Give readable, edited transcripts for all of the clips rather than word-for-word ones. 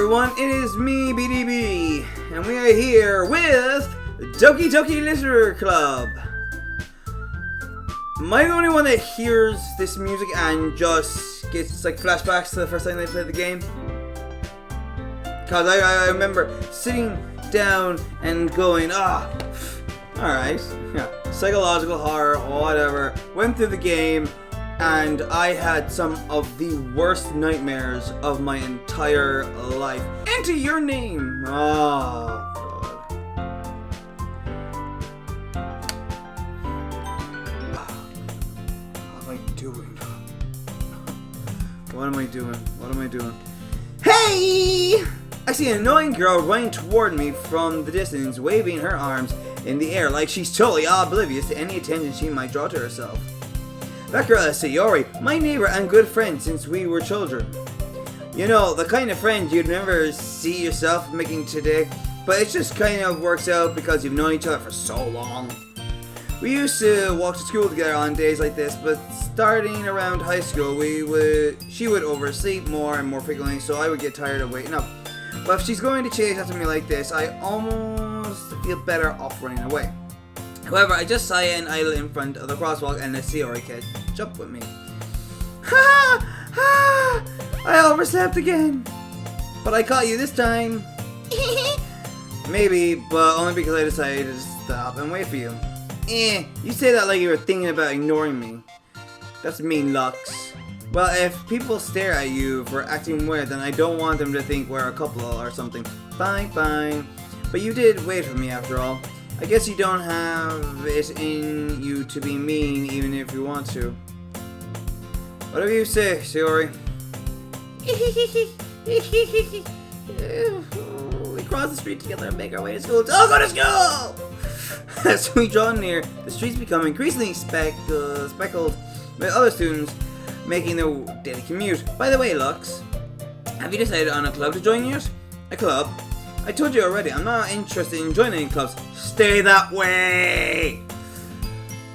everyone, it is me, BDB, and we are here with Doki Doki Literature Club. Am I the only one that hears this music and just gets like flashbacks to the first time they played the game? Because I remember sitting down and going, alright, yeah, psychological horror, whatever, went through the game, and I had some of the worst nightmares of my entire life. Enter your name! Oh, God. What am I doing? What am I doing? What am I doing? Hey! I see an annoying girl running toward me from the distance, waving her arms in the air like she's totally oblivious to any attention she might draw to herself. That girl is Sayori, my neighbor and good friend since we were children. You know, the kind of friend you'd never see yourself making today, but it just kind of works out because you've known each other for so long. We used to walk to school together on days like this, but starting around high school, she would oversleep more and more frequently, so I would get tired of waiting up. But if she's going to chase after me like this, I almost feel better off running away. However, I just saw an idol in front of the crosswalk and the Sayori catch up with me. Ha! Ha! I overslept again. But I caught you this time. Maybe, but only because I decided to stop and wait for you. You say that like you were thinking about ignoring me. That's mean, Lux. Well, if people stare at you for acting weird, then I don't want them to think we're a couple or something. Fine, fine. But you did wait for me after all. I guess you don't have it in you to be mean even if you want to. Whatever you say, Sayori. We cross the street together and make our way to school. Don't go to school! As we draw near, the streets become increasingly speckled with other students making their daily commute. By the way, Lux, have you decided on a club to join yet? A club? I told you already, I'm not interested in joining any clubs. Stay that way!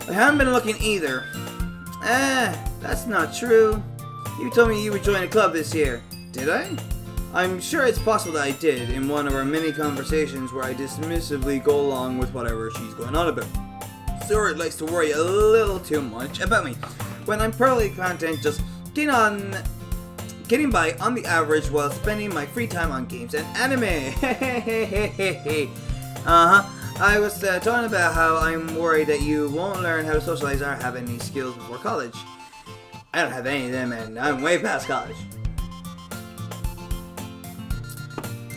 I haven't been looking either. That's not true. You told me you would join a club this year. Did I? I'm sure it's possible that I did in one of our many conversations where I dismissively go along with whatever she's going on about. Sayori likes to worry a little too much about me, when I'm perfectly content just getting by on the average while spending my free time on games and anime. I was talking about how I'm worried that you won't learn how to socialize or have any skills before college. I don't have any of them and I'm way past college.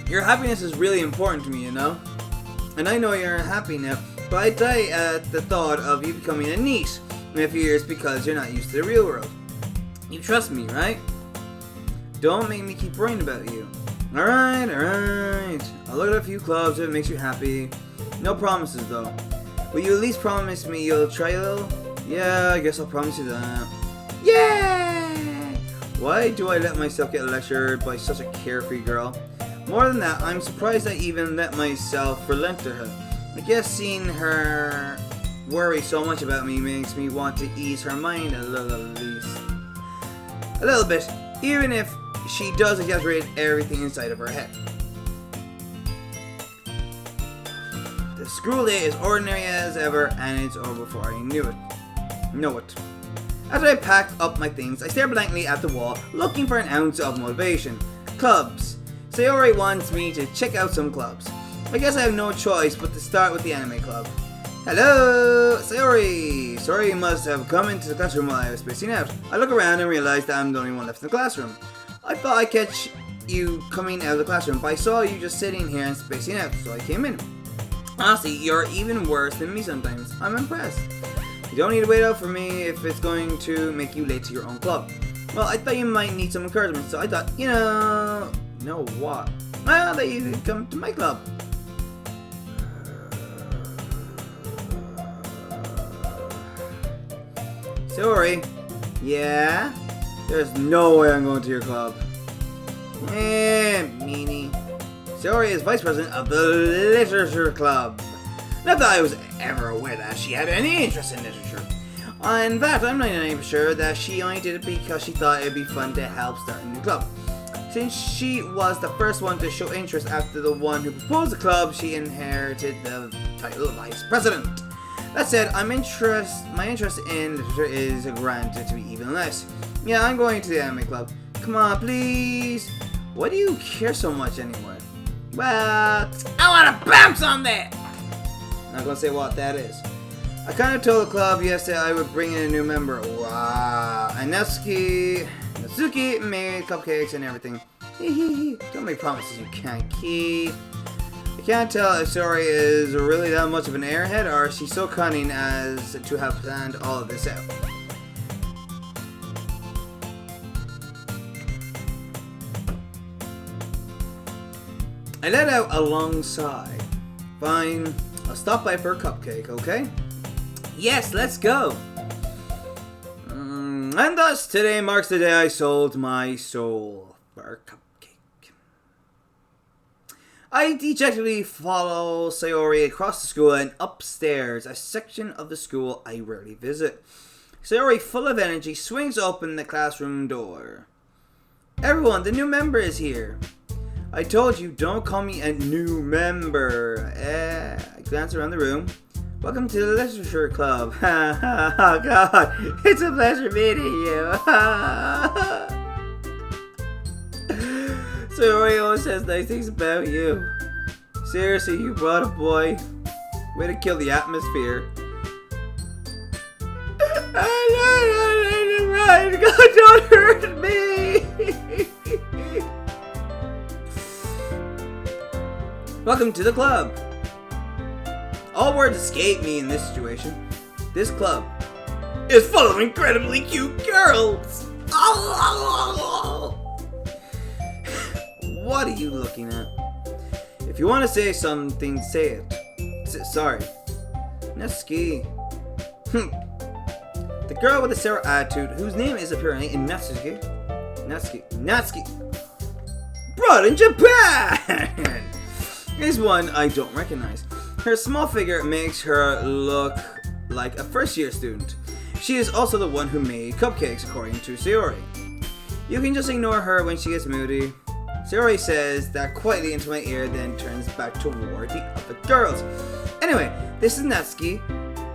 Your happiness is really important to me, you know? And I know you're unhappy now, but I die at the thought of you becoming a NEET in a few years because you're not used to the real world. You trust me, right? Don't make me keep worrying about you. Alright. I'll look at a few clubs if it makes you happy. No promises though. Will you at least promise me you'll try a little? Yeah, I guess I'll promise you that. Yay! Why do I let myself get lectured by such a carefree girl? More than that, I'm surprised I even let myself relent to her. I guess seeing her worry so much about me makes me want to ease her mind a little at least. A little bit, even if she does exaggerate everything inside of her head. The school day is ordinary as ever, and it's over before I know it. After I pack up my things, I stare blankly at the wall, looking for an ounce of motivation. Clubs. Sayori wants me to check out some clubs. I guess I have no choice but to start with the anime club. Hello, Sayori! Sorry you must have come into the classroom while I was spacing out. I look around and realize that I'm the only one left in the classroom. I thought I'd catch you coming out of the classroom, but I saw you just sitting here and spacing out, so I came in. Honestly, you're even worse than me sometimes. I'm impressed. You don't need to wait out for me if it's going to make you late to your own club. Well, I thought you might need some encouragement, so I thought, you know what? Well, that you could come to my club. Sorry. Yeah? There's no way I'm going to your club. Meanie. Sayori is vice president of the literature club. Not that I was ever aware that she had any interest in literature. In fact, I'm not even sure that she only did it because she thought it'd be fun to help start a new club. Since she was the first one to show interest after the one who proposed the club, she inherited the title of Vice President. That said, my interest in literature is granted to be even less. Yeah, I'm going to the anime club. Come on, please. Why do you care so much anyway? Well, I want to bounce on that. Not gonna say what that is. I kind of told the club yesterday I would bring in a new member. Wow. And Natsuki made cupcakes and everything. Don't make promises you can't keep. I can't tell if Sayori is really that much of an airhead or is she so cunning as to have planned all of this out. I let out a long sigh. Fine, I'll stop by for a cupcake, okay? Yes, let's go! And thus, today marks the day I sold my soul for a cupcake. I dejectedly follow Sayori across the school and upstairs, a section of the school I rarely visit. Sayori, full of energy, swings open the classroom door. Everyone, the new member is here. I told you, don't call me a new member. I glance around the room. Welcome to the literature club. Ha ha ha, God, it's a pleasure meeting you. Sayori always says nice things about you. Seriously, you brought a boy. Way to kill the atmosphere. Right, God, don't hurt me. Welcome to the club. All words escape me in this situation. This club is full of incredibly cute girls. What are you looking at? If you want to say something, say it. Sorry. Natsuki. The girl with the sour attitude, whose name is apparently in Natsuki. Brought in Japan! Is one I don't recognize. Her small figure makes her look like a first-year student. She is also the one who made cupcakes, according to Sayori. You can just ignore her when she gets moody. Sayori says that quietly into my ear, then turns back toward the other girls. Anyway, this is Natsuki.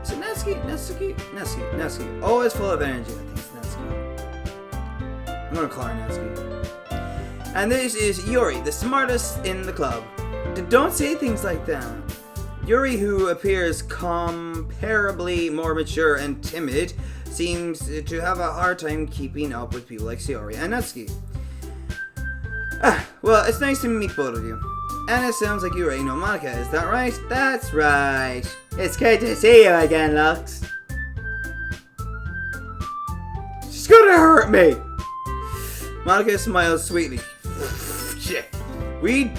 Is it Natsuki? Always full of energy. I think it's Natsuki. I'm gonna call her Natsuki. And this is Yuri, the smartest in the club. Don't say things like that. Yuri, who appears comparably more mature and timid, seems to have a hard time keeping up with people like Sayori and Natsuki. Well, it's nice to meet both of you. And it sounds like you already know Monica, is that right? That's right. It's good to see you again, Lux. She's gonna hurt me! Monica smiles sweetly. Shit. We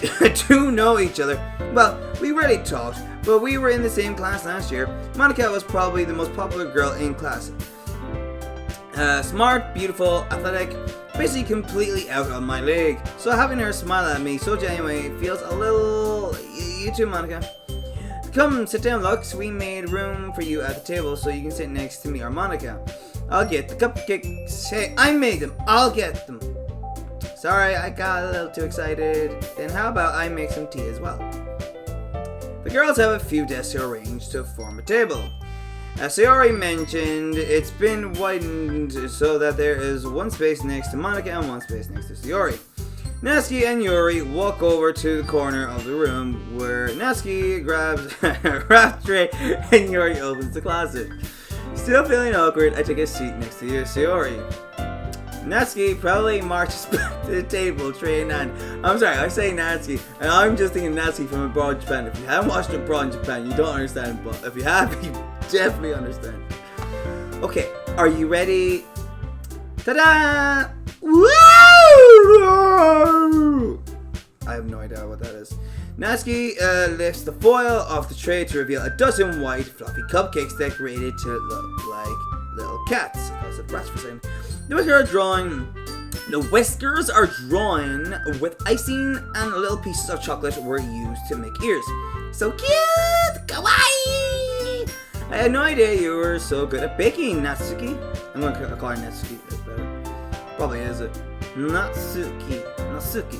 do know each other. Well, we rarely talked, but we were in the same class last year. Monica was probably the most popular girl in class. Smart, beautiful, athletic, basically completely out of my league. So having her smile at me so genuinely feels a little... You too, Monica. Come, sit down, Lux. We made room for you at the table so you can sit next to me or Monica. I'll get the cupcakes. Hey, I made them. I'll get them. Sorry, I got a little too excited. Then how about I make some tea as well? The girls have a few desks arranged to form a table. As Sayori mentioned, it's been widened so that there is one space next to Monica and one space next to Sayori. Natsuki and Yuri walk over to the corner of the room where Natsuki grabs a wrap tray and Yuri opens the closet. Still feeling awkward, I take a seat next to Sayori. Natsuki probably marches back to the table, tray in hand. I'm sorry, I say Natsuki, and I'm just thinking Natsuki from Abroad Japan. If you haven't watched Abroad Japan, you don't understand, but if you have, you definitely understand. Okay, are you ready? Ta-da! Woo! I have no idea what that is. Natsuki lifts the foil off the tray to reveal a dozen white, fluffy cupcakes decorated to look like little cats. I said rats for a second. The whiskers are drawn with icing, and little pieces of chocolate were used to make ears. So cute! Kawaii! I had no idea you were so good at baking, Natsuki. I'm gonna call her Natsuki, that's better. Probably is it. Natsuki. Natsuki.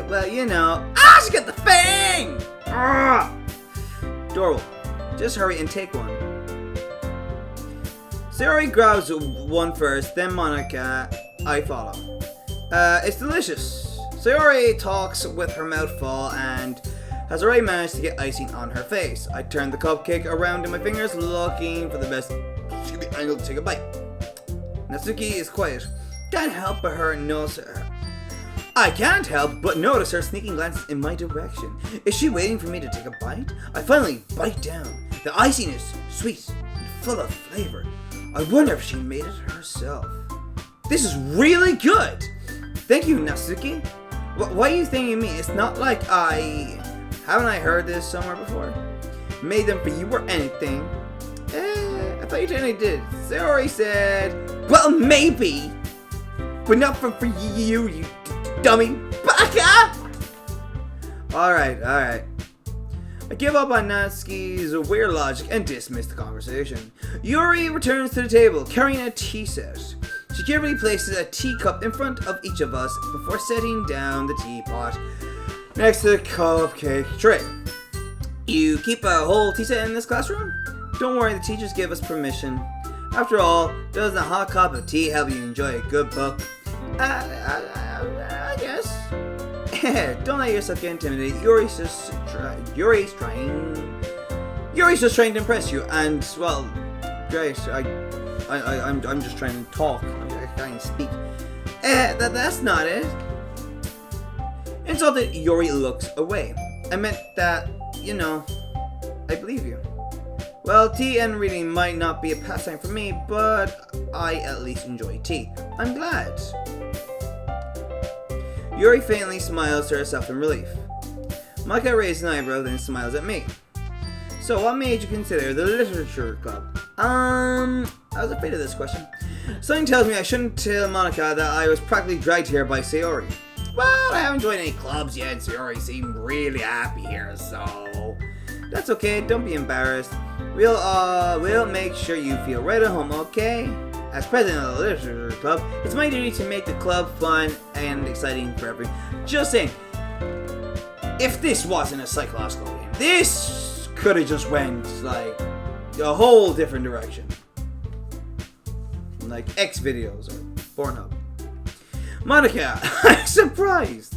Well, you know. She got the fang! Adorable. Just hurry and take one. Sayori grabs one first, then Monica. I follow. It's delicious. Sayori talks with her mouth full and has already managed to get icing on her face. I turn the cupcake around in my fingers, looking for the best angle to take a bite. Natsuki is quiet. Can't help but her notice her. I can't help but notice her sneaking glances in my direction. Is she waiting for me to take a bite? I finally bite down. The icing is sweet and full of flavor. I wonder if she made it herself. This is really good! Thank you, Natsuki. What are you thinking of me? It's not like haven't I heard this somewhere before? Made them for you or anything. I thought you technically did. Sayori said, well, maybe. But not for you, you dummy. Baka! Alright. I give up on Natsuki's weird logic and dismiss the conversation. Yuri returns to the table, carrying a tea set. She carefully places a teacup in front of each of us before setting down the teapot next to the cupcake tray. You keep a whole tea set in this classroom? Don't worry, the teachers give us permission. After all, doesn't a hot cup of tea help you enjoy a good book? I guess. Don't let yourself get intimidated. Yuri's just trying to impress you, and well, great. I'm just trying to talk. I'm trying to speak. That's not it. Insulted, Yuri looks away. I meant that, you know, I believe you. Well, tea and reading might not be a pastime for me, but I at least enjoy tea. I'm glad. Yuri faintly smiles to herself in relief. Micah raises an eyebrow, then smiles at me. So, what made you consider the literature club? I was afraid of this question. Something tells me I shouldn't tell Monica that I was practically dragged here by Sayori. Well, I haven't joined any clubs yet. Sayori seemed really happy here, so that's okay. Don't be embarrassed. We'll make sure you feel right at home, okay? As president of the literature club, it's my duty to make the club fun and exciting for everyone. Just saying, if this wasn't a psychological game, this could have just went like a whole different direction, like X videos or Pornhub. Monica, I'm surprised.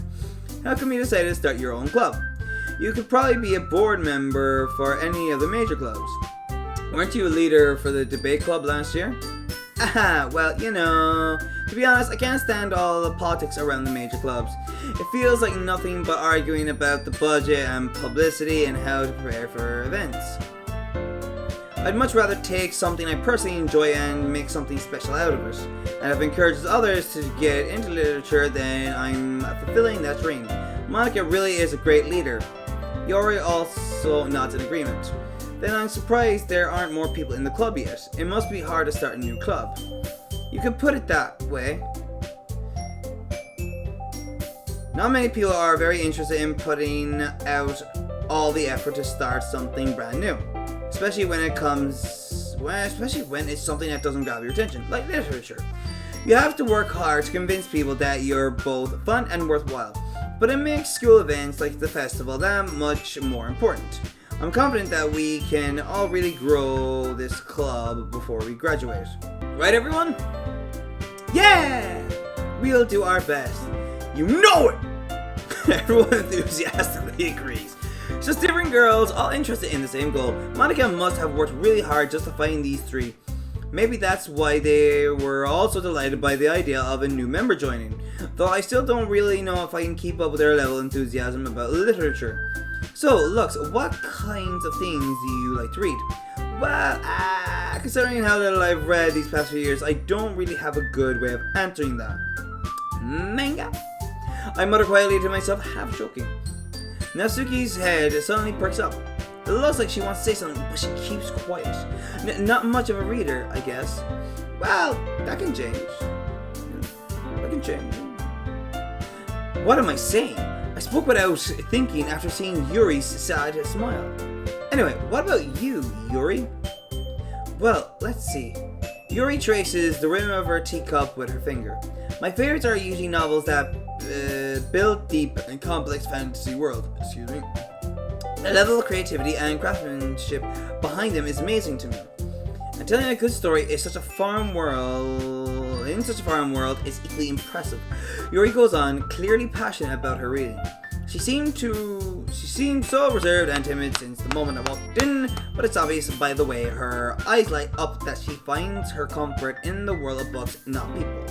How come you decided to start your own club? You could probably be a board member for any of the major clubs. Weren't you a leader for the debate club last year? Well, you know, to be honest, I can't stand all the politics around the major clubs. It feels like nothing but arguing about the budget and publicity and how to prepare for events. I'd much rather take something I personally enjoy and make something special out of it. And I've encouraged others to get into literature, then I'm fulfilling that dream. Monica really is a great leader. Yori also nods in agreement. Then I'm surprised there aren't more people in the club yet. It must be hard to start a new club. You could put it that way. Not many people are very interested in putting out all the effort to start something brand new. Especially when it's something that doesn't grab your attention, like literature. You have to work hard to convince people that you're both fun and worthwhile. But it makes school events like the festival that much more important. I'm confident that we can all really grow this club before we graduate. Right, everyone? Yeah! We'll do our best. You know it! Everyone enthusiastically agrees. It's just different girls, all interested in the same goal. Monica must have worked really hard justifying these three. Maybe that's why they were also delighted by the idea of a new member joining. Though I still don't really know if I can keep up with their level of enthusiasm about literature. So, Lux, what kinds of things do you like to read? Well, considering how little I've read these past few years, I don't really have a good way of answering that. Manga? I mutter quietly to myself, half joking. Natsuki's head suddenly perks up. It looks like she wants to say something, but she keeps quiet. Not much of a reader, I guess. Well, that can change. That can change. What am I saying? I spoke without thinking after seeing Yuri's sad smile. Anyway, what about you, Yuri? Well, let's see. Yuri traces the rim of her teacup with her finger. My favorites are usually novels that built deep and complex fantasy world. Excuse me. The level of creativity and craftsmanship behind them is amazing to me. And telling a good story in such a foreign world is equally impressive. Yuri goes on, clearly passionate about her reading. She seemed so reserved and timid since the moment I walked in, but it's obvious by the way her eyes light up that she finds her comfort in the world of books, not people.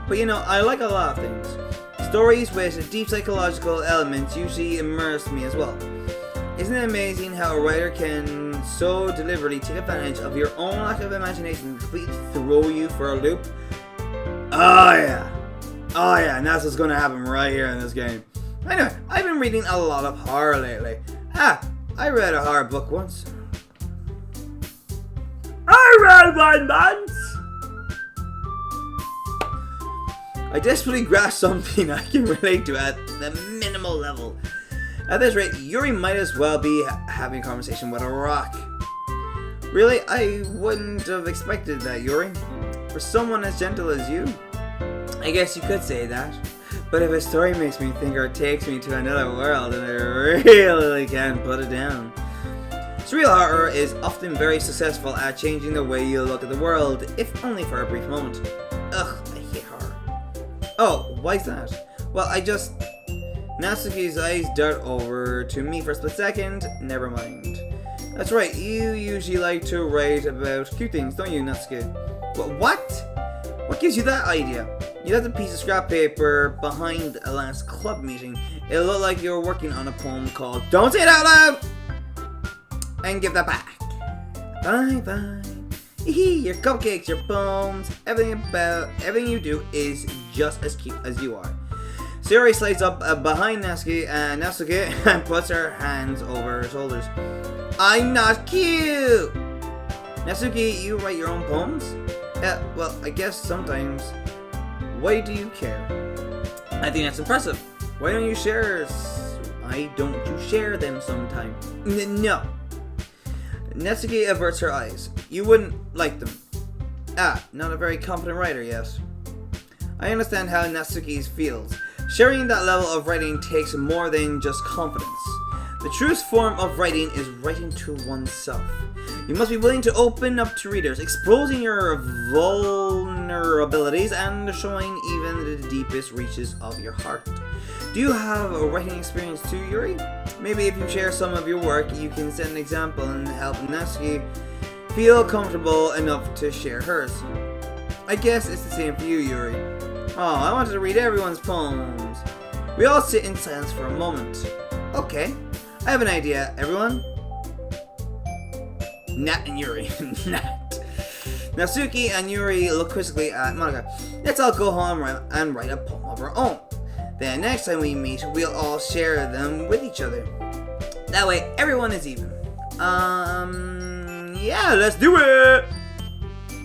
But you know, I like a lot of things. Stories with deep psychological elements usually immerse me as well. Isn't it amazing how a writer can so deliberately take advantage of your own lack of imagination and completely throw you for a loop? Oh yeah, and that's what's gonna happen right here in this game. Anyway, I've been reading a lot of horror lately. I read a horror book once. I read one once! I desperately grasp something I can relate to at the minimal level. At this rate, Yuri might as well be having a conversation with a rock. Really, I wouldn't have expected that, Yuri. For someone as gentle as you. I guess you could say that. But if a story makes me think or takes me to another world, then I really can't put it down. Surreal horror is often very successful at changing the way you look at the world, if only for a brief moment. Ugh, I hate horror. Oh, why's that? Well, Natsuki's eyes dart over to me for a split second. Never mind. That's right, you usually like to write about cute things, don't you, Natsuki? What? What gives you that idea? You left a piece of scrap paper behind a last club meeting. It looked like you were working on a poem called Don't Say It Out Loud! And give that back. Bye. Your cupcakes, your poems, everything you do is just as cute as you are. Sayori slides up behind Natsuki and puts her hands over her shoulders. I'm not cute! Natsuki, you write your own poems? Yeah, well, I guess sometimes. Why do you care? I think that's impressive. Why don't you share them sometime? No. Natsuki averts her eyes. You wouldn't like them. Not a very confident writer, yes. I understand how Natsuki feels. Sharing that level of writing takes more than just confidence. The truest form of writing is writing to oneself. You must be willing to open up to readers, exposing your vulnerabilities and showing even the deepest reaches of your heart. Do you have a writing experience too, Yuri? Maybe if you share some of your work, you can set an example and help Natsuki feel comfortable enough to share hers. I guess it's the same for you, Yuri. Oh, I wanted to read everyone's poems. We all sit in silence for a moment. Okay, I have an idea, everyone. Nat and Yuri. Nat. Natsuki and Yuri look quizzically at Monika. Let's all go home and write a poem of our own. Then next time we meet, we'll all share them with each other. That way, everyone is even. Yeah, let's do it!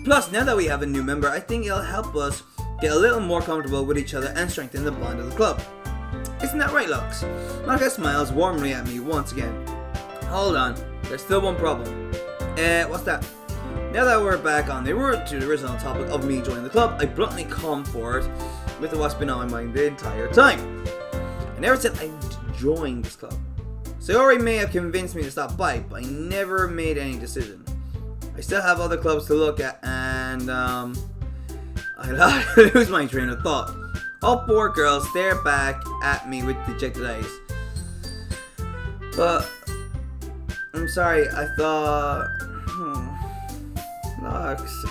Plus, now that we have a new member, I think it'll help us get a little more comfortable with each other and strengthen the bond of the club. Isn't that right, Lux? Monika smiles warmly at me once again. Hold on, there's still one problem. What's that? Now that we're back on the road to the original topic of me joining the club, I bluntly come forward with what's been on my mind the entire time. I never said I'd join this club. Sayori may have convinced me to stop by, but I never made any decision. I still have other clubs to look at, and I lose my train of thought. All four girls stare back at me with dejected eyes. But I'm sorry, I thought... Lux...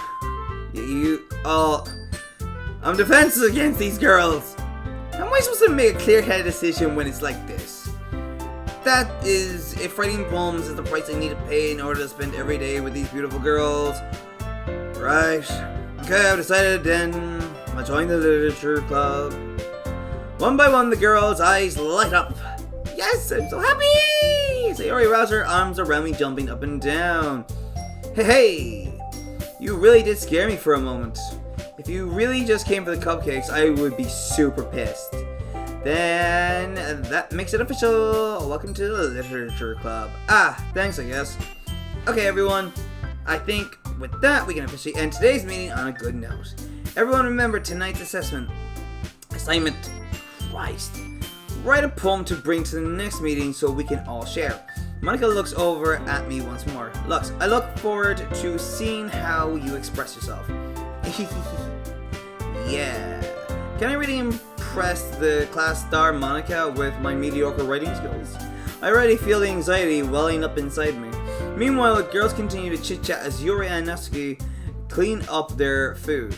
I'm defenseless against these girls! How am I supposed to make a clear-headed decision when it's like this? That is, if writing poems is the price I need to pay in order to spend every day with these beautiful girls. Right. Okay, I've decided then. I'll join the literature club. One by one, the girls' eyes light up. Yes, I'm so happy! Sayori wraps her arms around me, jumping up and down. Hey! You really did scare me for a moment. If you really just came for the cupcakes, I would be super pissed. Then, that makes it official. Welcome to the literature club. Thanks, I guess. Okay, everyone. I think with that, we can officially end today's meeting on a good note. Everyone remember tonight's assignment. Christ. Write a poem to bring to the next meeting so we can all share. Monica looks over at me once more. Lux, I look forward to seeing how you express yourself. Yeah. Can I really impress the class star Monica with my mediocre writing skills? I already feel the anxiety welling up inside me. Meanwhile, the girls continue to chit-chat as Yuri and Natsuki clean up their food.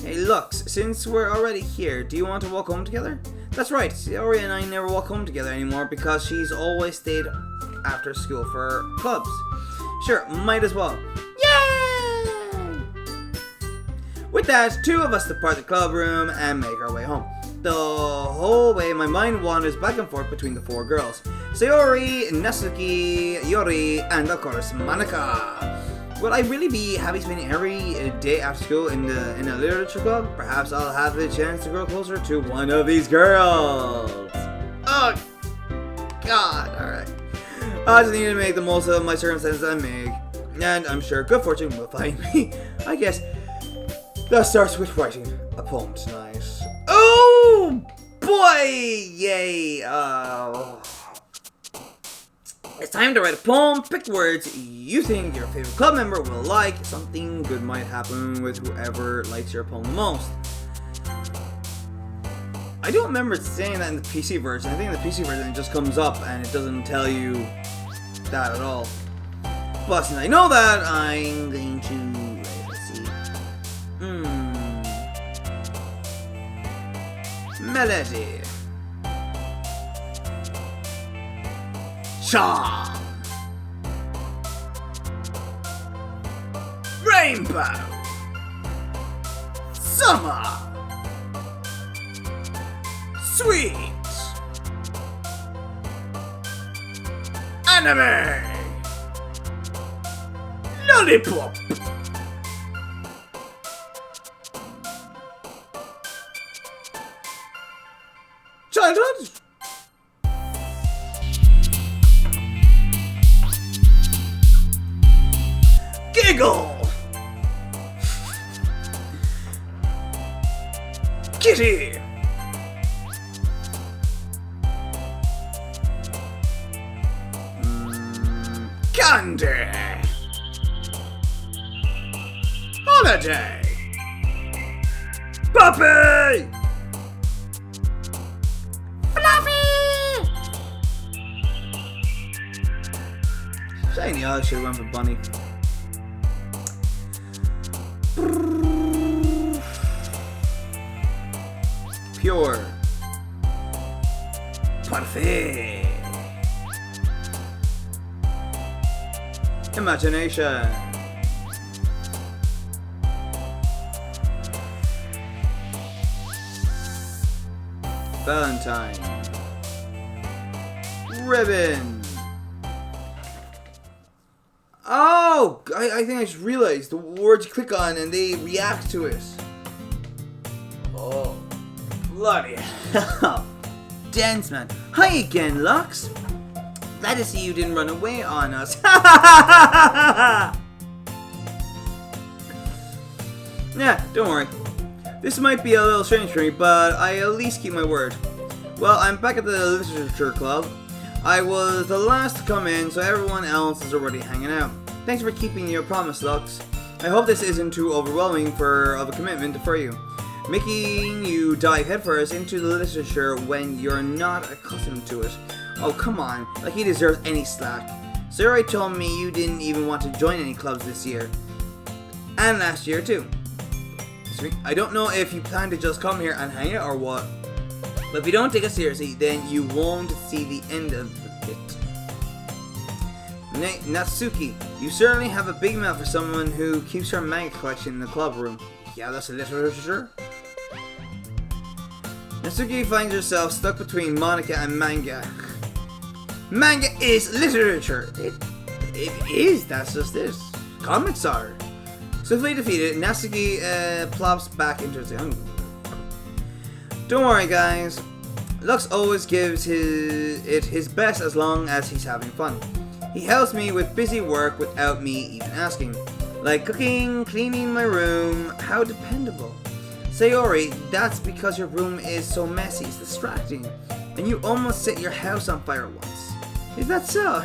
Hey Lux, since we're already here, do you want to walk home together? That's right, Sayori and I never walk home together anymore because she's always stayed after school for clubs. Sure, might as well. Yay! With that, two of us depart the club room and make our way home. The whole way, my mind wanders back and forth between the four girls. Sayori, Natsuki, Yuri, and of course, Monica. Will I really be happy spending every day after school in a literature club? Perhaps I'll have the chance to grow closer to one of these girls. Oh, God, alright. I just need to make the most of my circumstances I make. And I'm sure good fortune will find me. I guess that starts with writing a poem tonight. Oh, boy! Yay! It's time to write a poem. Pick words you think your favorite club member will like. Something good might happen with whoever likes your poem the most. I don't remember saying that in the PC version. I think in the PC version it just comes up and it doesn't tell you that at all. But since I know that, I'm going to... let's see. Melody. Charm. Rainbow. Summer. Sweet. Anime. Lollipop. Childhood. Giggle. Kitty. Candy. Holiday. Puppy. Fluffy. Shiny, I should have went for Bunny. Pure. Parfait. Imagination. Valentine. Ribbon. Oh! I think I just realized the words you click on and they react to it. Oh. Bloody hell. Dance man. Hi again, Lux. Glad to see you didn't run away on us. Yeah, don't worry. This might be a little strange for me, but I at least keep my word. Well, I'm back at the literature club. I was the last to come in, so everyone else is already hanging out. Thanks for keeping your promise, Lux. I hope this isn't too overwhelming of a commitment for you. Making you dive headfirst into the literature when you're not accustomed to it. Oh, come on, like he deserves any slack. Sayori told me you didn't even want to join any clubs this year. And last year, too. I don't know if you plan to just come here and hang out or what. But if you don't take it seriously, then you won't see the end of it. Natsuki, you certainly have a big mouth for someone who keeps her manga collection in the club room. Yeah, that's a literature. Natsuki finds herself stuck between Monica and manga. Manga is literature. It is, that's just it. Comics are. Swiftly defeated, Natsuki plops back into his... Don't worry, guys. Lux always gives his best as long as he's having fun. He helps me with busy work without me even asking. Like cooking, cleaning my room. How dependable. Sayori, that's because your room is so messy, it's distracting. And you almost set your house on fire once. Is that so?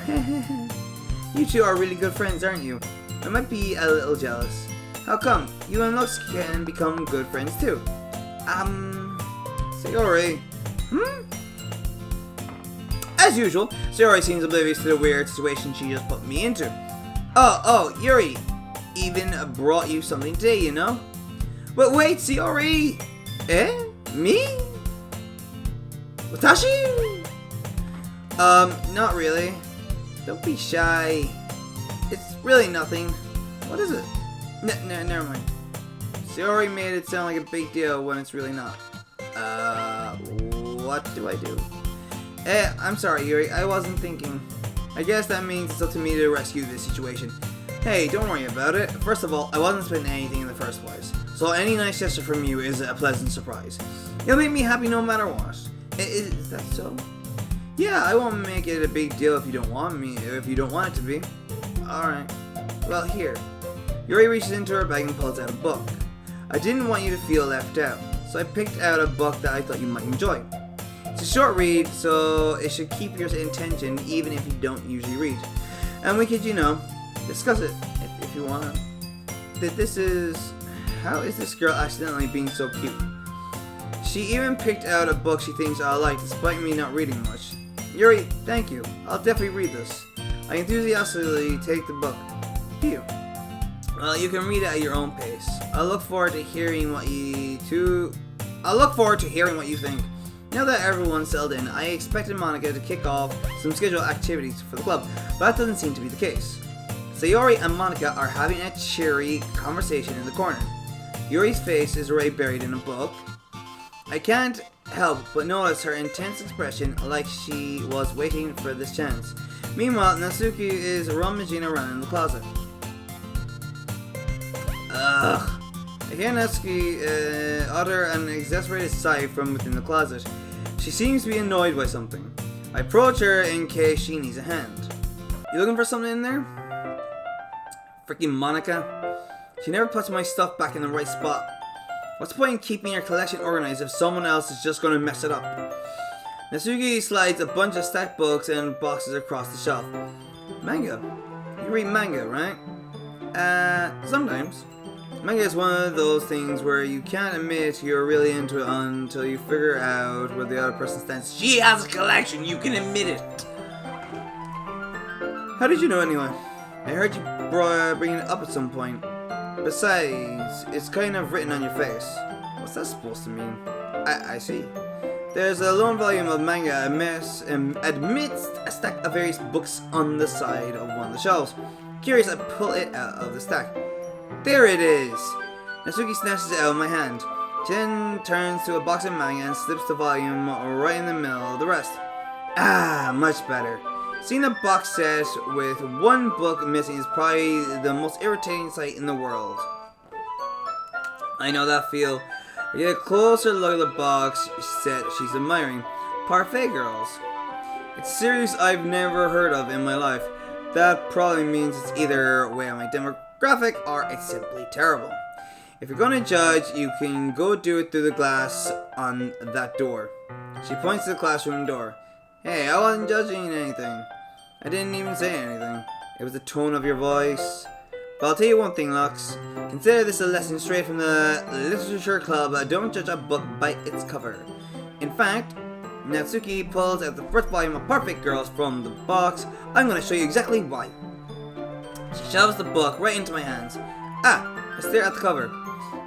You two are really good friends, aren't you? I might be a little jealous. How come? You and Lux can become good friends too. Sayori. As usual, Sayori seems oblivious to the weird situation she just put me into. Oh, Yuri even brought you something today, you know? But wait, Sayori! Eh? Me? Watashi? Not really. Don't be shy. It's really nothing. What is it? Never mind. Sayori made it sound like a big deal when it's really not. What do I do? I'm sorry, Yuri. I wasn't thinking. I guess that means it's up to me to rescue this situation. Hey, don't worry about it. First of all, I wasn't spending anything in the first place. So any nice gesture from you is a pleasant surprise. It'll make me happy no matter what. Is that so? Yeah, I won't make it a big deal if you don't want it to be. Alright. Well, here. Yuri reaches into her bag and pulls out a book. I didn't want you to feel left out, so I picked out a book that I thought you might enjoy. It's a short read, so it should keep your attention even if you don't usually read. And we could, discuss it if you want. How is this girl accidentally being so cute? She even picked out a book she thinks I'll like despite me not reading much. Yuri, thank you. I'll definitely read this. I enthusiastically take the book. Phew. Well, you can read it at your own pace. I look forward to hearing what you think. Now that everyone's settled in, I expected Monica to kick off some scheduled activities for the club, but that doesn't seem to be the case. Sayori and Monica are having a cheery conversation in the corner. Yuri's face is already buried in a book. I can't help but notice her intense expression, like she was waiting for this chance. Meanwhile, Natsuki is rummaging around in the closet. Ugh. I hear Natsuki utter an exasperated sigh from within the closet. She seems to be annoyed by something. I approach her in case she needs a hand. You looking for something in there? Freaking Monica. She never puts my stuff back in the right spot. What's the point in keeping your collection organized if someone else is just going to mess it up? Natsuki slides a bunch of stacked books and boxes across the shelf. Manga? You read manga, right? Sometimes. Manga is one of those things where you can't admit you're really into it until you figure out where the other person stands. She has a collection, you can admit it! How did you know anyway? I heard you bring it up at some point. Besides, it's kind of written on your face. What's that supposed to mean? I see. There's a lone volume of manga amidst a stack of various books on the side of one of the shelves. Curious, I pull it out of the stack. There it is! Natsuki snatches it out of my hand. She then turns to a box of manga and slips the volume right in the middle of the rest. Ah, much better. Seeing a box set with one book missing is probably the most irritating sight in the world. I know that feel. I get a closer look at the box set she's admiring. Parfait Girls. It's a series I've never heard of in my life. That probably means it's either way on my demographic or it's simply terrible. If you're gonna judge, you can go do it through the glass on that door. She points to the classroom door. Hey, I wasn't judging anything. I didn't even say anything. It was the tone of your voice. But I'll tell you one thing, Lux. Consider this a lesson straight from the Literature Club. Don't judge a book by its cover. In fact, Natsuki pulls out the first volume of Perfect Girls from the box. I'm going to show you exactly why. She shoves the book right into my hands. I stare at the cover.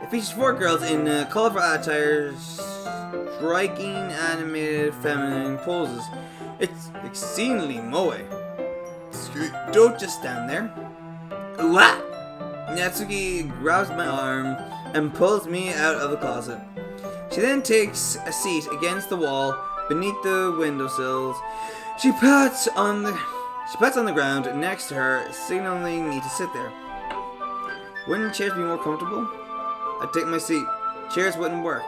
It features 4 girls in colorful attire, striking animated feminine poses. It's exceedingly moe. Don't just stand there. What? Natsuki grabs my arm and pulls me out of the closet. She then takes a seat against the wall beneath the windowsills. She pats on the ground next to her, signaling me to sit there. Wouldn't chairs be more comfortable? I'd take my seat. Chairs wouldn't work.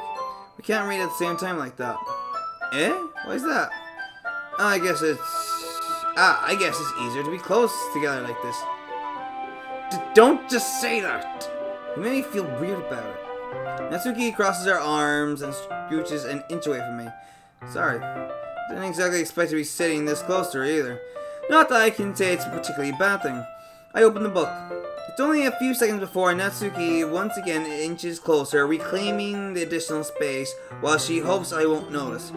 We can't read at the same time like that. Eh? Why is that? I guess it's easier to be close together like this. Don't just say that! You made me feel weird about it. Natsuki crosses her arms and scooches an inch away from me. Sorry. Didn't exactly expect to be sitting this close to her either. Not that I can say it's a particularly bad thing. I open the book. It's only a few seconds before Natsuki once again inches closer, reclaiming the additional space while she hopes I won't notice.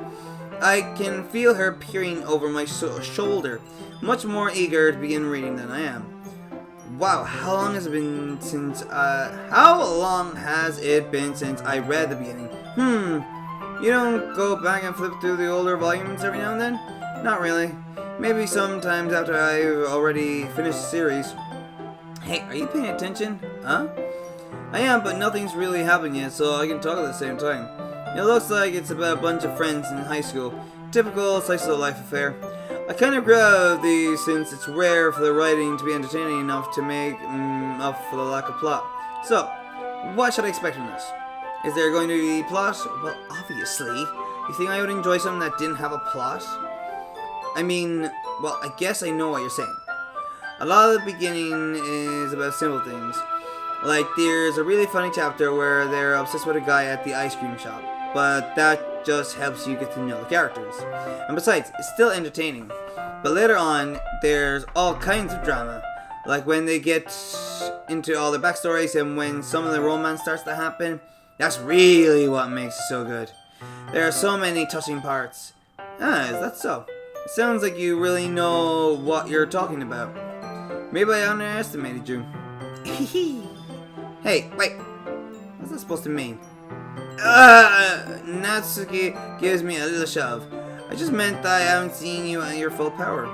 I can feel her peering over my shoulder, much more eager to begin reading than I am. Wow, how long has it been since I read the beginning? You don't go back and flip through the older volumes every now and then? Not really. Maybe sometimes after I've already finished the series. Hey, are you paying attention? Huh? I am, but nothing's really happened yet, so I can talk at the same time. It looks like it's about a bunch of friends in high school. Typical slice of life affair. I kind of grew out of these since it's rare for the writing to be entertaining enough to make up for the lack of plot. So, what should I expect from this? Is there going to be plot? Well, obviously. You think I would enjoy something that didn't have a plot? I mean, well, I guess I know what you're saying. A lot of the beginning is about simple things. Like, there's a really funny chapter where they're obsessed with a guy at the ice cream shop. But that just helps you get to know the characters. And besides, it's still entertaining. But later on, there's all kinds of drama. Like when they get into all the backstories and when some of the romance starts to happen. That's really what makes it so good. There are so many touching parts. Ah, is that so? It sounds like you really know what you're talking about. Maybe I underestimated you. Hey, wait. What's that supposed to mean? Natsuki gives me a little shove. I just meant that I haven't seen you at your full power.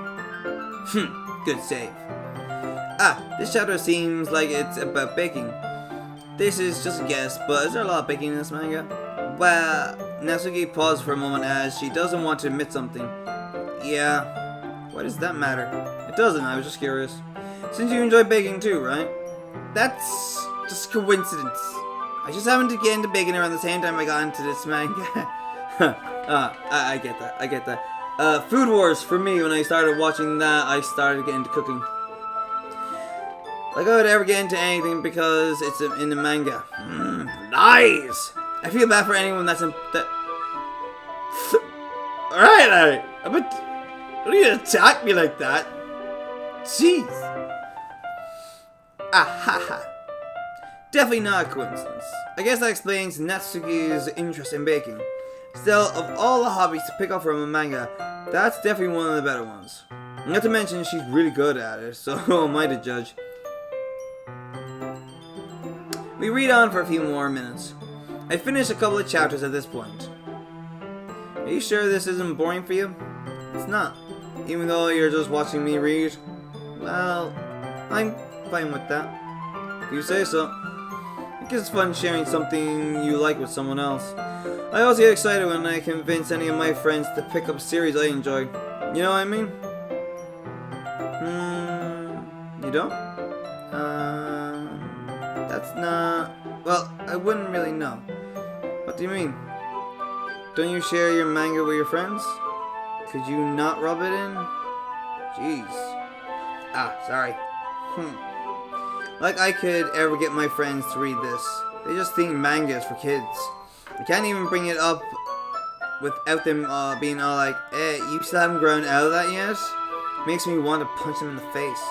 Good save. This chapter seems like it's about baking. This is just a guess, but is there a lot of baking in this manga? Well, Natsuki paused for a moment as she doesn't want to admit something. Yeah. Why does that matter? It doesn't, I was just curious. Since you enjoy baking too, right? That's just coincidence. I just happened to get into baking around the same time I got into this manga. I get that. Food Wars for me, when I started watching that, I started getting into cooking. Like I would ever get into anything because it's in the manga. Lies! I feel bad for anyone that's in that. Alright, but don't you attack me like that? Jeez. Ahaha. Definitely not a coincidence. I guess that explains Natsuki's interest in baking. Still, of all the hobbies to pick up from a manga, that's definitely one of the better ones. Not to mention, she's really good at it, so who am I to judge? We read on for a few more minutes. I finished a couple of chapters at this point. Are you sure this isn't boring for you? It's not. Even though you're just watching me read? Well, I'm fine with that. If you say so. I guess it's fun sharing something you like with someone else. I always get excited when I convince any of my friends to pick up a series I enjoy. You know what I mean? You don't? That's not... Well, I wouldn't really know. What do you mean? Don't you share your manga with your friends? Could you not rub it in? Jeez. Sorry. Like I could ever get my friends to read this. They just think manga is for kids. I can't even bring it up without them being all like, you still haven't grown out of that yet? Makes me want to punch them in the face.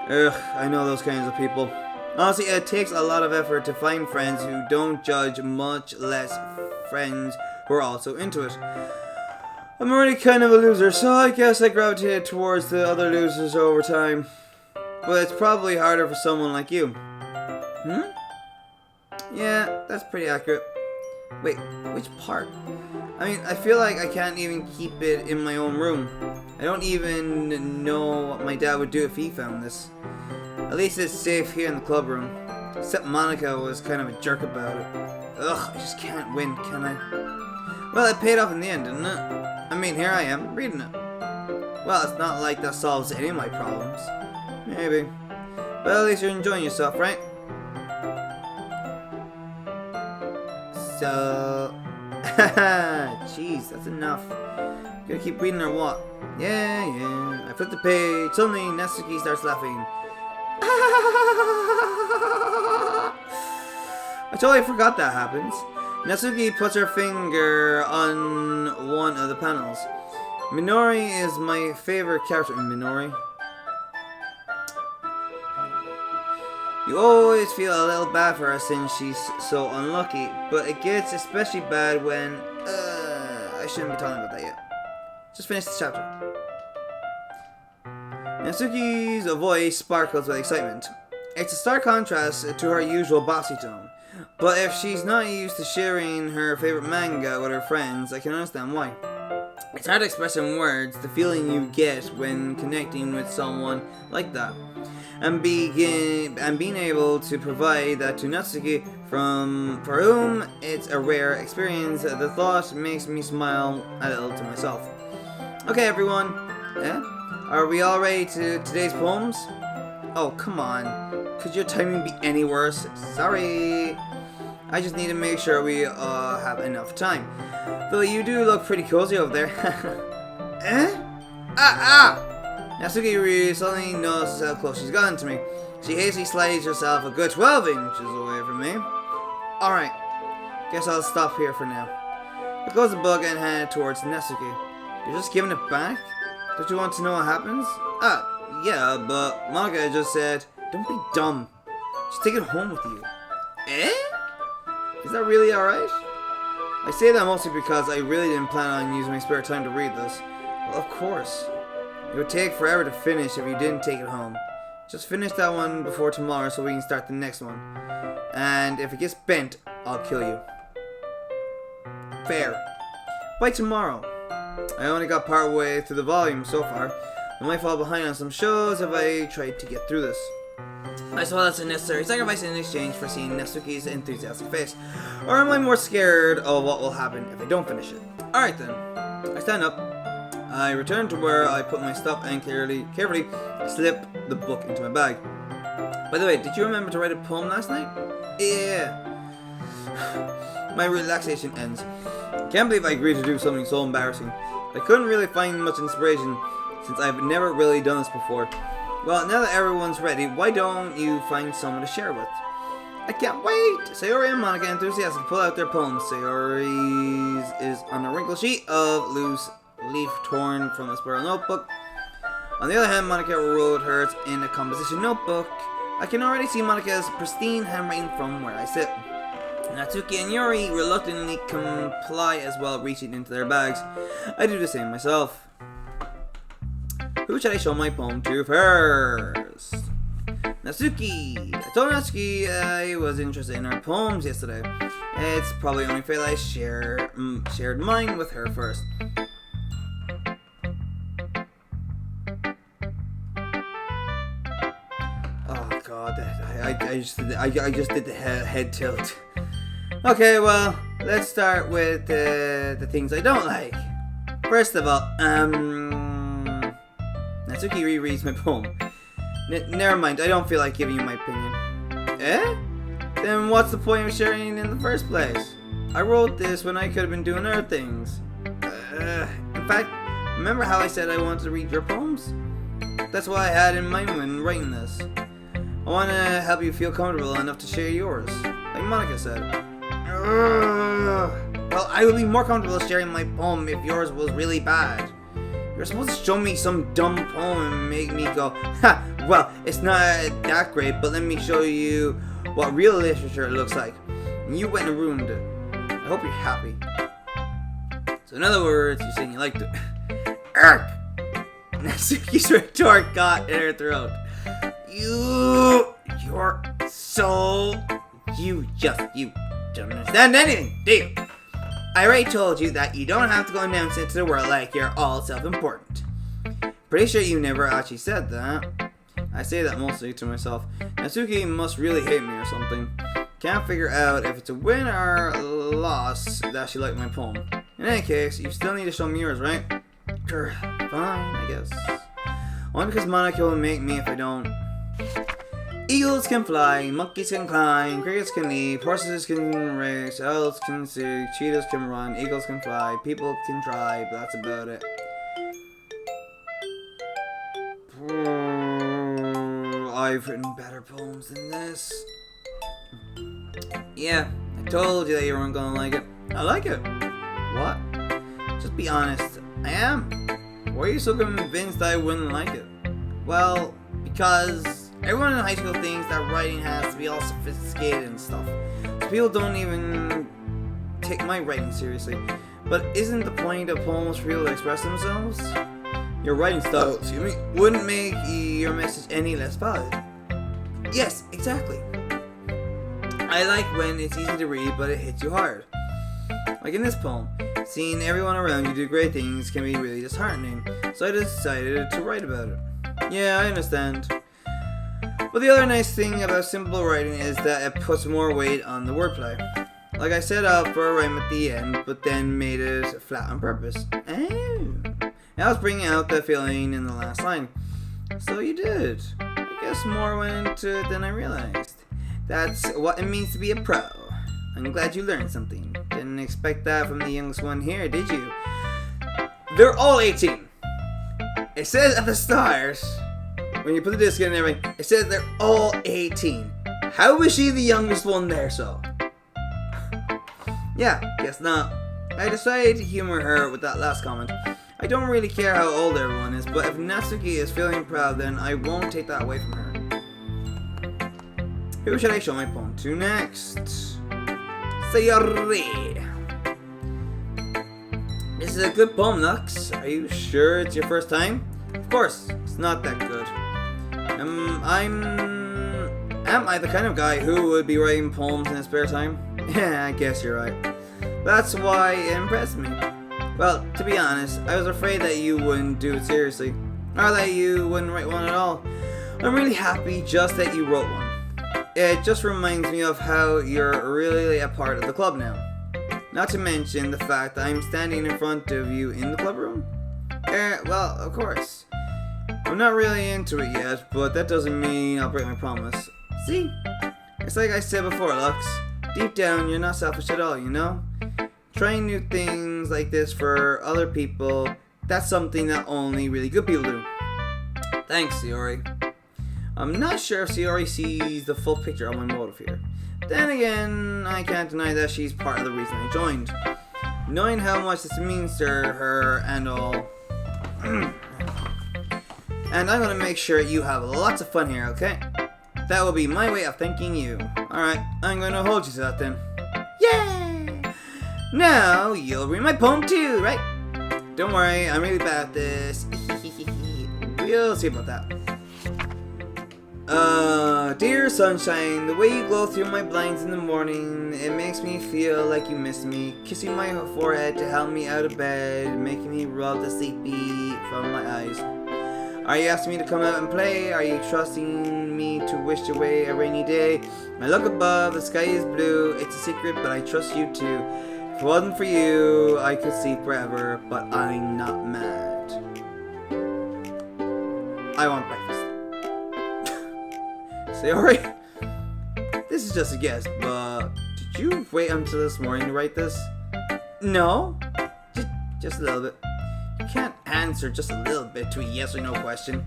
Ugh, I know those kinds of people. Honestly, it takes a lot of effort to find friends who don't judge, much less friends who are also into it. I'm already kind of a loser, so I guess I gravitated towards the other losers over time. But it's probably harder for someone like you. Yeah, that's pretty accurate. Wait, which part? I mean, I feel like I can't even keep it in my own room. I don't even know what my dad would do if he found this. At least it's safe here in the club room. Except Monica was kind of a jerk about it. Ugh, I just can't win, can I? Well, it paid off in the end, didn't it? I mean, here I am, reading it. Well, it's not like that solves any of my problems. Maybe. But at least you're enjoying yourself, right? So... Jeez, that's enough. Gonna keep reading or what? Yeah. I flip the page. Suddenly, Natsuki starts laughing. I totally forgot that happens. Natsuki puts her finger on one of the panels. Minori is my favorite character. Minori? You always feel a little bad for her since she's so unlucky, but it gets especially bad when... I shouldn't be talking about that yet. Just finish this chapter. Natsuki's voice sparkles with excitement. It's a stark contrast to her usual bossy tone. But if she's not used to sharing her favorite manga with her friends, I can understand why. It's hard to express in words the feeling you get when connecting with someone like that. And being able to provide that to Natsuki, for whom it's a rare experience, the thought makes me smile a little to myself. Okay, everyone. Are we all ready to today's poems? Oh, come on. Could your timing be any worse? Sorry. I just need to make sure we have enough time. Though you do look pretty cozy over there. Natsuki suddenly notices how close she's gotten to me. She hastily slides herself a good 12 inches away from me. Alright, guess I'll stop here for now. I close the book and head towards Natsuki. You're just giving it back? Don't you want to know what happens? Yeah, but Monica just said, don't be dumb. Just take it home with you. Is that really alright? I say that mostly because I really didn't plan on using my spare time to read this. Well, of course. It would take forever to finish if you didn't take it home. Just finish that one before tomorrow so we can start the next one. And if it gets bent, I'll kill you. Fair. By tomorrow. I only got part way through the volume so far. I might fall behind on some shows if I try to get through this. I suppose that's a necessary sacrifice in exchange for seeing Natsuki's enthusiastic face. Or am I more scared of what will happen if I don't finish it? Alright then. I stand up. I return to where I put my stuff and carefully slip the book into my bag. By the way, did you remember to write a poem last night? Yeah. My relaxation ends. Can't believe I agreed to do something so embarrassing. I couldn't really find much inspiration since I've never really done this before. Well, now that everyone's ready, why don't you find someone to share with? I can't wait! Sayori and Monica enthusiastically pull out their poems. Sayori's is on a wrinkled sheet of loose leaf torn from a spiral notebook. On the other hand, Monica wrote hers in a composition notebook. I can already see Monica's pristine handwriting from where I sit. Natsuki and Yuri reluctantly comply as well, reaching into their bags. I do the same myself. Who should I show my poem to first? Natsuki! I told Natsuki I was interested in her poems yesterday. It's probably only fair I shared mine with her first. Oh god, I just did the head tilt. Okay, well, let's start with the things I don't like. First of all, Natsuki rereads my poem. Never mind, I don't feel like giving you my opinion. Then what's the point of sharing in the first place? I wrote this when I could have been doing other things. In fact, remember how I said I wanted to read your poems? That's what I had in mind when writing this. I want to help you feel comfortable enough to share yours, like Monica said. Well, I would be more comfortable sharing my poem if yours was really bad. You're supposed to show me some dumb poem and make me go, ha, well, it's not that great, but let me show you what real literature looks like. And you went and ruined it. I hope you're happy. So in other words, you're saying you liked it. Urk! Natsuki's retort got in her throat. You're so... You don't understand anything, do you? I already told you that you don't have to go announce it to the world like you're all self-important. Pretty sure you never actually said that. I say that mostly to myself. Natsuki must really hate me or something. Can't figure out if it's a win or a loss that she liked my poem. In any case, you still need to show me yours, right? Fine, I guess. Only because Monica will make me if I don't. Eagles can fly, monkeys can climb, crickets can leap, horses can race, owls can sing, cheetahs can run, eagles can fly, people can try, but that's about it. I've written better poems than this. Yeah, I told you that you weren't gonna like it. I like it. What? Just be honest. I am. Why are you so convinced that I wouldn't like it? Well, because everyone in high school thinks that writing has to be all sophisticated and stuff. So people don't even take my writing seriously. But isn't the point of poems for people to express themselves? Your writing style, wouldn't make your message any less valid. Yes, exactly. I like when it's easy to read, but it hits you hard. Like in this poem, seeing everyone around you do great things can be really disheartening, so I decided to write about it. Yeah, I understand. But the other nice thing about simple writing is that it puts more weight on the wordplay. Like I set out for a rhyme at the end, but then made it flat on purpose. Oh. I was bringing out the feeling in the last line. So you did. I guess more went into it than I realized. That's what it means to be a pro. I'm glad you learned something. Didn't expect that from the youngest one here, did you? They're all 18. It says at the start, when you put the disc in and everything, it says they're all 18. How is she the youngest one there, so? Yeah, guess not. I decided to humor her with that last comment. I don't really care how old everyone is, but if Natsuki is feeling proud, then I won't take that away from her. Who should I show my poem to next? Sayori. This is a good poem, Lux. Are you sure it's your first time? Of course, it's not that good. Am I the kind of guy who would be writing poems in his spare time? Yeah, I guess you're right. That's why it impressed me. Well, to be honest, I was afraid that you wouldn't do it seriously, or that you wouldn't write one at all. I'm really happy just that you wrote one. It just reminds me of how you're really a part of the club now. Not to mention the fact that I'm standing in front of you in the club room. Well, of course. I'm not really into it yet, but that doesn't mean I'll break my promise. See? It's like I said before, Lux. Deep down, you're not selfish at all, you know? Trying new things like this for other people, that's something that only really good people do. Thanks, Sayori. I'm not sure if Sayori sees the full picture of my motive here. Then again, I can't deny that she's part of the reason I joined. Knowing how much this means to her and all. And I'm gonna make sure you have lots of fun here, okay? That will be my way of thanking you. Alright, I'm gonna hold you to that then. Yay! Now, you'll read my poem too, right? Don't worry, I'm really bad at this. We'll see about that. Dear sunshine, the way you glow through my blinds in the morning, it makes me feel like you miss me. Kissing my forehead to help me out of bed, making me rub the sleepy from my eyes. Are you asking me to come out and play? Are you trusting me to wish away a rainy day? I look above, the sky is blue, it's a secret, but I trust you too. If it wasn't for you, I could sleep forever, but I'm not mad. I want breakfast. Sayori, this is just a guess, but did you wait until this morning to write this? No, just a little bit. You can't answer just a little bit to a yes or no question.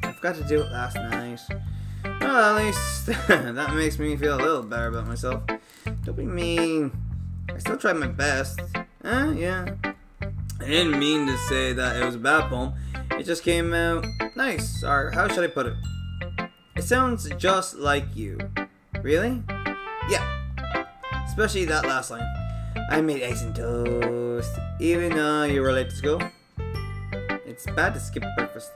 I forgot to do it last night. Well, at least that makes me feel a little better about myself. Don't be mean. I still tried my best. Yeah. I didn't mean to say that it was a bad poem. It just came out nice, or how should I put it? It sounds just like you. Really? Yeah. Especially that last line. I made eggs and toast, even though you were late to school. It's bad to skip breakfast.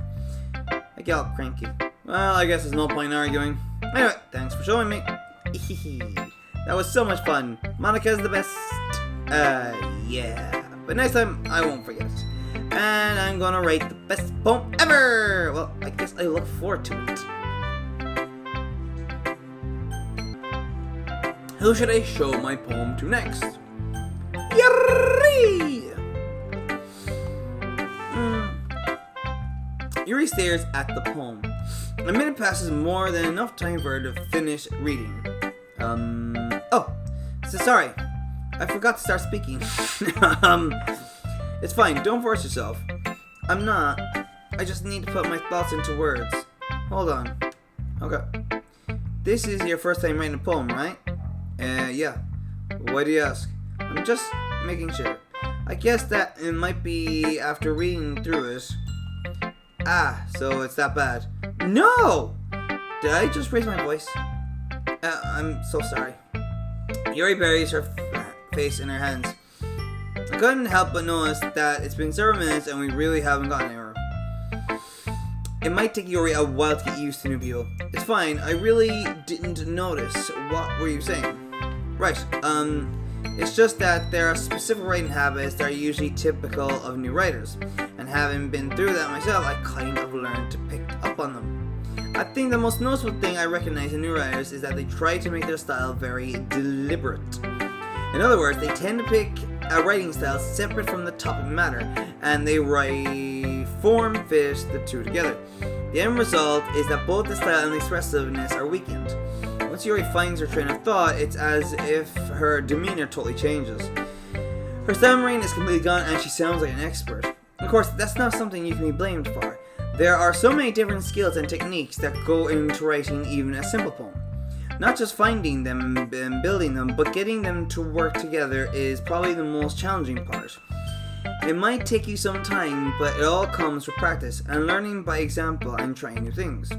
I get all cranky. Well, I guess there's no point in arguing. Anyway, thanks for showing me. That was so much fun. Monica's the best. Yeah. But next time, I won't forget. And I'm gonna write the best poem ever! Well, I guess I look forward to it. Who should I show my poem to next? Yuri! Yuri stares at the poem. A minute passes, more than enough time for her to finish reading. Sorry. I forgot to start speaking. It's fine, don't force yourself. I'm not. I just need to put my thoughts into words. Hold on. Okay. This is your first time writing a poem, right? Yeah. Why do you ask? I'm just making sure. I guess that it might be after reading through it. Ah, so it's that bad. No! Did I just raise my voice? I'm so sorry. Yuri buries her face in her hands. I couldn't help but notice that it's been several minutes and we really haven't gotten anywhere. It might take Yuri a while to get used to new people. It's fine, I really didn't notice. What were you saying? Right, it's just that there are specific writing habits that are usually typical of new writers. And having been through that myself, I kind of learned to pick up on them. I think the most noticeable thing I recognize in new writers is that they try to make their style very deliberate. In other words, they tend to pick a writing style separate from the topic matter, and they write form fit the two together. The end result is that both the style and the expressiveness are weakened. Once Yuri finds her train of thought, it's as if her demeanor totally changes. Her stammering is completely gone and she sounds like an expert. Of course, that's not something you can be blamed for. There are so many different skills and techniques that go into writing even a simple poem. Not just finding them and building them, but getting them to work together is probably the most challenging part. It might take you some time, but it all comes with practice and learning by example and trying new things.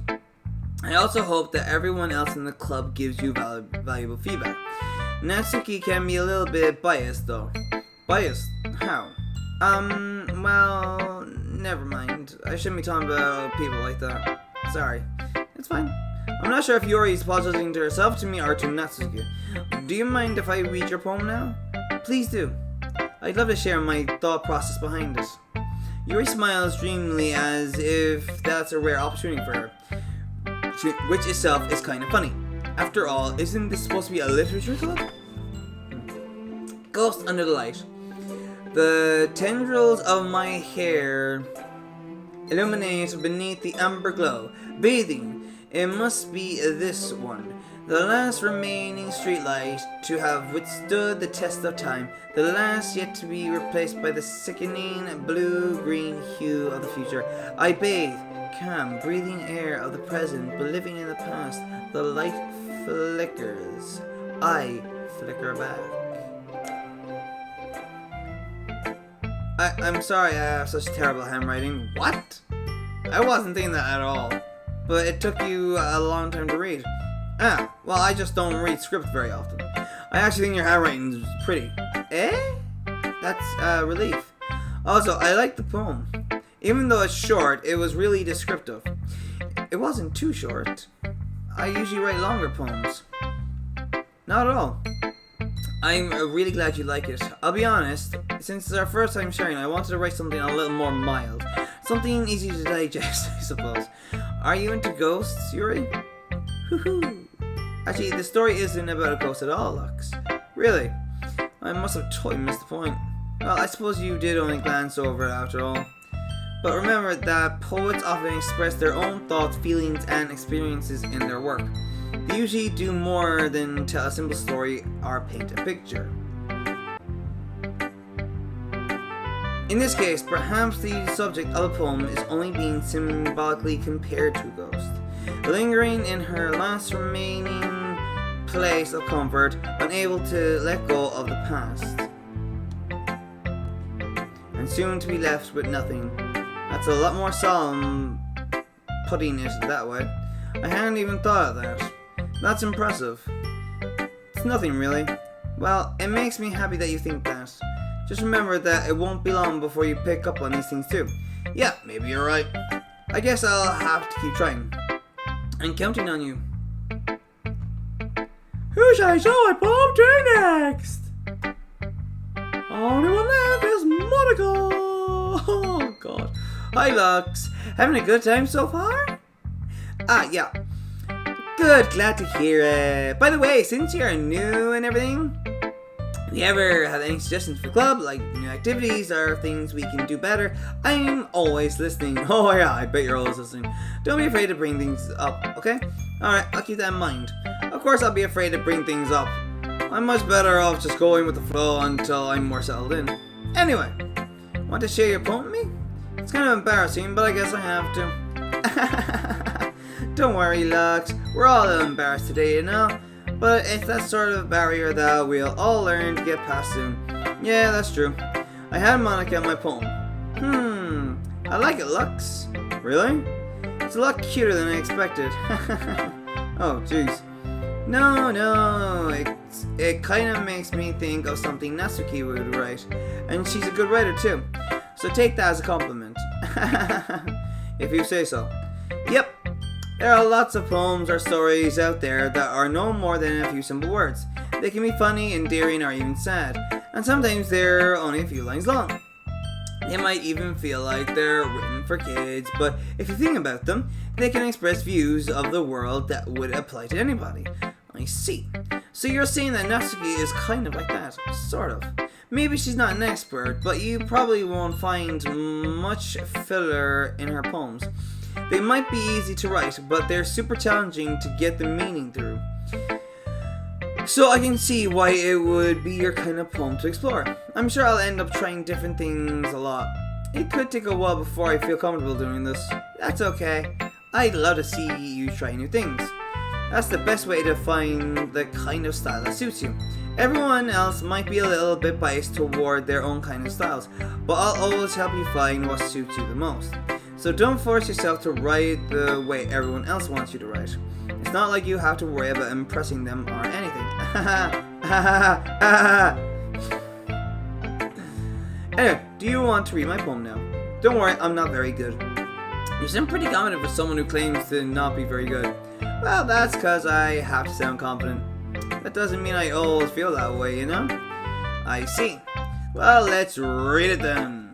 I also hope that everyone else in the club gives you valuable feedback. Natsuki can be a little bit biased though. Biased? How? Well, never mind. I shouldn't be talking about people like that. Sorry. It's fine. I'm not sure if Yuri is apologizing to herself, to me, or to Natsuki. Do you mind if I read your poem now? Please do. I'd love to share my thought process behind it. Yuri smiles dreamily as if that's a rare opportunity for her, which itself is kind of funny. After all, isn't this supposed to be a literature club? Ghost under the light. The tendrils of my hair illuminate beneath the amber glow, bathing. It must be this one, the last remaining streetlight to have withstood the test of time, the last yet to be replaced by the sickening blue-green hue of the future. I bathe, calm, breathing air of the present, but living in the past. The light flickers. I flicker back. I'm sorry I have such terrible handwriting. What? I wasn't thinking that at all. But it took you a long time to read. Ah, well, I just don't read script very often. I actually think your handwriting is pretty. Eh? That's a relief. Also, I like the poem. Even though it's short, it was really descriptive. It wasn't too short. I usually write longer poems. Not at all. I'm really glad you like it. I'll be honest, since it's our first time sharing, I wanted to write something a little more mild. Something easy to digest, I suppose. Are you into ghosts, Yuri? Hoo-hoo. Actually, the story isn't about a ghost at all, Lux. Really? I must have totally missed the point. Well, I suppose you did only glance over it after all. But remember that poets often express their own thoughts, feelings, and experiences in their work. They usually do more than tell a simple story or paint a picture. In this case, perhaps the subject of a poem is only being symbolically compared to a ghost, lingering in her last remaining place of comfort, unable to let go of the past, and soon to be left with nothing. That's a lot more solemn, putting it that way. I hadn't even thought of that. That's impressive. It's nothing really. Well, it makes me happy that you think that. Just remember that it won't be long before you pick up on these things too. Yeah, maybe you're right. I guess I'll have to keep trying. I'm counting on you. Who shall I show my poem to next? Only one left is Monica. Oh god. Hi Lux. Having a good time so far? Ah, yeah. Good, glad to hear it. By the way, since you're new and everything, if you ever have any suggestions for the club, like new activities or things we can do better, I'm always listening. Oh yeah, I bet you're always listening. Don't be afraid to bring things up, okay? Alright, I'll keep that in mind. Of course I'll be afraid to bring things up. I'm much better off just going with the flow until I'm more settled in. Anyway, want to share your poem with me? It's kind of embarrassing, but I guess I have to. Don't worry, Lux. We're all a little embarrassed today, you know? But it's that sort of barrier that we'll all learn to get past soon. Yeah, that's true. I had Monica in my poem. I like it, Lux. Really? It's a lot cuter than I expected. Oh, jeez. No, it kind of makes me think of something Natsuki would write. And she's a good writer too. So take that as a compliment. If you say so. Yep. There are lots of poems or stories out there that are no more than a few simple words. They can be funny, endearing, or even sad. And sometimes they're only a few lines long. They might even feel like they're written for kids, but if you think about them, they can express views of the world that would apply to anybody. I see. So you're saying that Natsuki is kind of like that, sort of. Maybe she's not an expert, but you probably won't find much filler in her poems. They might be easy to write, but they're super challenging to get the meaning through. So I can see why it would be your kind of poem to explore. I'm sure I'll end up trying different things a lot. It could take a while before I feel comfortable doing this. That's okay. I'd love to see you try new things. That's the best way to find the kind of style that suits you. Everyone else might be a little bit biased toward their own kind of styles, but I'll always help you find what suits you the most. So don't force yourself to write the way everyone else wants you to write. It's not like you have to worry about impressing them or anything. Anyway, do you want to read my poem now? Don't worry, I'm not very good. You sound pretty confident for someone who claims to not be very good. Well, that's cause I have to sound confident. That doesn't mean I always feel that way, you know? I see. Well, let's read it then.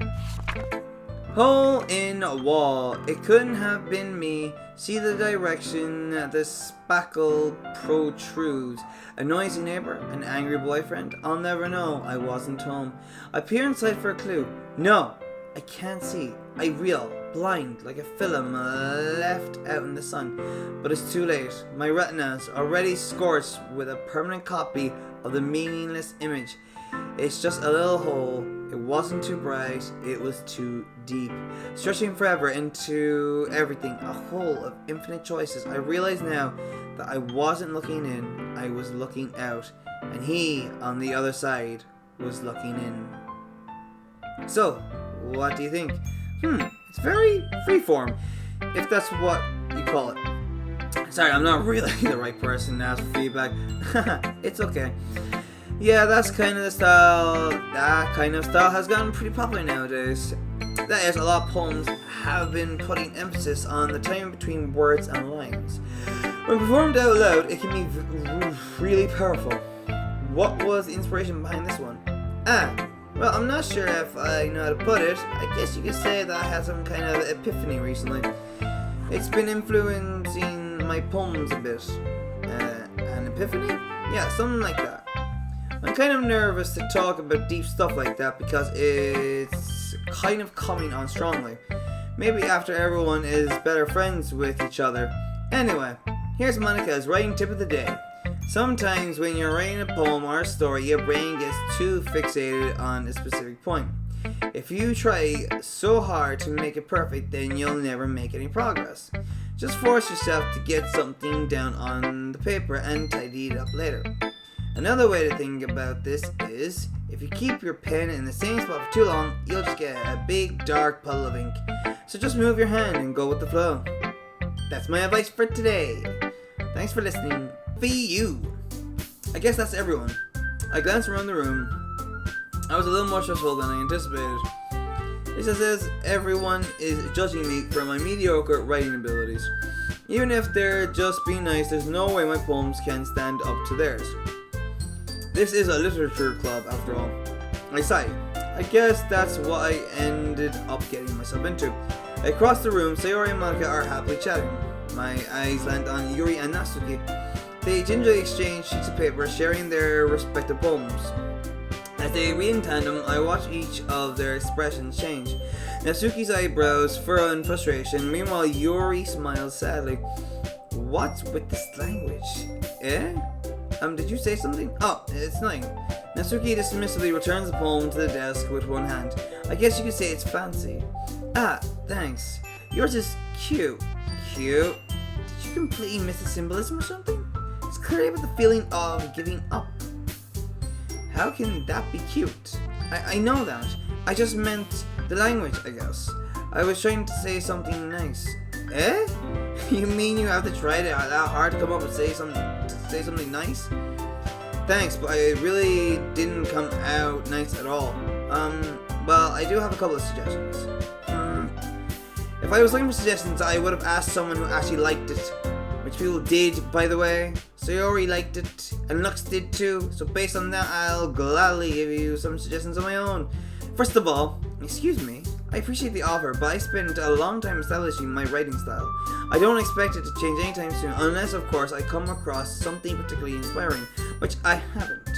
Hole in a wall, it couldn't have been me. See the direction the spackle protrudes. A noisy neighbor, an angry boyfriend. I'll never know, I wasn't home. I peer inside for a clue. No, I can't see. I reel, blind, like a film left out in the sun. But it's too late. My retina's already scorched with a permanent copy of the meaningless image. It's just a little hole. It wasn't too bright, it was too deep. Stretching forever into everything, a hole of infinite choices. I realize now that I wasn't looking in, I was looking out. And he, on the other side, was looking in. So, what do you think? It's very freeform, if that's what you call it. Sorry, I'm not really the right person to ask for feedback. It's okay. Yeah, that's kind of the style. That kind of style has gotten pretty popular nowadays. That is, a lot of poems have been putting emphasis on the time between words and lines. When performed out loud, it can be really powerful. What was the inspiration behind this one? Well, I'm not sure if I know how to put it. I guess you could say that I had some kind of epiphany recently. It's been influencing my poems a bit. An epiphany? Yeah, something like that. I'm kind of nervous to talk about deep stuff like that because it's kind of coming on strongly. Maybe after everyone is better friends with each other. Anyway, here's Monica's writing tip of the day. Sometimes when you're writing a poem or a story, your brain gets too fixated on a specific point. If you try so hard to make it perfect, then you'll never make any progress. Just force yourself to get something down on the paper and tidy it up later. Another way to think about this is, if you keep your pen in the same spot for too long, you'll just get a big dark puddle of ink. So just move your hand and go with the flow. That's my advice for today. Thanks for listening. For you. I guess that's everyone. I glanced around the room. I was a little more stressful than I anticipated. It's as if everyone is judging me for my mediocre writing abilities. Even if they're just being nice, there's no way my poems can stand up to theirs. This is a literature club, after all. I sigh. I guess that's what I ended up getting myself into. Across the room, Sayori and Monica are happily chatting. My eyes land on Yuri and Natsuki. They gingerly exchange sheets of paper, sharing their respective poems. As they read in tandem, I watch each of their expressions change. Natsuki's eyebrows furrow in frustration, meanwhile Yuri smiles sadly. What's with this language? Did you say something? Oh, it's nothing. Natsuki dismissively returns the poem to the desk with one hand. I guess you could say it's fancy. Thanks. Yours is cute. Cute? Did you completely miss the symbolism or something? It's created with the feeling of giving up. How can that be cute? I know that. I just meant the language, I guess. I was trying to say something nice. Eh? You mean you have to try it that hard to come up and say something nice? Thanks, but it really didn't come out nice at all. Well, I do have a couple of suggestions. If I was looking for suggestions, I would have asked someone who actually liked it. Which people did, by the way. Sayori liked it, and Lux did too. So based on that, I'll gladly give you some suggestions of my own. First of all, excuse me, I appreciate the offer, but I spent a long time establishing my writing style. I don't expect it to change anytime soon, unless of course I come across something particularly inspiring, which I haven't.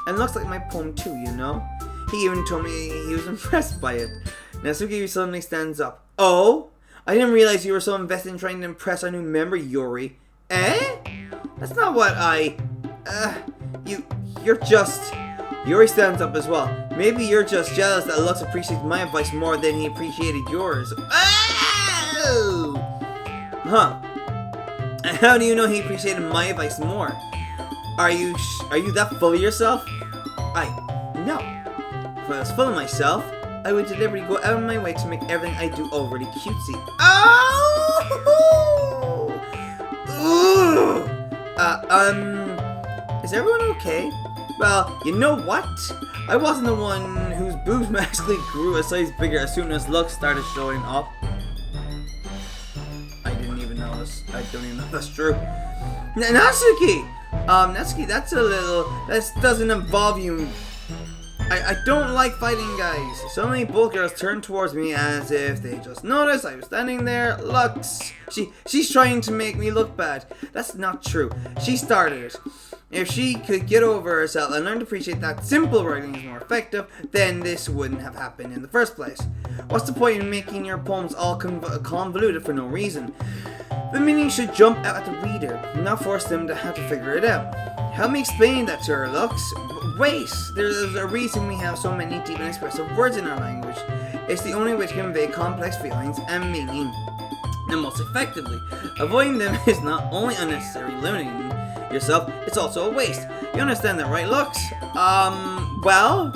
And Lux liked my poem too, you know? He even told me he was impressed by it. Natsuki suddenly stands up. Oh? I didn't realize you were so invested in trying to impress our new member, Yuri. Eh? That's not what you're just... Yuri stands up as well. Maybe you're just jealous that Lux appreciates my advice more than he appreciated yours. Oh! Huh. How do you know he appreciated my advice more? Are you that full of yourself? No. If I was full of myself, I would deliberately go out of my way to make everything I do overly cutesy. Oh! Ooh! Is everyone okay? Well, you know what? I wasn't the one whose boobs magically grew a size bigger as soon as Lux started showing up. I didn't even notice. I don't even know if that's true. Natsuki! Natsuki, that doesn't involve you. I don't like fighting guys. Suddenly both girls turned towards me as if they just noticed I was standing there. Lux, she's trying to make me look bad. That's not true. She started it. If she could get over herself and learn to appreciate that simple writing is more effective, then this wouldn't have happened in the first place. What's the point in making your poems all convoluted for no reason? The meaning should jump out at the reader, not force them to have to figure it out. Help me explain that to her, Lux. Wait, there's a reason we have so many deep and expressive words in our language. It's the only way to convey complex feelings and meaning, and most effectively. Avoiding them is not only unnecessary, limiting yourself, it's also a waste. You understand that, right, Lux? Well?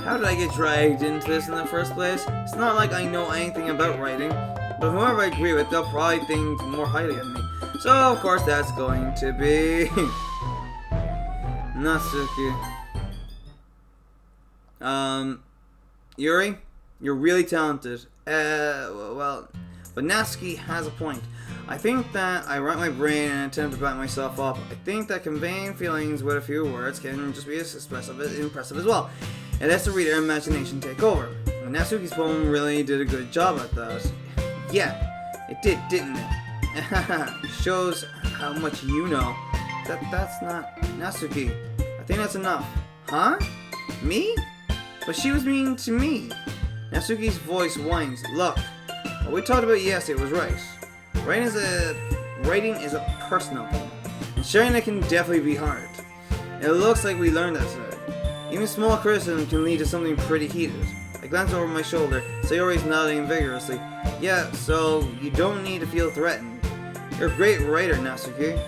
How did I get dragged into this in the first place? It's not like I know anything about writing, but whoever I agree with, they'll probably think more highly of me. So, of course, that's going to be... Natsuki. Yuri, you're really talented. Well, but Natsuki has a point. I think that I rack my brain and attempt to back myself up. I think that conveying feelings with a few words can just be as impressive as well. And lets the reader imagination take over. And Natsuki's poem really did a good job at that. Yeah, it did, didn't it? Shows how much you know. That's not Natsuki. I think that's enough. Huh? Me? But she was mean to me. Natsuki's voice whines. Look, what we talked about yesterday was right. Writing is a personal thing, and sharing it can definitely be hard. It looks like we learned that today. Even small criticism can lead to something pretty heated. I glance over my shoulder. Sayori's nodding vigorously. Yeah, so you don't need to feel threatened. You're a great writer, Natsuki.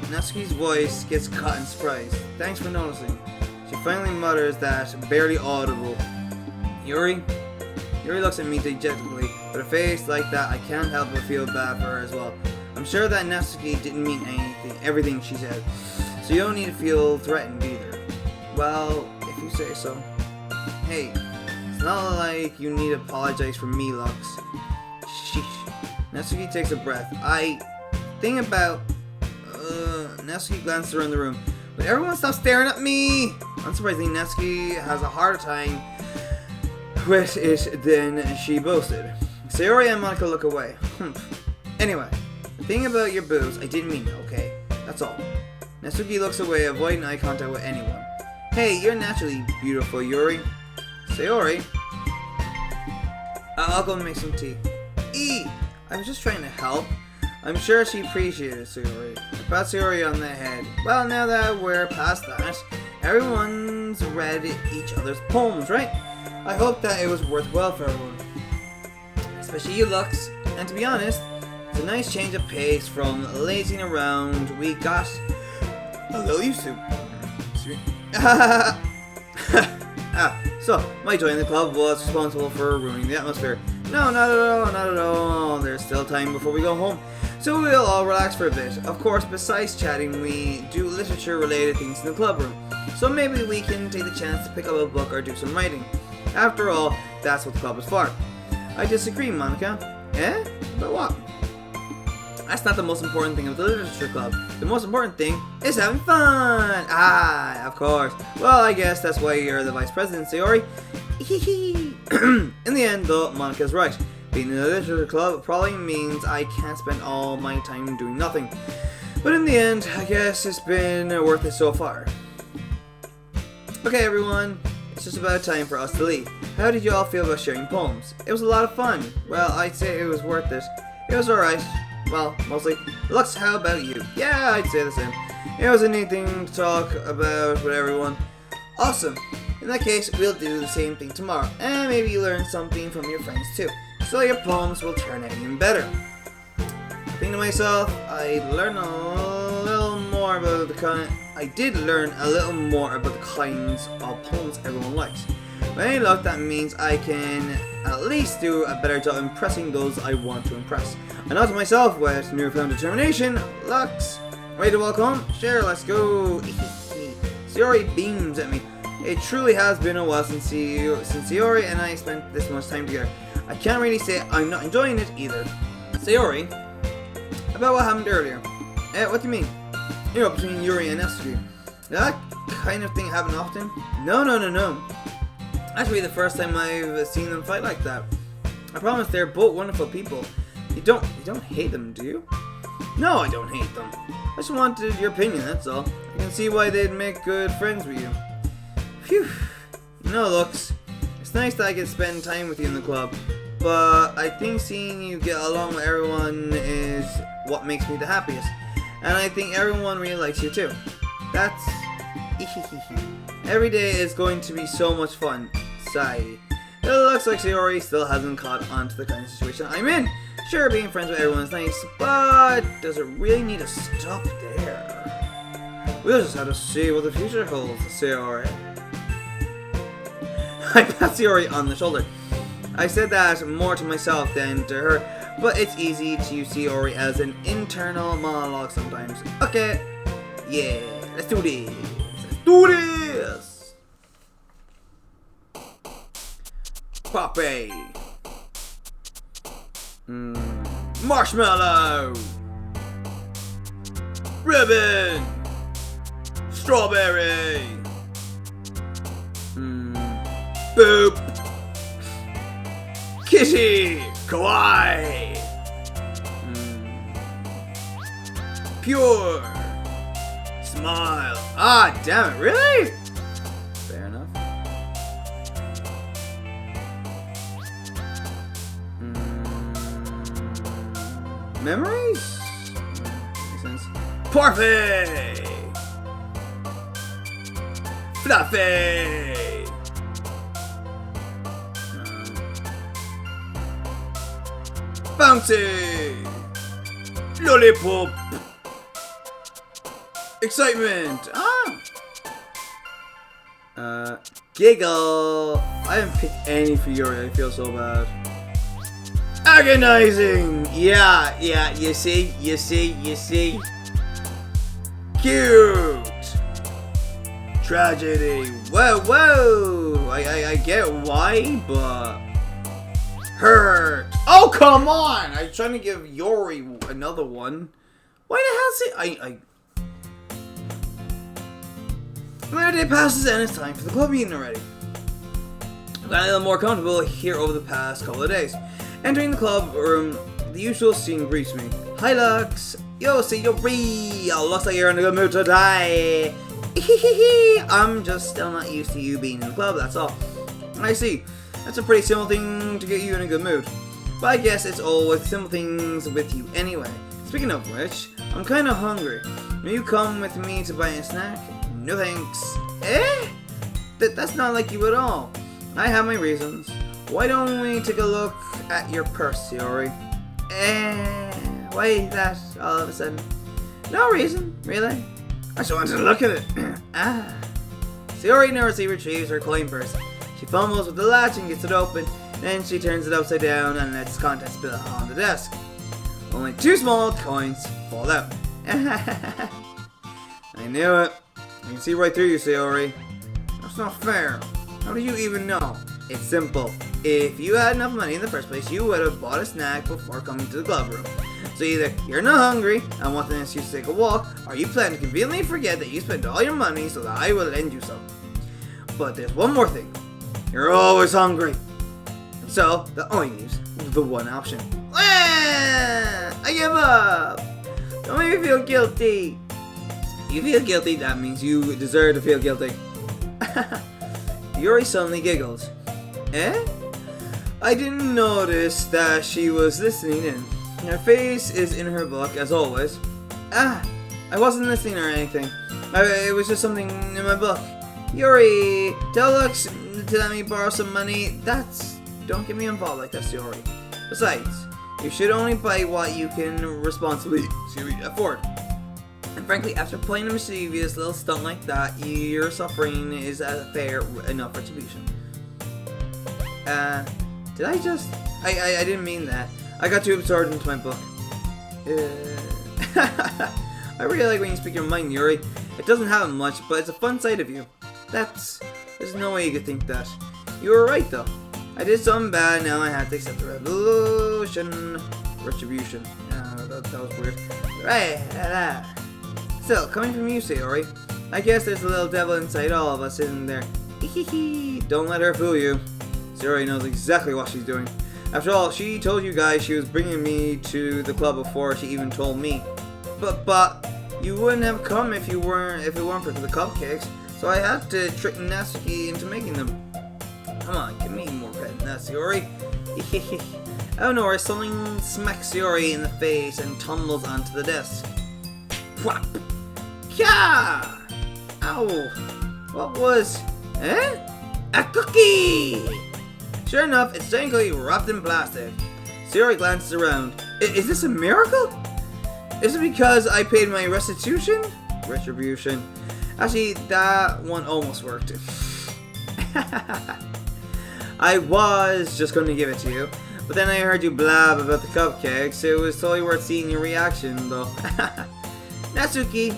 Natsuki's voice gets caught in surprise. Thanks for noticing. She finally mutters that, barely audible. Yuri looks at me dejectedly. With a face like that, I can't help but feel bad for her as well. I'm sure that Natsuki didn't mean everything she said. So you don't need to feel threatened either. Well, if you say so. Hey, it's not like you need to apologize for me, Lux. Sheesh. Natsuki takes a breath. Natsuki glanced around the room. But everyone stop staring at me! Unsurprisingly, Natsuki has a harder time with it than she boasted. Sayori and Monica look away. Anyway, the thing about your boobs, I didn't mean it, okay? That's all. Natsuki looks away, avoiding eye contact with anyone. Hey, you're naturally beautiful, Yuri. Sayori. I'll go make some tea. I was just trying to help. I'm sure she appreciated Sayori. I pat Sayori on the head. Well, now that we're past that, everyone's read each other's poems, right? I hope that it was worthwhile for everyone. Especially you, Lux. And to be honest, It's a nice change of pace from lazing around we got a little used to. So, my joining the club was responsible for ruining the atmosphere. No, not at all, not at all. There's still time before we go home. So we'll all relax for a bit. Of course, besides chatting, we do literature-related things in the club room. So maybe we can take the chance to pick up a book or do some writing. After all, that's what the club is for. I disagree, Monica. Eh? But what? That's not the most important thing of the literature club. The most important thing is having fun! Ah, of course. Well, I guess that's why you're the vice president, Sayori. In the end, though, Monica's right. Being in the literature club probably means I can't spend all my time doing nothing. But in the end, I guess it's been worth it so far. Okay, everyone. It's just about time for us to leave. How did you all feel about sharing poems? It was a lot of fun. Well, I'd say it was worth it. It was alright. Well, mostly. Lux, how about you? Yeah, I'd say the same. It was a neat thing to talk about with everyone. Awesome. In that case, we'll do the same thing tomorrow. And maybe you learn something from your friends too. So your poems will turn out even better. Thinking to myself, I did learn a little more about the kinds of poems everyone likes. With any luck, that means I can at least do a better job impressing those I want to impress. I know to myself, with newfound determination, Lux, ready to walk home? Sure, let's go. Sayori beams at me. It truly has been a while since Sayori and I spent this much time together. I can't really say I'm not enjoying it either. Sayori, about what happened earlier. What do you mean? You know, between Yuri and Estuary. That kind of thing happen often? No. That's really the first time I've seen them fight like that. I promise they're both wonderful people. You don't hate them, do you? No, I don't hate them. I just wanted your opinion, that's all. I can see why they'd make good friends with you. Phew. No, Lux. It's nice that I can spend time with you in the club, but I think seeing you get along with everyone is what makes me the happiest. And I think everyone really likes you too. That's... Every day is going to be so much fun. Sigh. It looks like Sayori still hasn't caught on to the kind of situation I'm in. Sure, being friends with everyone is nice, but does it really need to stop there? We'll just have to see what the future holds, Sayori. I pat Sayori on the shoulder. I said that more to myself than to her, but it's easy to use Sayori as an internal monologue sometimes. Okay, yeah, let's do this. Let's do this. Poppy. Marshmallow. Ribbon. Strawberry. Boop. Kitty. Kawaii. Pure. Smile. Ah, damn it, really? Fair enough. Memories? Makes sense. Parfait! Fluffy! Bouncy! Lollipop! Excitement! Giggle! I haven't picked any for Yuri, I feel so bad. Agonizing! Yeah, you see. Cute! Tragedy! Whoa! I get why, but... Hurt! Oh, come on! I'm trying to give Yuri another one. Why the hell is it... Another day passes and it's time for the club meeting already. I've gotten a little more comfortable here over the past couple of days. Entering the club room, the usual scene greets me. Hi, Lux. Yo, Sayori. Oh, looks like you're in a good mood today. I'm just still not used to you being in the club, that's all. I see. That's a pretty simple thing to get you in a good mood. But I guess it's always simple things with you anyway. Speaking of which, I'm kinda hungry. Will you come with me to buy a snack? No thanks. Eh? That's not like you at all. I have my reasons. Why don't we take a look at your purse, Sayori? Why that all of a sudden? No reason, really. I just wanted to look at it. Sayori nervously retrieves her coin purse. She fumbles with the latch and gets it open. Then she turns it upside down and lets contents spill on the desk. Only 2 small coins fall out. I knew it. I can see right through you, Sayori. That's not fair. How do you even know? It's simple. If you had enough money in the first place, you would have bought a snack before coming to the glove room. So either you're not hungry and want an excuse to take a walk, or you plan to conveniently forget that you spent all your money so that I will lend you some. But there's one more thing. You're always hungry. And so, that only leaves the one option. I give up! Don't make me feel guilty. You feel guilty, that means you deserve to feel guilty. Yuri suddenly giggles. Eh? I didn't notice that she was listening in. Her face is in her book, as always. I wasn't listening or anything. It was just something in my book. Yuri, tell Lux to let me borrow some money. Don't get me involved like that, Yuri. Besides, you should only buy what you can responsibly afford. And frankly, after playing a mischievous little stunt like that, your suffering is a fair enough retribution. Did I just... I didn't mean that. I got too absorbed into my book. I really like when you speak your mind, Yuri. It doesn't have much, but it's a fun side of you. There's no way you could think that. You were right, though. I did something bad, now I have to accept the retribution. That was weird. Right, Still, coming from you, Sayori, I guess there's a little devil inside all of us, isn't there? Don't let her fool you. Sayori knows exactly what she's doing. After all, she told you guys she was bringing me to the club before she even told me. But you wouldn't have come if it weren't for the cupcakes. So I had to trick Natsuki into making them. Come on, give me more credit than that, Sayori. Out of nowhere, something smacks Sayori in the face and tumbles onto the desk. Whap! Kya! Ow! What was... A cookie! Sure enough, it's technically wrapped in plastic. Sayori glances around. Is this a miracle? Is it because I paid my restitution? Retribution. Actually, that one almost worked. I was just going to give it to you, but then I heard you blab about the cupcakes. It was totally worth seeing your reaction, though. Natsuki,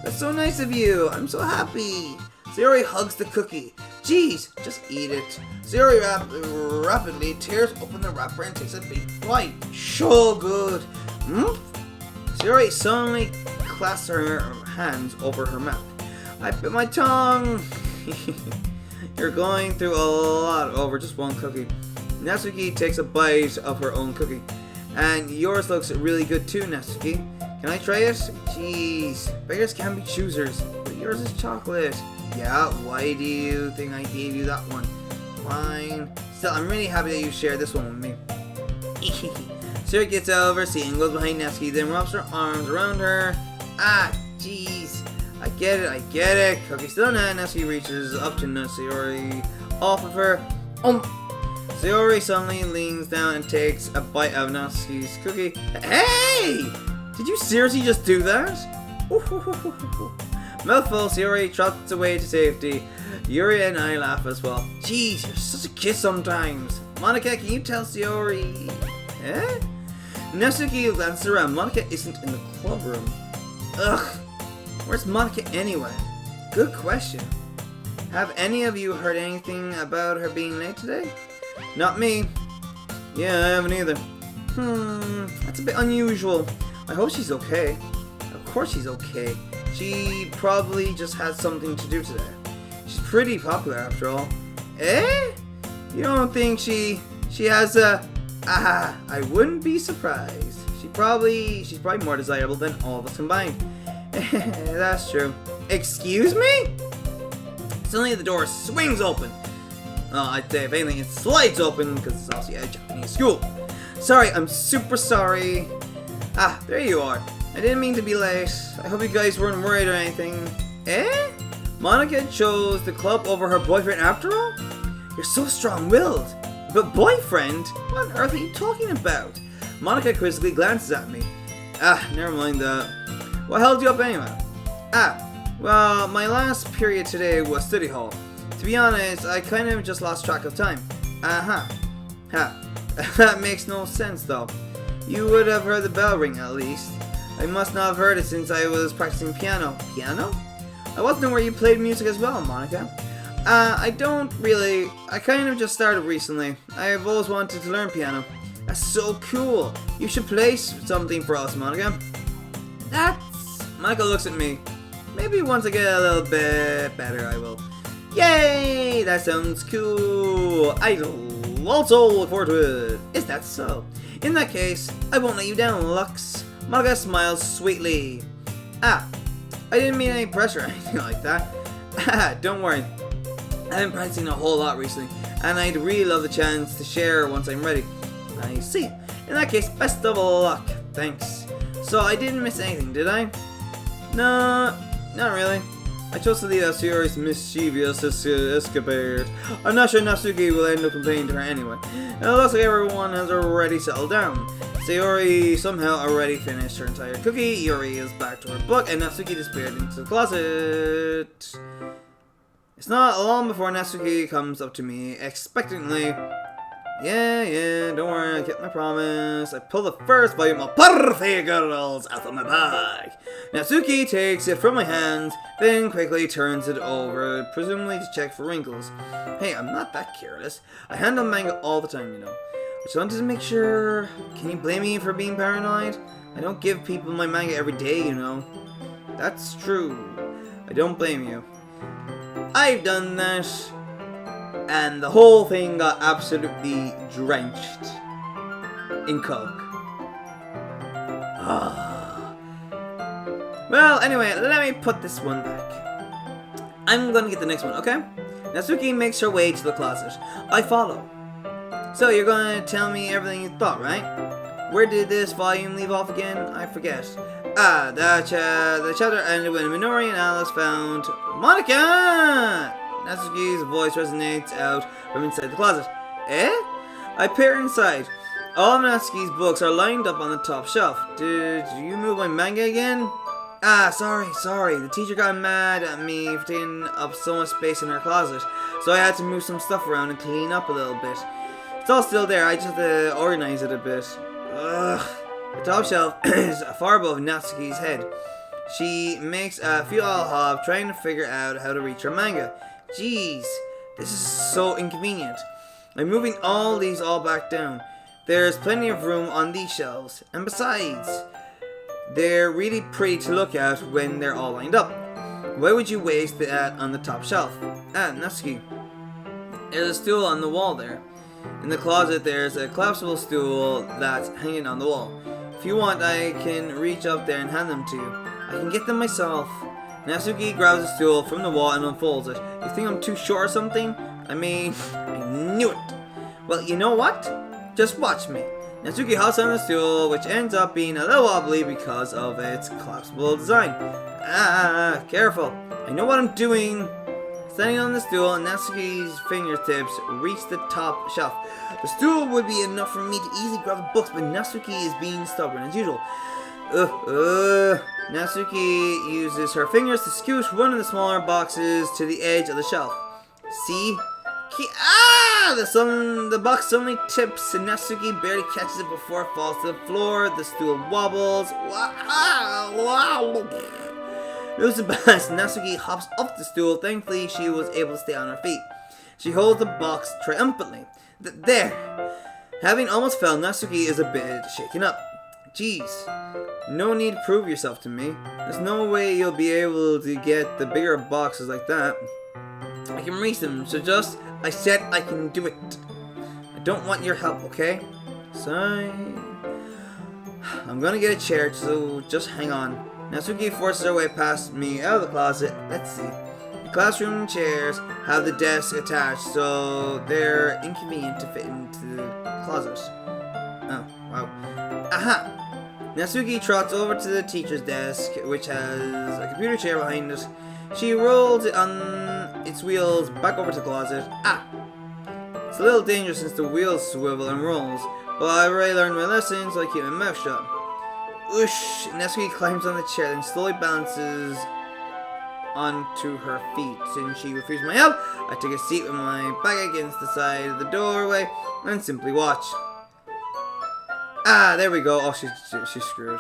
that's so nice of you. I'm so happy. Sayori hugs the cookie. Jeez, just eat it. Sayori rapidly tears open the wrapper and takes a big bite. So good. Sayori suddenly clasps her hands over her mouth. I bit my tongue. You're going through a lot over just one cookie. Natsuki takes a bite of her own cookie. And yours looks really good too, Natsuki. Can I try it? Jeez, beggars can be choosers, but yours is chocolate. Yeah, why do you think I gave you that one? Fine. Still, I'm really happy that you shared this one with me. Sayori gets over, seeing goes behind Natsuki, then wraps her arms around her. Jeez. I get it. Cookie still not. Natsuki reaches up to nudge Sayori off of her. Sayori suddenly leans down and takes a bite of Natsuki's cookie. Hey! Did you seriously just do that? Mouthful, Sayori trots away to safety. Yuri and I laugh as well. Jeez, you're such a kiss sometimes. Monica, can you tell Sayori? Natsuki glances around. Monica isn't in the club room. Ugh. Where's Monica anyway? Good question. Have any of you heard anything about her being late today? Not me. Yeah, I haven't either. That's a bit unusual. I hope she's okay. Of course she's okay. She probably just had something to do today. She's pretty popular after all. You don't think she has a... I wouldn't be surprised. She's probably more desirable than all of us combined. That's true. Excuse me? Suddenly the door swings open. I'd say if anything it slides open because it's also a Japanese school. Sorry, I'm super sorry. There you are. I didn't mean to be late. I hope you guys weren't worried or anything. Monica chose the club over her boyfriend after all? You're so strong-willed. But boyfriend? What on earth are you talking about? Monica quizzically glances at me. Ah, never mind that. What held you up anyway? Well, my last period today was study hall. To be honest, I kind of just lost track of time. That makes no sense though. You would have heard the bell ring at least. I must not have heard it since I was practicing piano. Piano? I wasn't aware you played music as well, Monica. I don't really. I kind of just started recently. I have always wanted to learn piano. That's so cool. You should play something for us, Monica. Monica looks at me. Maybe once I get a little bit better, I will. Yay! That sounds cool. I'll also look forward to it. Is that so? In that case, I won't let you down, Lux. Monica smiles sweetly. I didn't mean any pressure or anything like that. Don't worry. I've been practicing a whole lot recently, and I'd really love the chance to share once I'm ready. I see. In that case, best of luck. Thanks. So I didn't miss anything, did I? No, not really. I chose to leave out Sayori's mischievous escapade. I'm not sure Natsuki will end up complaining to her anyway. And it looks like everyone has already settled down. Sayori somehow already finished her entire cookie, Yuri is back to her book, and Natsuki disappeared into the closet. It's not long before Natsuki comes up to me expectantly. Yeah, don't worry, I kept my promise. I pull the first volume of Perfect Girls out of my bag. Natsuki takes it from my hands, then quickly turns it over, presumably to check for wrinkles. Hey, I'm not that careless. I handle manga all the time, you know. I just wanted to make sure. Can you blame me for being paranoid? I don't give people my manga every day, you know. That's true. I don't blame you. I've done that. And the whole thing got absolutely drenched in Coke. Well, anyway, let me put this one back. I'm gonna get the next one, okay? Natsuki makes her way to the closet. I follow. So, you're gonna tell me everything you thought, right? Where did this volume leave off again? I forget. The chapter ended when Minori and Alice found Monica! Natsuki's voice resonates out from inside the closet. Eh? I peer inside. All of Natsuki's books are lined up on the top shelf. Did you move my manga again? Sorry. The teacher got mad at me for taking up so much space in her closet, so I had to move some stuff around and clean up a little bit. It's all still there, I just have to organize it a bit. The top shelf is far above Natsuki's head. She makes a futile hop trying to figure out how to reach her manga. Jeez, this is so inconvenient. I'm moving all these back down. There's plenty of room on these shelves, and besides, they're really pretty to look at when they're all lined up. Why would you waste that on the top shelf? Natsuki. There's a stool on the wall there. In the closet, there's a collapsible stool that's hanging on the wall. If you want, I can reach up there and hand them to you. I can get them myself. Natsuki grabs a stool from the wall and unfolds it. You think I'm too short or something? I mean, I knew it. Well, you know what? Just watch me. Natsuki hops on the stool, which ends up being a little wobbly because of its collapsible design. Careful. I know what I'm doing. Standing on the stool, Natsuki's fingertips reach the top shelf. The stool would be enough for me to easily grab the books, but Natsuki is being stubborn as usual. Natsuki uses her fingers to scooch one of the smaller boxes to the edge of the shelf. See? The box suddenly tips and Natsuki barely catches it before it falls to the floor. The stool wobbles. Losing balance, Natsuki hops off the stool. Thankfully, she was able to stay on her feet. She holds the box triumphantly. There! Having almost fell, Natsuki is a bit shaken up. Jeez, no need to prove yourself to me. There's no way you'll be able to get the bigger boxes like that. I can reach them, so I said I can do it. I don't want your help, okay? Sorry. I'm gonna get a chair, so just hang on. Natsuki forces her way past me out of the closet. Let's see. The classroom chairs have the desk attached, so they're inconvenient to fit into the closets. Oh, wow. Aha! Natsuki trots over to the teacher's desk, which has a computer chair behind it. She rolls it on its wheels back over to the closet. It's a little dangerous since the wheels swivel and rolls, Well, I already learned my lesson, so I keep my mouth shut. Whoosh! Natsuki climbs on the chair, then slowly balances onto her feet. Since she refuses my help, I take a seat with my back against the side of the doorway and simply watch. Ah, there we go. Oh, she's screwed.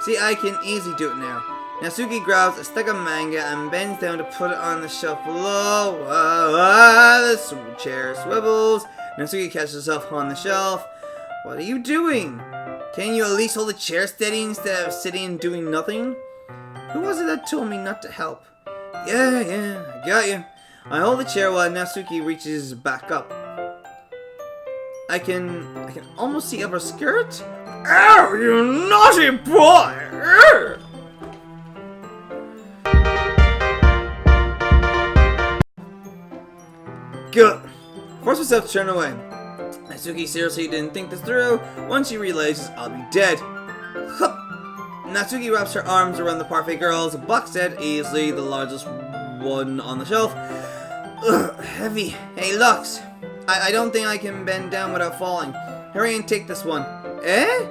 See, I can easily do it now. Natsuki grabs a stack of manga and bends down to put it on the shelf below. The chair swivels. Natsuki catches herself on the shelf. What are you doing? Can you at least hold the chair steady instead of sitting and doing nothing? Who was it that told me not to help? Yeah, I got you. I hold the chair while Natsuki reaches back up. I can almost see up her skirt. Ow, you naughty boy! Good. Force myself to turn away. Natsuki seriously didn't think this through. Once she realizes I'll be dead. Hup. Natsuki wraps her arms around the parfait girl's box head, easily the largest one on the shelf. Ugh, heavy. Hey, Lux. I don't think I can bend down without falling. Hurry and take this one. Eh?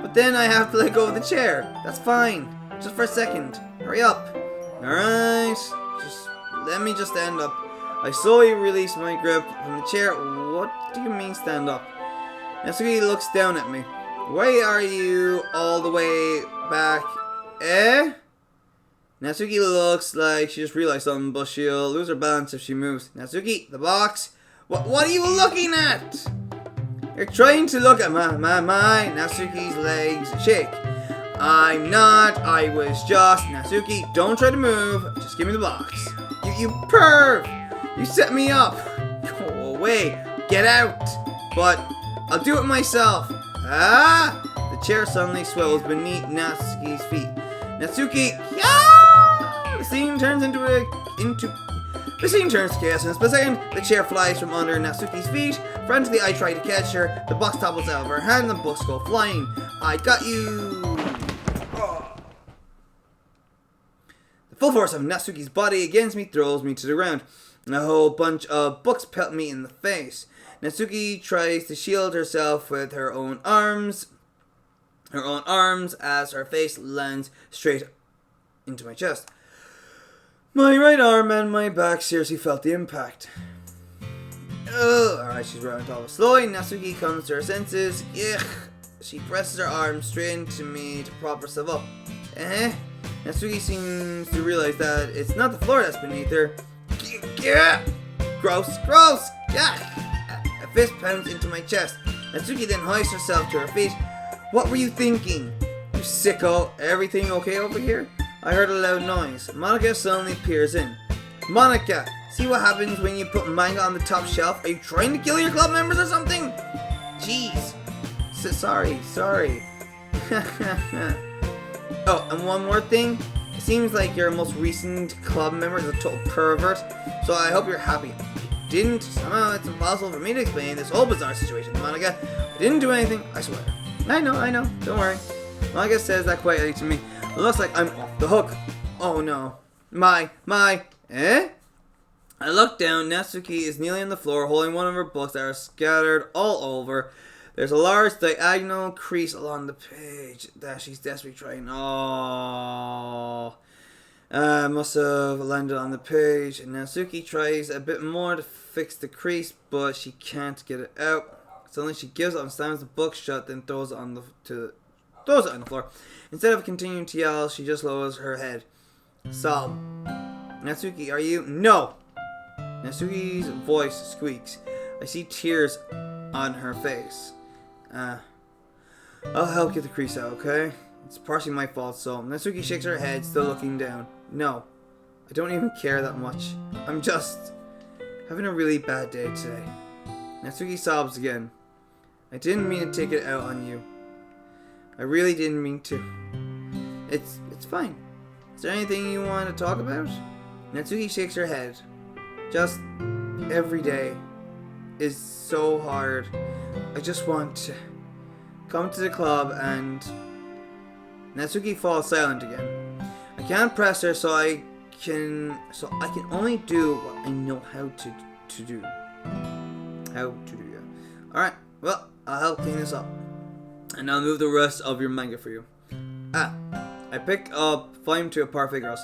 But then I have to let go of the chair. That's fine. Just for a second. Hurry up. Alright. Just let me just stand up. I slowly release my grip from the chair. What do you mean stand up? Natsuki looks down at me. Why are you all the way back? Eh? Natsuki looks like she just realized something, but she'll lose her balance if she moves. Natsuki, the box. What are you looking at? You're trying to look at my. Natsuki's legs shake. I'm not. I was just. Natsuki, don't try to move. Just give me the box. You perv. You set me up. Go away. Get out. But I'll do it myself. Ah! The chair suddenly swells beneath Natsuki's feet. Natsuki, yeah! The scene turns chaos in a split second. The chair flies from under Natsuki's feet. Frantically, I try to catch her. The box topples out of her hand. The books go flying. I got you. Oh. The full force of Natsuki's body against me throws me to the ground. A whole bunch of books pelt me in the face. Natsuki tries to shield herself with her own arms as her face lands straight into my chest. My right arm and my back seriously felt the impact. Alright, she's running taller. Slowly, Natsuki comes to her senses. Ugh. She presses her arm straight into me to prop herself up. Natsuki seems to realize that it's not the floor that's beneath her. Gross. A fist pounds into my chest. Natsuki then hoists herself to her feet. What were you thinking? You sicko. Everything okay over here? I heard a loud noise. Monica suddenly peers in. Monica, see what happens when you put manga on the top shelf? Are you trying to kill your club members or something? Jeez. Sorry. Oh, and one more thing. It seems like your most recent club member is a total pervert, so I hope you're happy. Didn't. Somehow it's impossible for me to explain this whole bizarre situation, Monica. I didn't do anything, I swear. I know, don't worry. Monica says that quietly to me. It looks like I'm off the hook. Oh no. Eh? I look down. Natsuki is kneeling on the floor, holding one of her books that are scattered all over. There's a large diagonal crease along the page that she's desperately trying. Oh. Must have landed on the page. And Natsuki tries a bit more to fix the crease, but she can't get it out. Suddenly she gives up and slams the book shut, then throws it on the floor. Instead of continuing to yell, she just lowers her head. Sob. Natsuki, are you? No! Natsuki's voice squeaks. I see tears on her face. I'll help get the crease out, okay? It's partially my fault, so. Natsuki shakes her head, still looking down. No. I don't even care that much. I'm just having a really bad day today. Natsuki sobs again. I didn't mean to take it out on you. I really didn't mean to. It's fine. Is there anything you want to talk about? Natsuki shakes her head. Just every day is so hard. I just want to come to the club and... Natsuki falls silent again. I can't press her, so I can only do what I know how to do. Yeah. Alright, well, I'll help clean this up. And I'll move the rest of your manga for you. I pick up Volume 2 of Parfait Girls.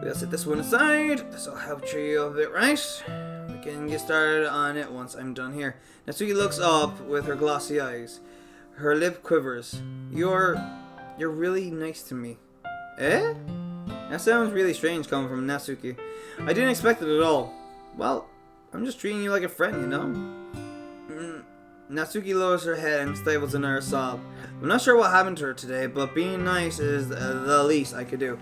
We'll set this one aside. This will help cheer you up a bit, right? We can get started on it once I'm done here. Natsuki looks up with her glossy eyes. Her lip quivers. You're really nice to me. Eh? That sounds really strange coming from Natsuki. I didn't expect it at all. Well, I'm just treating you like a friend, you know? Natsuki lowers her head and stifles another sob. I'm not sure what happened to her today, but being nice is the least I could do.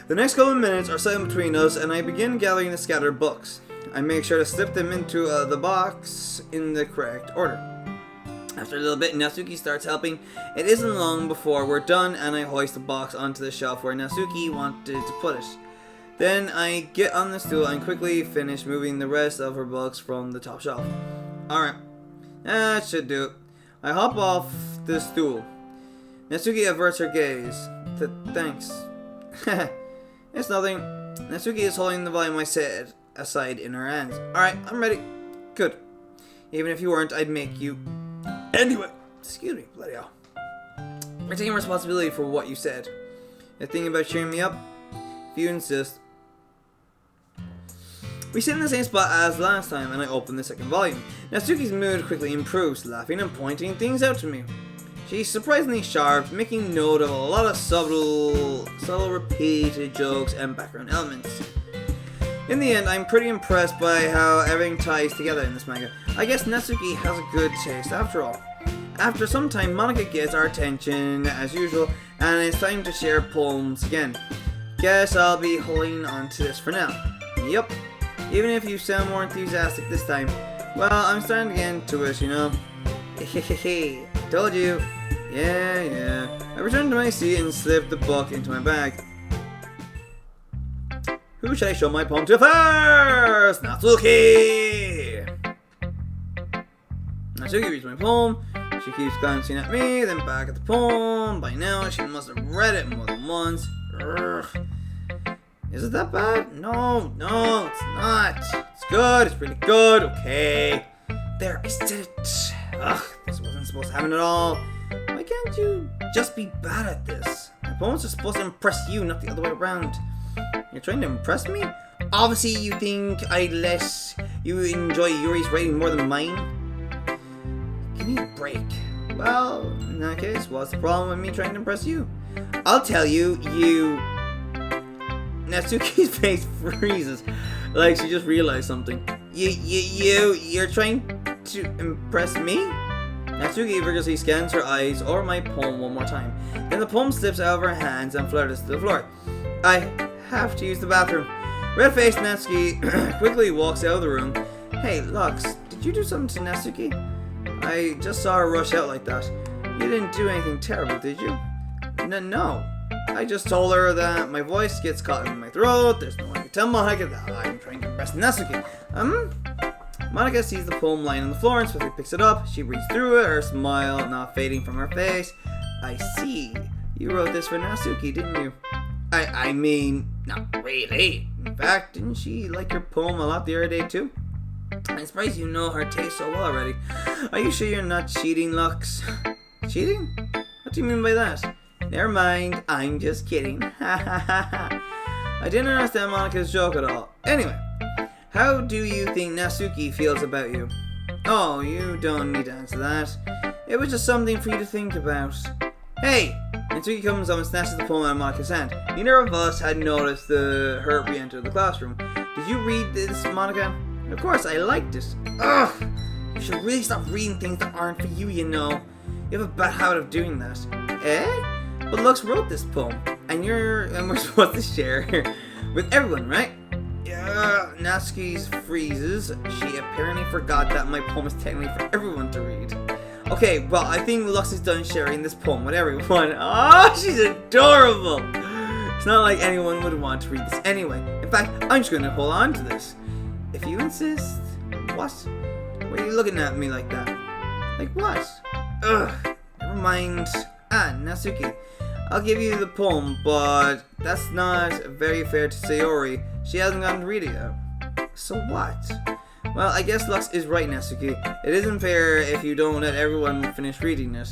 The next couple of minutes are silent between us, and I begin gathering the scattered books. I make sure to slip them into the box in the correct order. After a little bit, Natsuki starts helping. It isn't long before we're done, and I hoist the box onto the shelf where Natsuki wanted to put it. Then I get on the stool and quickly finish moving the rest of her books from the top shelf. Alright, that should do it. I hop off the stool. Natsuki averts her gaze. Thanks. It's nothing. Natsuki is holding the volume I set aside in her hands. Alright, I'm ready. Good. Even if you weren't, I'd make you. Anyway, excuse me, bloody hell. You're taking responsibility for what you said. You're thinking about cheering me up? If you insist. We sit in the same spot as last time, and I open the second volume. Natsuki's mood quickly improves, laughing and pointing things out to me. She's surprisingly sharp, making note of a lot of subtle repeated jokes and background elements. In the end, I'm pretty impressed by how everything ties together in this manga. I guess Natsuki has a good taste after all. After some time, Monica gets our attention as usual, and it's time to share poems again. Guess I'll be holding on to this for now. Yep. Even if you sound more enthusiastic this time. Well, I'm starting to get into it, you know. Hehehe. Told you. Yeah. I return to my seat and slip the book into my bag. Who should I show my poem to first? Natsuki! Natsuki reads my poem. She keeps glancing at me, then back at the poem. By now, she must have read it more than once. Urgh. Is it that bad? No, it's not. It's good, it's really good, okay. There, I said it. Ugh, this wasn't supposed to happen at all. Why can't you just be bad at this? My poems are supposed to impress you, not the other way around. You're trying to impress me? Obviously you think you enjoy Yuri's writing more than mine. Give me a break. Well, in that case, what's the problem with me trying to impress you? I'll tell you, Natsuki's face freezes, like she just realized something. You're trying to impress me? Natsuki vigorously scans her eyes over my poem one more time. Then the poem slips out of her hands and flutters to the floor. I have to use the bathroom. Red-faced Natsuki quickly walks out of the room. Hey, Lux, did you do something to Natsuki? I just saw her rush out like that. You didn't do anything terrible, did you? No. I just told her that my voice gets caught in my throat. There's no one to tell Monica that I'm trying to impress Natsuki. Monica sees the poem lying on the floor and swiftly picks it up. She reads through it, her smile not fading from her face. I see. You wrote this for Natsuki, didn't you? I mean, not really. In fact, didn't she like your poem a lot the other day too? I'm surprised you know her taste so well already. Are you sure you're not cheating, Lux? Cheating? What do you mean by that? Never mind, I'm just kidding. I didn't understand Monica's joke at all. Anyway, how do you think Natsuki feels about you? Oh, you don't need to answer that. It was just something for you to think about. Hey! Natsuki comes up and snatches the poem out of Monica's hand. Neither of us had noticed her re-enter the classroom. Did you read this, Monica? Of course, I liked it. Ugh! You should really stop reading things that aren't for you, you know. You have a bad habit of doing that. Eh? But Lux wrote this poem, and we're supposed to share with everyone, right? Yeah, Natsuki freezes. She apparently forgot that my poem is technically for everyone to read. Okay, well, I think Lux is done sharing this poem with everyone. Oh, she's adorable! It's not like anyone would want to read this anyway. In fact, I'm just going to hold on to this. If you insist. What? Why are you looking at me like that? Like what? Ugh, never mind. Natsuki. I'll give you the poem, but that's not very fair to Sayori. She hasn't gotten to read it yet. So what? Well, I guess Lux is right, Natsuki. It isn't fair if you don't let everyone finish reading it.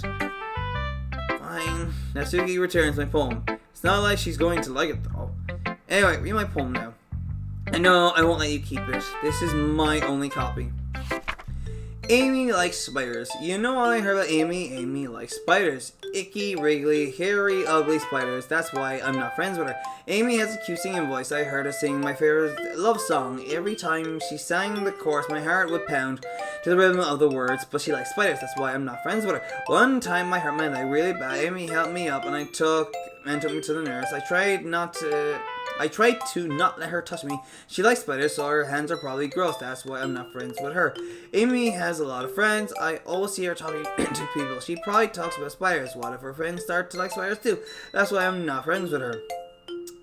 Fine. Natsuki returns my poem. It's not like she's going to like it, though. Anyway, read my poem now. I know I won't let you keep it. This is my only copy. Amy likes spiders. You know what I heard about Amy? Amy likes spiders. Icky, wriggly, hairy, ugly spiders. That's why I'm not friends with her. Amy has a cute singing voice. I heard her sing my favorite love song. Every time she sang the chorus, my heart would pound to the rhythm of the words. But she likes spiders. That's why I'm not friends with her. One time I hurt my leg really bad. Amy helped me up and took me to the nurse. I tried to not let her touch me. She likes spiders, so her hands are probably gross. That's why I'm not friends with her. Amy has a lot of friends. I always see her talking to people. She probably talks about spiders. What if her friends start to like spiders too? That's why I'm not friends with her.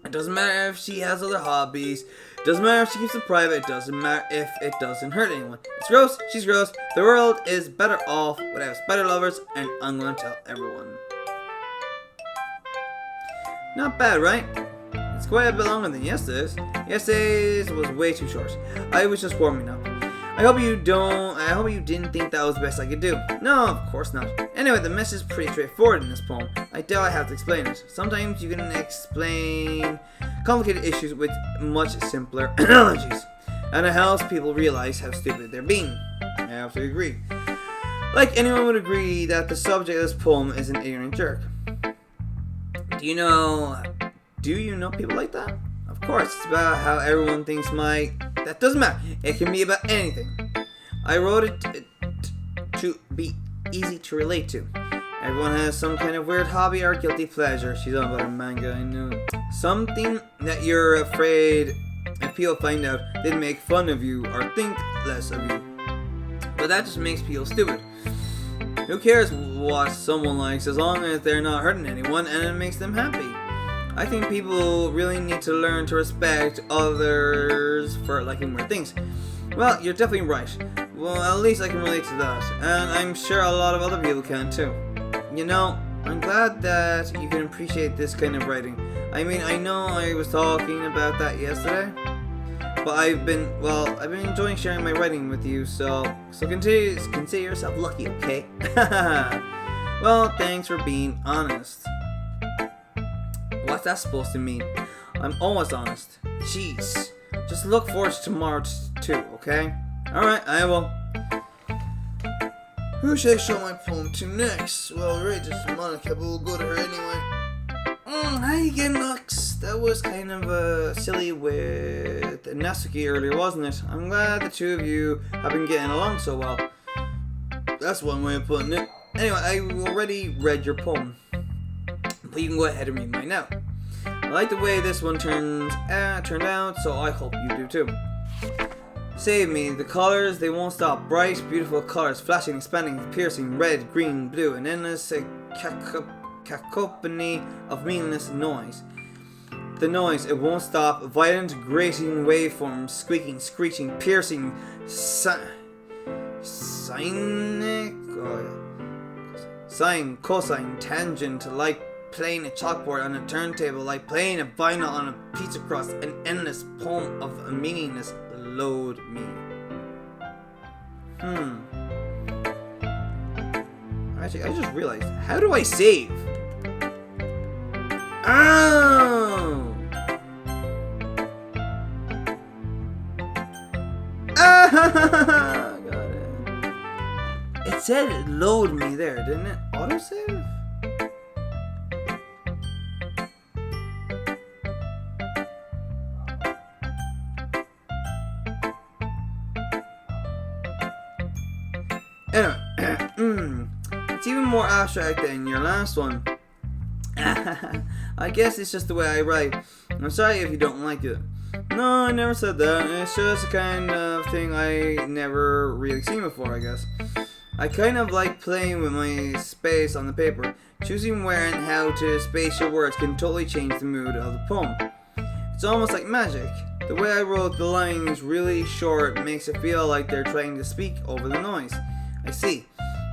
It doesn't matter if she has other hobbies. It doesn't matter if she keeps it private. It doesn't matter if it doesn't hurt anyone. It's gross. She's gross. The world is better off without spider lovers, and I'm going to tell everyone. Not bad, right? It's quite a bit longer than yesterday's. Yesterday's was way too short. I was just warming up. I hope you didn't think that was the best I could do. No, of course not. Anyway, the message is pretty straightforward in this poem. I doubt I have to explain it. Sometimes you can explain complicated issues with much simpler analogies. And it helps people realize how stupid they're being. I have to agree. Like anyone would agree that the subject of this poem is an ignorant jerk. Do you know people like that? Of course, it's about how everyone thinks that doesn't matter. It can be about anything. I wrote it to be easy to relate to. Everyone has some kind of weird hobby or guilty pleasure. She's on about her manga, I know. Something that you're afraid if people find out, they'd make fun of you or think less of you. But that just makes people stupid. Who cares what someone likes as long as they're not hurting anyone and it makes them happy? I think people really need to learn to respect others for liking weird things. Well, you're definitely right. Well, at least I can relate to that. And I'm sure a lot of other people can too. You know, I'm glad that you can appreciate this kind of writing. I mean, I know I was talking about that yesterday. But I've been enjoying sharing my writing with you, so consider yourself lucky, okay? Well, thanks for being honest. What's that supposed to mean? I'm always honest. Jeez. Just look forward to tomorrow too, okay? Alright, I will. Who should I show my poem to next? Well, we already did to Monica, but we'll go to her anyway. Hi again, Lux. That was kind of silly with Natsuki earlier, wasn't it? I'm glad the two of you have been getting along so well. That's one way of putting it. Anyway, I already read your poem, but you can go ahead and read mine now. I like the way this one turned out, so I hope you do too. Save me. The colors, they won't stop. Bright, beautiful colors, flashing, expanding, piercing, red, green, blue, an endless cacophony of meaningless noise. The noise, it won't stop. Violent, grating waveforms, squeaking, screeching, piercing, sine, cosine, tangent, like playing a chalkboard on a turntable, like playing a vinyl on a pizza crust, an endless poem of meaningless. Load me. Actually, I just realized, how do I save? Oh! Ah! Got it. It said load me there, didn't it? Autosave? Anyway, it's even more abstract than your last one. I guess it's just the way I write. I'm sorry if you don't like it. No, I never said that. It's just the kind of thing I never really seen before, I guess. I kind of like playing with my space on the paper. Choosing where and how to space your words can totally change the mood of the poem. It's almost like magic. The way I wrote the lines really short makes it feel like they're trying to speak over the noise. I see.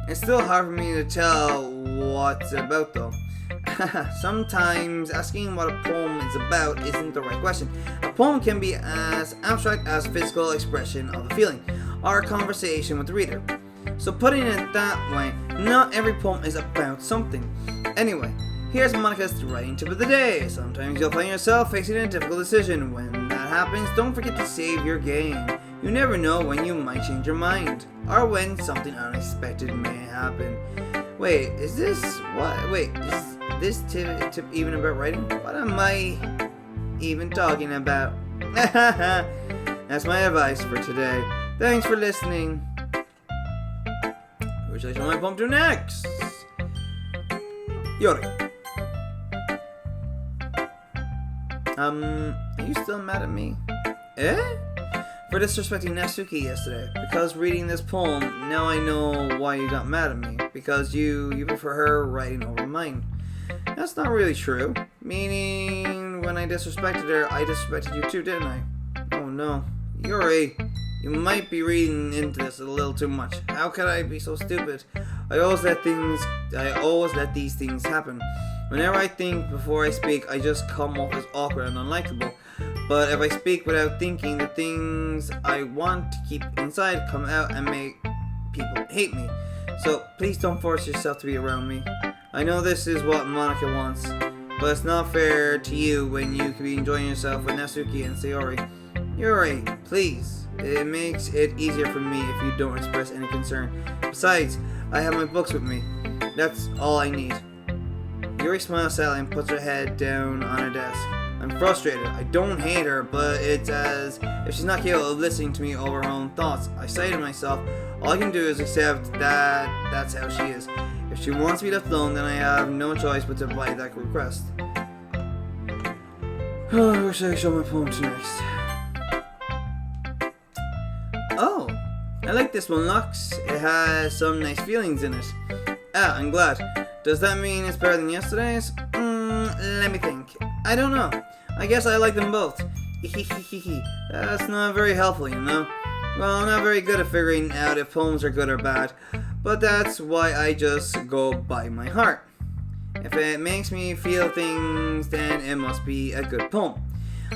It's still hard for me to tell what it's about though. Sometimes asking what a poem is about isn't the right question. A poem can be as abstract as physical expression of a feeling. or a conversation with the reader. So putting it that way, not every poem is about something. Anyway, here's Monica's writing tip of the day. Sometimes you'll find yourself facing a difficult decision. When that happens, don't forget to save your game. You never know when you might change your mind, or when something unexpected may happen. Wait, is this tip even about writing? What am I even talking about? That's my advice for today. Thanks for listening. Who should I show my poem to next? Yori. Are you still mad at me? For disrespecting Natsuki yesterday. Because reading this poem, now I know why you got mad at me. Because you prefer her writing over mine. That's not really true. Meaning, when I disrespected her, I disrespected you too, didn't I? Oh no. Yuri, you might be reading into this a little too much. How could I be so stupid? I always let these things happen. Whenever I think before I speak, I just come off as awkward and unlikable. But if I speak without thinking, the things I want to keep inside come out and make people hate me. So please don't force yourself to be around me. I know this is what Monica wants, but it's not fair to you when you could be enjoying yourself with Natsuki and Sayori. Yuri, please. It makes it easier for me if you don't express any concern. Besides, I have my books with me. That's all I need. Yuri smiles sadly and puts her head down on her desk. I'm frustrated. I don't hate her, but it's as if she's not capable of listening to me over her own thoughts. I say to myself, all I can do is accept that that's how she is. If she wants to be left alone, then I have no choice but to abide that request. Who should I show my poem to next? Oh, I like this one, Lux. It has some nice feelings in it. Ah, I'm glad. Does that mean it's better than yesterday's? Let me think. I don't know. I guess I like them both. That's not very helpful, you know. Well, I'm not very good at figuring out if poems are good or bad, but that's why I just go by my heart. If it makes me feel things, then it must be a good poem.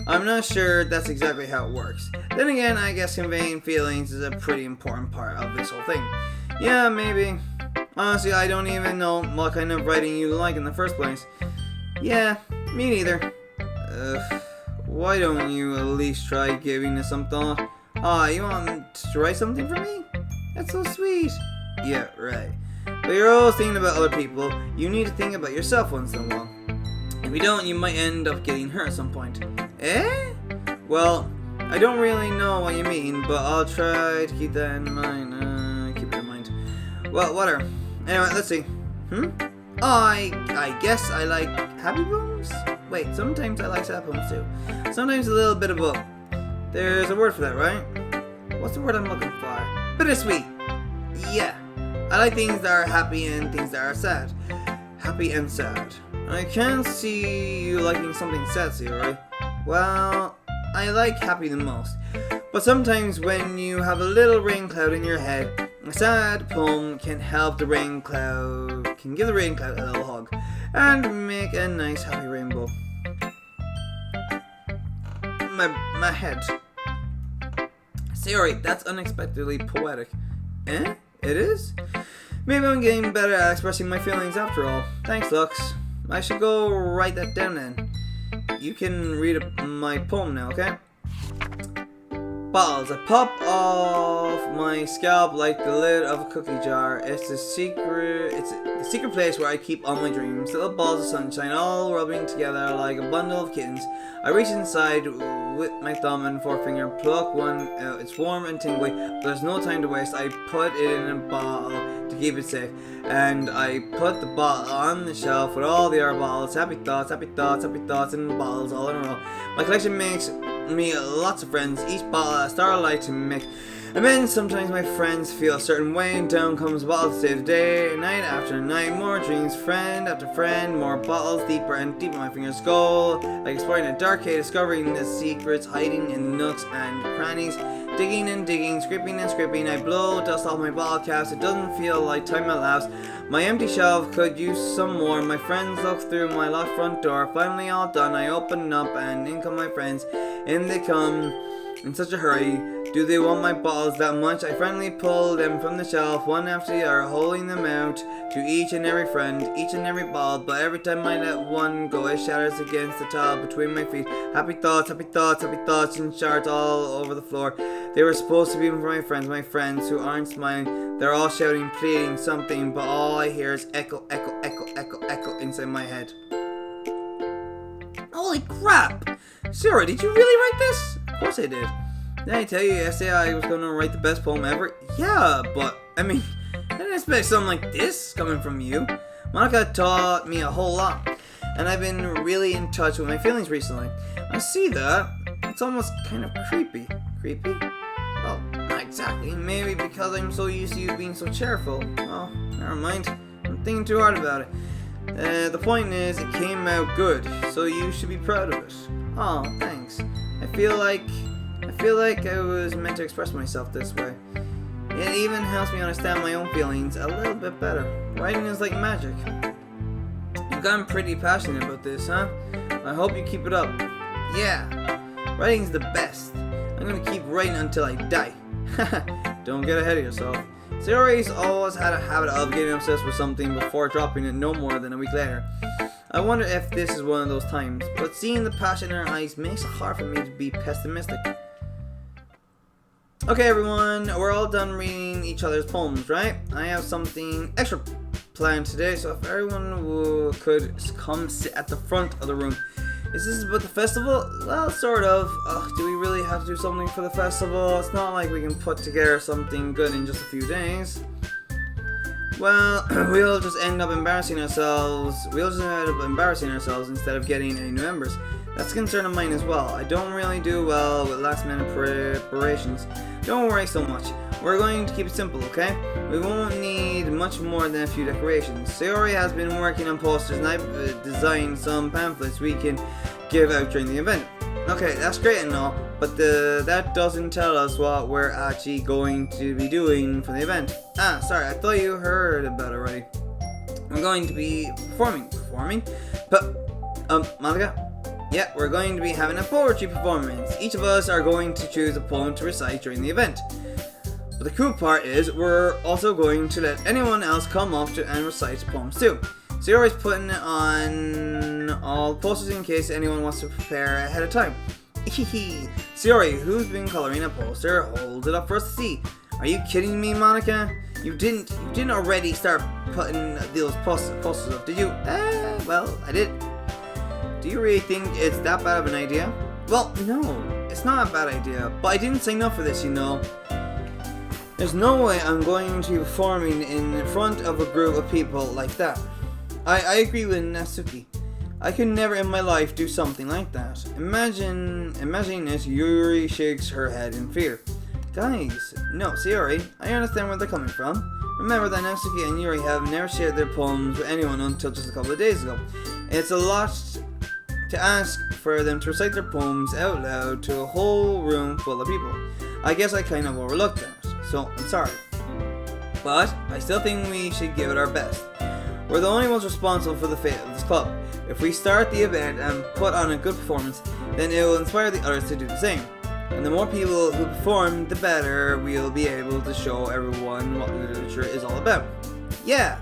I'm not sure that's exactly how it works. Then again, I guess conveying feelings is a pretty important part of this whole thing. Yeah, maybe. Honestly, I don't even know what kind of writing you like in the first place. Yeah, me neither. Why don't you at least try giving this some thought? You want to write something for me? That's so sweet. Yeah, right. But you're always thinking about other people. You need to think about yourself once in a while. If you don't, you might end up getting hurt at some point. Well, I don't really know what you mean, but I'll try to keep that in mind. Keep it in mind. Well, whatever. Anyway, let's see. I guess I like happy poems? Wait, sometimes I like sad poems too. Sometimes a little bit of both. There's a word for that, right? What's the word I'm looking for? Bittersweet! Yeah. I like things that are happy and things that are sad. Happy and sad. I can't see you liking something sad, Sayori. Well, I like happy the most. But sometimes when you have a little rain cloud in your head, a sad poem can help the rain cloud, can give the rain cloud a little hug, and make a nice happy rainbow. My head. Sayori, that's unexpectedly poetic. It is? Maybe I'm getting better at expressing my feelings after all. Thanks, Lux. I should go write that down then. You can read my poem now, okay? Balls. I pop off my scalp like the lid of a cookie jar. It's the secret place where I keep all my dreams. Little balls of sunshine all rubbing together like a bundle of kittens. I reach inside with my thumb and forefinger, pluck one out. It's warm and tingly, but there's no time to waste. I put it in a bottle to keep it safe, and I put the bottle on the shelf with all the other bottles. Happy thoughts, happy thoughts, happy thoughts, and bottles all in a row. My collection makes me lots of friends, each bottle a starlight to make. And then sometimes my friends feel a certain way, and down comes a bottle to save the day, night after night, more dreams, friend after friend, more bottles, deeper and deeper my fingers go, like exploring a dark cave, discovering the secrets hiding in the nooks and crannies, digging and digging, scraping and scraping. I blow dust off my bottle caps. It doesn't feel like time elapsed. My empty shelf could use some more. My friends look through my locked front door. Finally all done, I open up and in come my friends. In they come in such a hurry. Do they want my bottles that much? I finally pull them from the shelf, one after the other, holding them out to each and every friend, each and every bottle, but every time I let one go, it shatters against the tile between my feet. Happy thoughts, in shards all over the floor. They were supposed to be for my friends who aren't smiling. They're all shouting, pleading something, but all I hear is echo, echo, echo, echo, echo inside my head. Holy crap! Sayori, did you really write this? Of course I did. Did I tell you yesterday I was going to write the best poem ever? Yeah, but, I mean, I didn't expect something like this coming from you. Monica taught me a whole lot, and I've been really in touch with my feelings recently. I see that. It's almost kind of creepy. Creepy? Well, not exactly. Maybe because I'm so used to you being so cheerful. Well, never mind. I'm thinking too hard about it. The point is, it came out good, so you should be proud of it. Oh, thanks. I feel like I was meant to express myself this way. It even helps me understand my own feelings a little bit better. Writing is like magic. You've gotten pretty passionate about this, huh? I hope you keep it up. Yeah, writing's the best. I'm gonna keep writing until I die. Don't get ahead of yourself. Sayori's always had a habit of getting obsessed with something before dropping it no more than a week later. I wonder if this is one of those times, but seeing the passion in her eyes makes it hard for me to be pessimistic. Okay everyone, we're all done reading each other's poems, right? I have something extra planned today, so if everyone could come sit at the front of the room. Is this about the festival? Well, sort of. Do we really have to do something for the festival? It's not like we can put together something good in just a few days. Well, we'll just end up embarrassing ourselves. Instead of getting any new members. That's a concern of mine as well. I don't really do well with last minute preparations. Don't worry so much. We're going to keep it simple, okay? We won't need much more than a few decorations. Sayori has been working on posters and I've designed some pamphlets we can give out during the event. Okay, that's great and all, but that doesn't tell us what we're actually going to be doing for the event. Ah, sorry, I thought you heard about it already. I'm going to be performing? But, Monica? Yeah, we're going to be having a poetry performance. Each of us are going to choose a poem to recite during the event. But the cool part is, we're also going to let anyone else come up and recite poems too. Sayori's putting on all posters in case anyone wants to prepare ahead of time. Sayori, who's been coloring a poster, hold it up for us to see. Are you kidding me, Monica? You didn't already start putting those posters up, did you? Well, I did. Do you really think it's that bad of an idea? Well, no, it's not a bad idea, but I didn't sign up for this, you know. There's no way I'm going to be performing in front of a group of people like that. I agree with Natsuki. I could never in my life do something like that. Imagining this, Yuri shakes her head in fear. Guys, no, Sayori, I understand where they're coming from. Remember that Natsuki and Yuri have never shared their poems with anyone until just a couple of days ago. It's a lot to ask for them to recite their poems out loud to a whole room full of people. I guess I kind of overlooked that, so I'm sorry. But I still think we should give it our best. We're the only ones responsible for the fate of this club. If we start the event and put on a good performance, then it will inspire the others to do the same. And the more people who perform, the better we'll be able to show everyone what literature is all about. Yeah,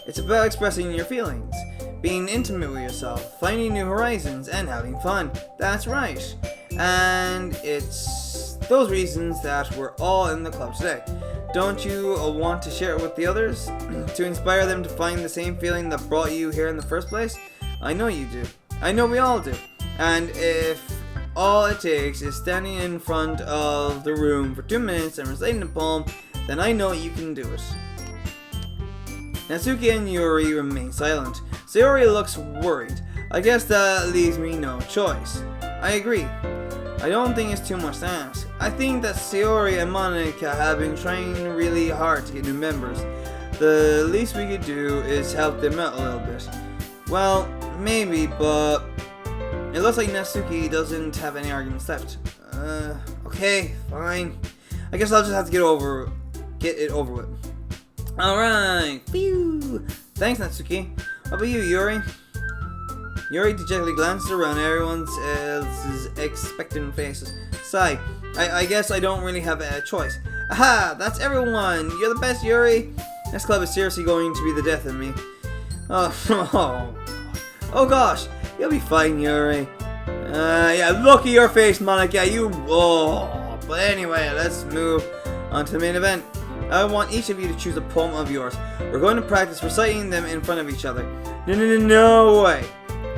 it's about expressing your feelings, being intimate with yourself, finding new horizons, and having fun. That's right. And it's those reasons that we're all in the club today. Don't you want to share it with the others? To inspire them to find the same feeling that brought you here in the first place? I know you do. I know we all do. And if all it takes is standing in front of the room for 2 minutes and reciting a poem, then I know you can do it. Natsuki and Yuri remain silent. Sayori looks worried. I guess that leaves me no choice. I agree. I don't think it's too much to ask. I think that Sayori and Monica have been trying really hard to get new members. The least we could do is help them out a little bit. Well, maybe, but it looks like Natsuki doesn't have any arguments left. Okay, fine. I guess I'll just have to get it over with. Alright, phew. Thanks, Natsuki. How about you, Yuri? Yuri dejectedly glances around everyone else's expectant faces. Sigh. I guess I don't really have a choice. Aha! That's everyone! You're the best, Yuri! This club is seriously going to be the death of me. Oh gosh! You'll be fine, Yuri. Yeah, look at your face, Monica. But anyway, let's move on to the main event. I want each of you to choose a poem of yours. We're going to practice reciting them in front of each other. No way!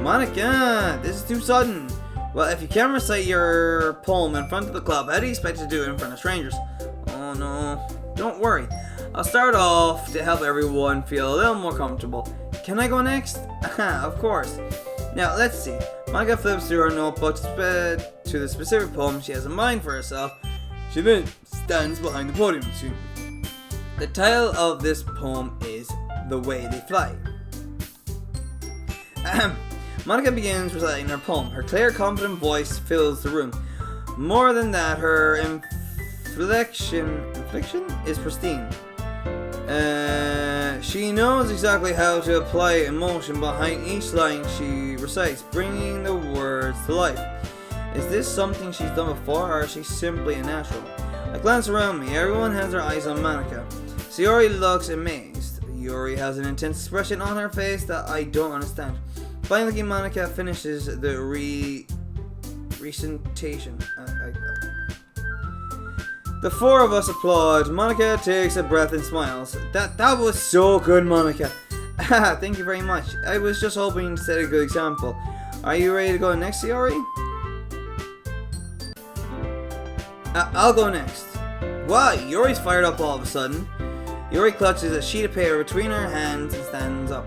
Monica, this is too sudden. Well, if you can't recite your poem in front of the club, how do you expect to do it in front of strangers? Oh no. Don't worry. I'll start off to help everyone feel a little more comfortable. Can I go next? Of course. Now, let's see. Monica flips through her notebook to the specific poem she has in mind for herself. She then stands behind the podium. The title of this poem is The Way They Fly. Monica begins reciting her poem. Her clear, confident voice fills the room. More than that, her inflection is pristine. She knows exactly how to apply emotion behind each line she recites, bringing the words to life. Is this something she's done before, or is she simply a natural? I glance around me. Everyone has their eyes on Monica. Sayori looks amazed. Yuri has an intense expression on her face that I don't understand. Finally, Monica finishes the recitation. The four of us applaud. Monica takes a breath and smiles. That was so good, Monica. Thank you very much. I was just hoping to set a good example. Are you ready to go next, Sayori? I'll go next. Wow, Yuri's fired up all of a sudden. Yuri clutches a sheet of paper between her hands and stands up.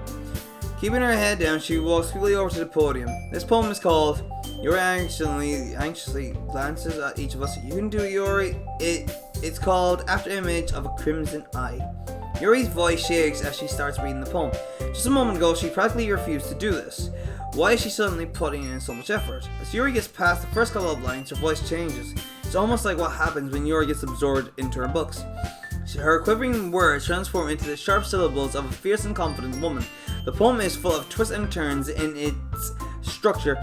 Keeping her head down, she walks quickly over to the podium. This poem is called... Yuri anxiously glances at each of us. You can do it, Yuri. It's called After Image of a Crimson Eye. Yuri's voice shakes as she starts reading the poem. Just a moment ago, she practically refused to do this. Why is she suddenly putting in so much effort? As Yuri gets past the first couple of lines, her voice changes. It's almost like what happens when Yuri gets absorbed into her books. Her quivering words transform into the sharp syllables of a fierce and confident woman. The poem is full of twists and turns in its structure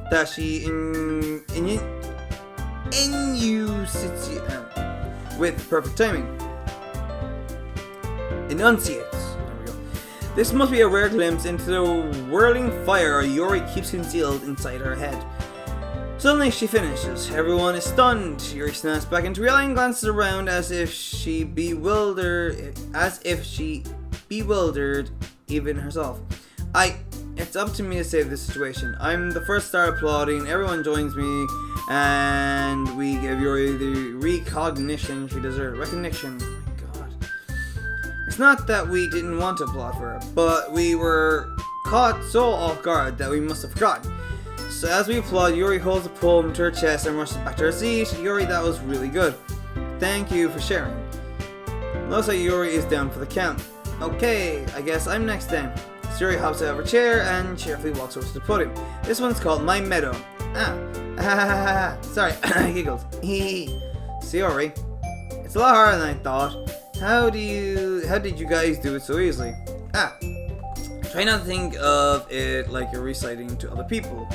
that she with perfect timing. Enunciates. There we go. This must be a rare glimpse into the whirling fire Yuri keeps concealed inside her head. Suddenly she finishes. Everyone is stunned. Yuri snaps back into reality and glances around as if she bewildered even herself. It's up to me to save this situation. I'm the first to start applauding. Everyone joins me, and we give Yuri the recognition she deserves. Recognition. Oh my god. It's not that we didn't want to applaud for her, but we were caught so off guard that we must have forgotten. So as we applaud, Yuri holds the poem to her chest and rushes back to her seat. Yuri, that was really good. Thank you for sharing. Looks like Yuri is down for the count. Okay, I guess I'm next then. Yuri hops out of her chair and cheerfully walks over to the podium. This one's called My Meadow. Sorry, I giggled. Sayori, it's a lot harder than I thought. How did you guys do it so easily? Try not to think of it like you're reciting to other people.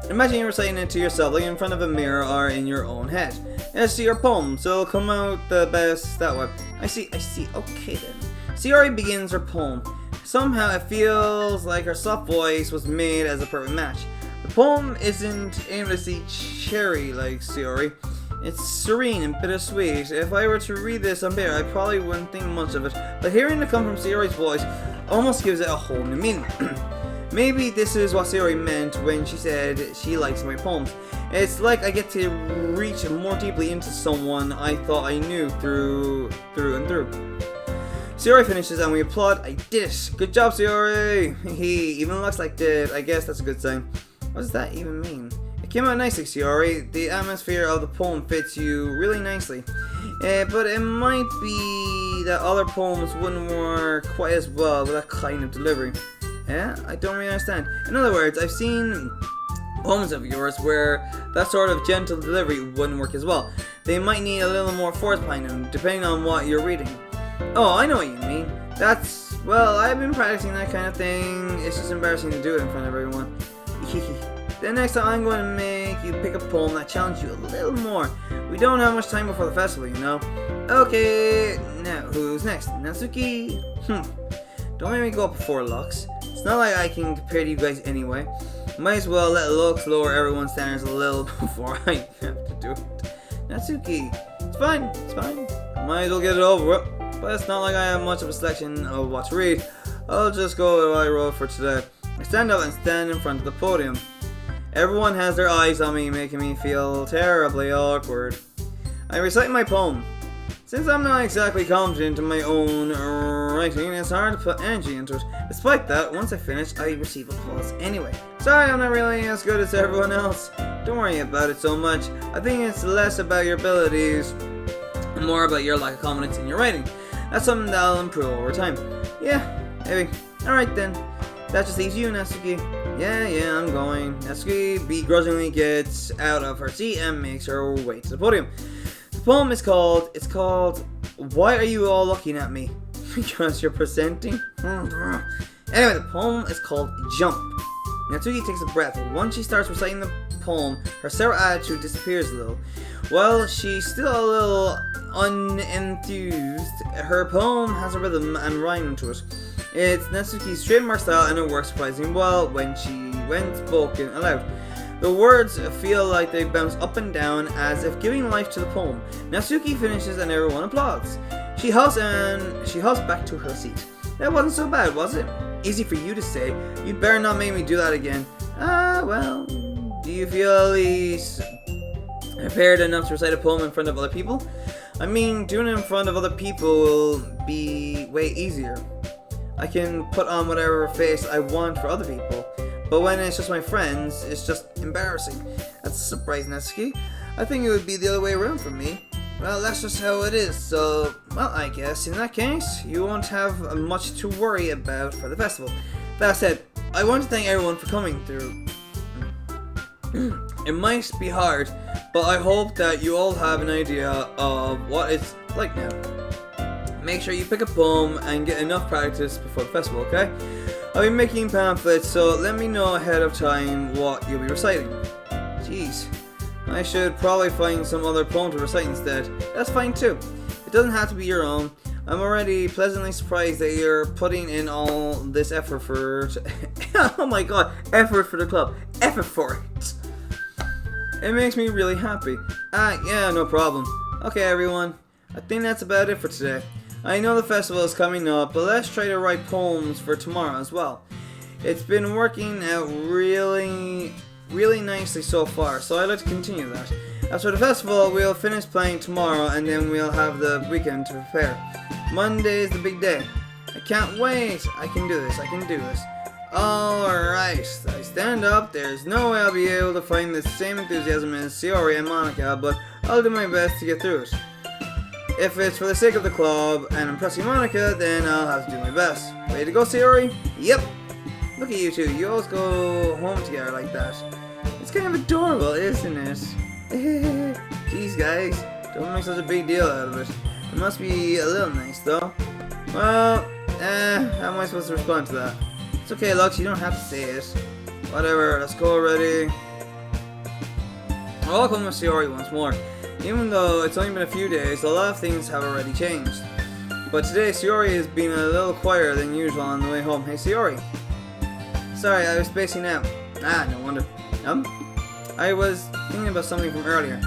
Imagine you're reciting it to yourself, like in front of a mirror or in your own head. And see your poem, so it'll come out the best that way. I see. Okay then. Sayori begins her poem. Somehow it feels like her soft voice was made as a perfect match. The poem isn't aimlessly cherry like Sayori. It's serene and bittersweet. If I were to read this on paper, I probably wouldn't think much of it. But hearing it come from Sayori's voice almost gives it a whole new meaning. Maybe this is what Sayori meant when she said she likes my poems. It's like I get to reach more deeply into someone I thought I knew through and through. Sayori finishes and we applaud. I did it! Good job, Sayori! Even looks like it. I guess that's a good sign. What does that even mean? It came out nicely, Sayori. The atmosphere of the poem fits you really nicely. But it might be that other poems wouldn't work quite as well with that kind of delivery. Yeah? I don't really understand. In other words, I've seen poems of yours where that sort of gentle delivery wouldn't work as well. They might need a little more force behind them, depending on what you're reading. Oh, I know what you mean. Well, I've been practicing that kind of thing. It's just embarrassing to do it in front of everyone. The next time I'm going to make make you pick a poem that challenges you a little more. We don't have much time before the festival, you know. Okay, now who's next? Natsuki? Don't make me go up before Lux. It's not like I can compare to you guys anyway. Might as well let Lux lower everyone's standards a little before I have to do it. Natsuki, it's fine. Might as well get it over with. But it's not like I have much of a selection of what to read. I'll just go with what I wrote for today. I stand up and stand in front of the podium. Everyone has their eyes on me, making me feel terribly awkward. I recite my poem. Since I'm not exactly confident in my own writing, it's hard to put energy into it. Despite that, once I finish, I receive applause anyway. Sorry, I'm not really as good as everyone else. Don't worry about it so much. I think it's less about your abilities and more about your lack of confidence in your writing. That's something that'll improve over time. Yeah, maybe. Alright then. That just leaves you, Natsuki. Yeah, I'm going. Natsuki begrudgingly gets out of her seat and makes her way to the podium. The poem is called, Why Are You All Looking At Me? Because you're presenting? Anyway, the poem is called Jump. Natsuki takes a breath. Once she starts reciting the poem, her sour attitude disappears a little. While she's still a little unenthused, her poem has a rhythm and rhyme to it. It's Natsuki's trademark style and it works surprisingly well when spoken aloud. The words feel like they bounce up and down as if giving life to the poem. Natsuki finishes and everyone applauds. She huffs back to her seat. That wasn't so bad, was it? Easy for you to say. You'd better not make me do that again. Well, do you feel at least prepared enough to recite a poem in front of other people? I mean, doing it in front of other people will be way easier. I can put on whatever face I want for other people. But when it's just my friends, it's just embarrassing. That's a surprise, Natsuki. I think it would be the other way around for me. Well, that's just how it is, so, well, I guess in that case, you won't have much to worry about for the festival. That said, I want to thank everyone for coming through. It might be hard, but I hope that you all have an idea of what it's like now. Make sure you pick a poem and get enough practice before the festival, okay? I'll be making pamphlets, so let me know ahead of time what you'll be reciting. Jeez, I should probably find some other poem to recite instead. That's fine too. It doesn't have to be your own. I'm already pleasantly surprised that you're putting in all this effort for oh my god, effort for the club. Effort for it. It makes me really happy. Yeah, no problem. Okay everyone, I think that's about it for today. I know the festival is coming up, but let's try to write poems for tomorrow as well. It's been working out really nicely so far, so I'd like to continue that. As for the festival, we'll finish playing tomorrow and then we'll have the weekend to prepare. Monday is the big day. I can't wait. I can do this. Alright, I stand up. There's no way I'll be able to find the same enthusiasm as Sayori and Monica, but I'll do my best to get through it. If it's for the sake of the club and impressing Monica, then I'll have to do my best. Ready to go, Sayori? Yep. Look at you two. You always go home together like that. It's kind of adorable, isn't it? Jeez, guys. Don't make such a big deal out of it. It must be a little nice, though. Well, how am I supposed to respond to that? It's okay, Lux. You don't have to say it. Whatever. Let's go already. I'll come with Sayori once more. Even though it's only been a few days, a lot of things have already changed. But today, Sayori has been a little quieter than usual on the way home. Hey, Sayori. Sorry, I was spacing out. No wonder. I was thinking about something from earlier.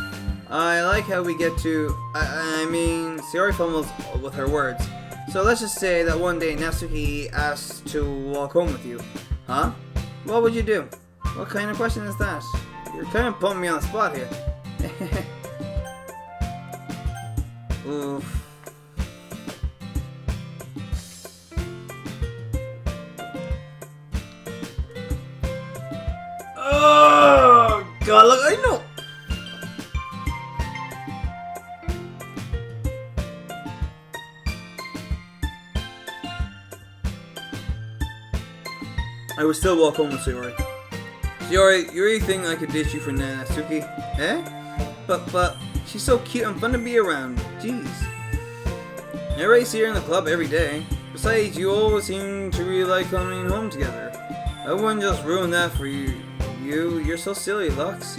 I like how we get to... I mean, Sayori fumbles with her words. So let's just say that one day Natsuki asks to walk home with you. Huh? What would you do? What kind of question is that? You're kind of putting me on the spot here. Oof. Oh god, look, I know. I would still walk home with Sayori. Sayori, you really think I could ditch you for Natsuki? But she's so cute and fun to be around. Jeez. I already see her in the club every day. Besides, you always seem to really like coming home together. I wouldn't just ruin that for you. You're so silly, Lux.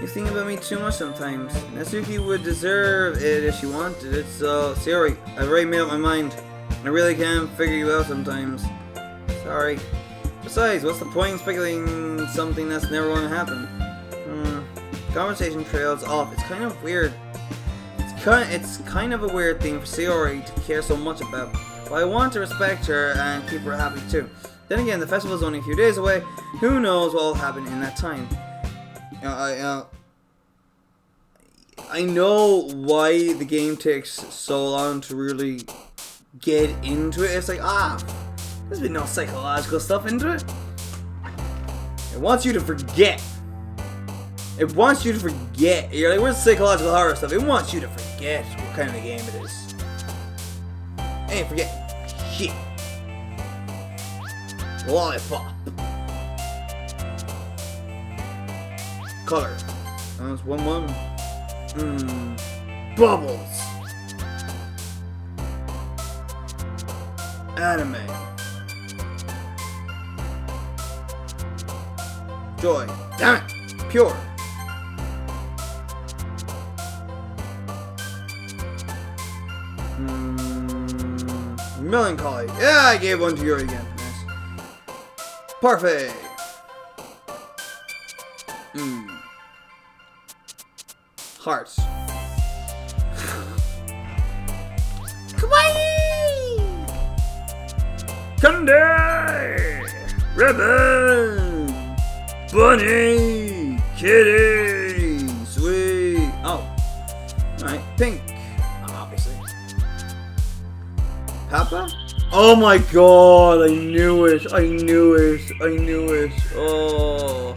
You think about me too much sometimes. Natsuki would deserve it if she wanted it, so Sayori, I've already made up my mind. I really can't figure you out sometimes. Sorry. Besides, what's the point in speculating something that's never going to happen? Conversation trails off. It's kind of weird. It's kind of a weird thing for Sayori to care so much about. But I want to respect her and keep her happy too. Then again, the festival is only a few days away. Who knows what will happen in that time? I know why the game takes so long to really get into it. It's like, there's been no psychological stuff into it. It wants you to forget. It wants you to forget. You're like, where's the psychological horror stuff? It wants you to forget what kind of a game it is. Ain't forget shit. Lollipop. Color. That's 1-1. Bubbles. Anime. Joy. Damn it. Pure. Melancholy. Yeah, I gave one to Yuri again. Nice. Parfait. Hearts. Kawaii! Candy! Ribbon! Bunny! Kitty! Sweet! Oh. Alright, pink. Obviously. Papa? Oh my god, I knew it. I knew it. I knew it. Oh.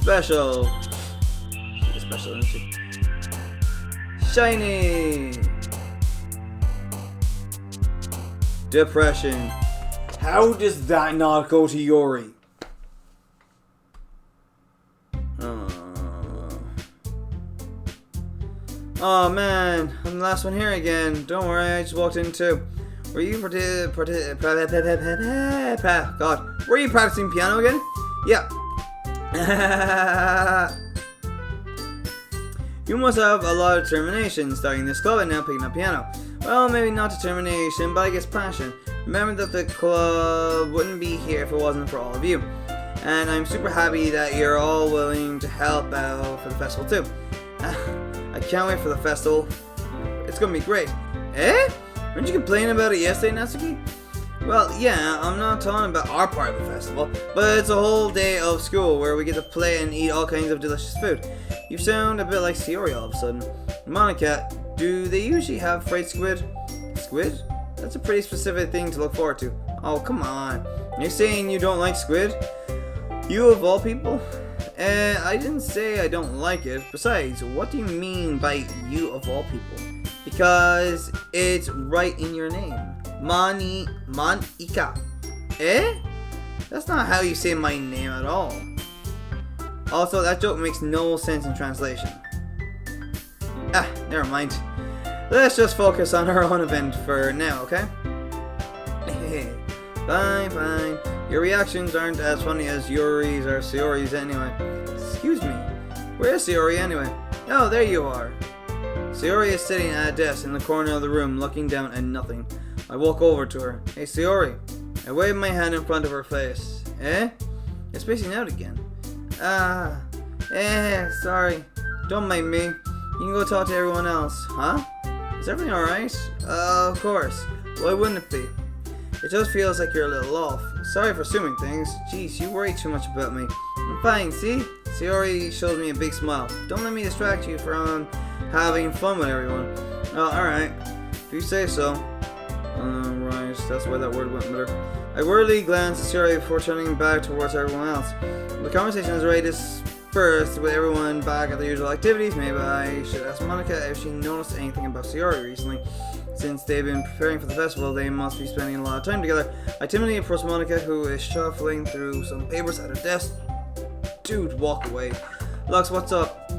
Special. She's special, isn't she? Shiny. Depression. How does that not go to Yuri? Oh man, I'm the last one here again. Don't worry, I just walked in too. Were you God, were you practicing piano again? Yeah. You must have a lot of determination starting this club and now picking up piano. Well, maybe not determination, but I guess passion. Remember that the club wouldn't be here if it wasn't for all of you. And I'm super happy that you're all willing to help out for the festival too. I can't wait for the festival. It's gonna be great. Eh? Weren't you complaining about it yesterday, Natsuki? Well, yeah, I'm not talking about our part of the festival, but it's a whole day of school where we get to play and eat all kinds of delicious food. You sound a bit like Sayori all of a sudden. Monica, do they usually have fried squid? Squid? That's a pretty specific thing to look forward to. Oh, come on. You're saying you don't like squid? You of all people? I didn't say I don't like it. Besides, what do you mean by you of all people? Because it's right in your name. Monica. Eh? That's not how you say my name at all. Also, that joke makes no sense in translation. Never mind. Let's just focus on our own event for now, okay? Fine. Your reactions aren't as funny as Yuri's or Sayori's anyway. Excuse me. Where's Sayori anyway? Oh, there you are. Sayori is sitting at a desk in the corner of the room, looking down at nothing. I walk over to her. Hey, Sayori. I wave my hand in front of her face. Eh? You're spacing out again. Sorry. Don't mind me. You can go talk to everyone else. Huh? Is everything alright? Of course. Why wouldn't it be? It just feels like you're a little off. Sorry for assuming things. Jeez, you worry too much about me. I'm fine, see? Sayori showed me a big smile. Don't let me distract you from having fun with everyone. Oh, alright. If you say so. Right, that's why that word went with her. I worriedly glanced at Sayori before turning back towards everyone else. The conversation is already dispersed with everyone back at their usual activities. Maybe I should ask Monica if she noticed anything about Sayori recently. Since they've been preparing for the festival, they must be spending a lot of time together. I timidly approach Monica, who is shuffling through some papers at her desk. Dude, walk away. Lux, what's up?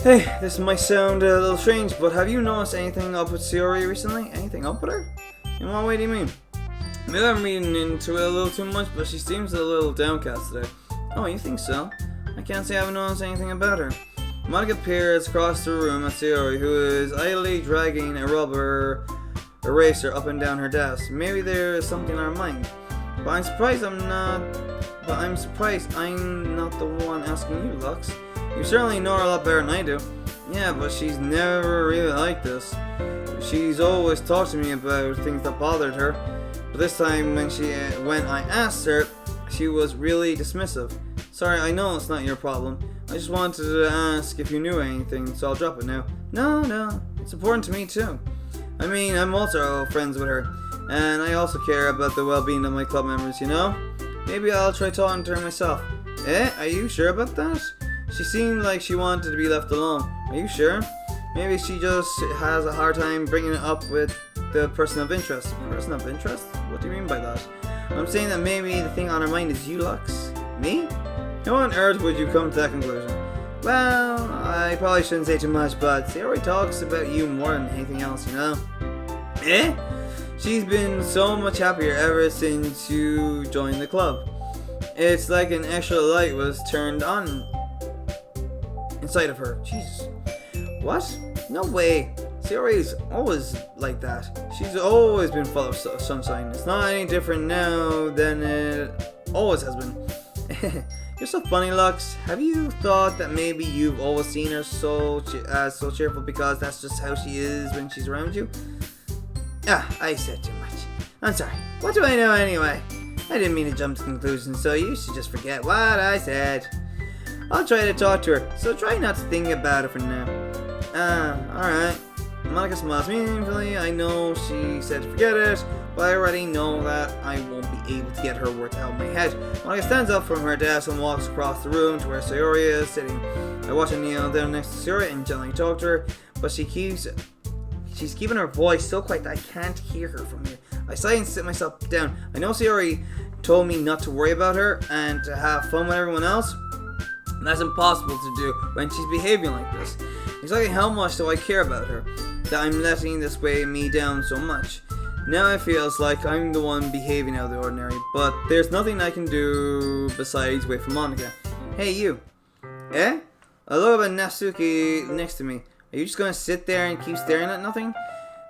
Hey, this might sound a little strange, but have you noticed anything up with Sayori recently? Anything up with her? In what way do you mean? Maybe I'm reading into it a little too much, but she seems a little downcast today. Oh, you think so? I can't say I haven't noticed anything about her. Monica peers across the room at Sayori, who is idly dragging a rubber eraser up and down her desk. Maybe there is something on her mind. But I'm surprised I'm not the one asking you, Lux. You certainly know her a lot better than I do. Yeah, but she's never really like this. She's always talked to me about things that bothered her. But this time when I asked her, she was really dismissive. Sorry, I know it's not your problem. I just wanted to ask if you knew anything, so I'll drop it now. No, it's important to me too. I mean, I'm also friends with her, and I also care about the well-being of my club members, you know? Maybe I'll try talking to her myself. Are you sure about that? She seemed like she wanted to be left alone. Are you sure? Maybe she just has a hard time bringing it up with the person of interest. Person of interest? What do you mean by that? I'm saying that maybe the thing on her mind is you, Lux. Me? How on earth would you come to that conclusion? Well, I probably shouldn't say too much, but Sayori talks about you more than anything else, you know? She's been so much happier ever since you joined the club. It's like an extra light was turned on inside of her. Jesus. What? No way. Sayori's always like that. She's always been full of sunshine. It's not any different now than it always has been. You're so funny, Lux. Have you thought that maybe you've always seen her so cheerful because that's just how she is when she's around you? I said too much. I'm sorry. What do I know anyway? I didn't mean to jump to conclusions, so you should just forget what I said. I'll try to talk to her, so try not to think about it for now. Alright. Monica smiles meaningfully. I know she said to forget it, but I already know that I won't be able to get her words out of my head. Monica stands up from her desk and walks across the room to where Sayori is sitting. I watch her kneel down next to Sayori and gently talk to her, but she's keeping her voice so quiet that I can't hear her from here. I sigh and sit myself down. I know Sayori told me not to worry about her and to have fun with everyone else. And that's impossible to do when she's behaving like this. Exactly how much do I care about her that I'm letting this weigh me down so much? Now it feels like I'm the one behaving out of the ordinary, but there's nothing I can do besides wait for Monica. Hey, you. I look up at Natsuki next to me. Are you just gonna sit there and keep staring at nothing?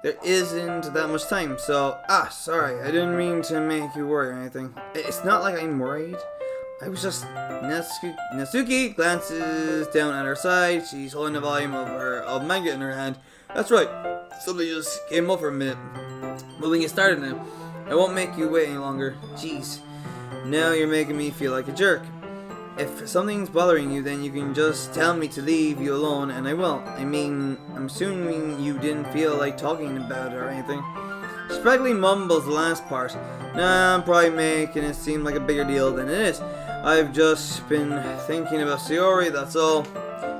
There isn't that much time, so... sorry, I didn't mean to make you worry or anything. It's not like I'm worried. I was just... Natsuki glances down at her side. She's holding a volume of manga in her hand. That's right. Somebody just came up for a minute. But we can get started now. I won't make you wait any longer. Jeez. Now you're making me feel like a jerk. If something's bothering you, then you can just tell me to leave you alone, and I will. I mean, I'm assuming you didn't feel like talking about it or anything. She practically mumbles the last part. Nah, I'm probably making it seem like a bigger deal than it is. I've just been thinking about Sayori, that's all.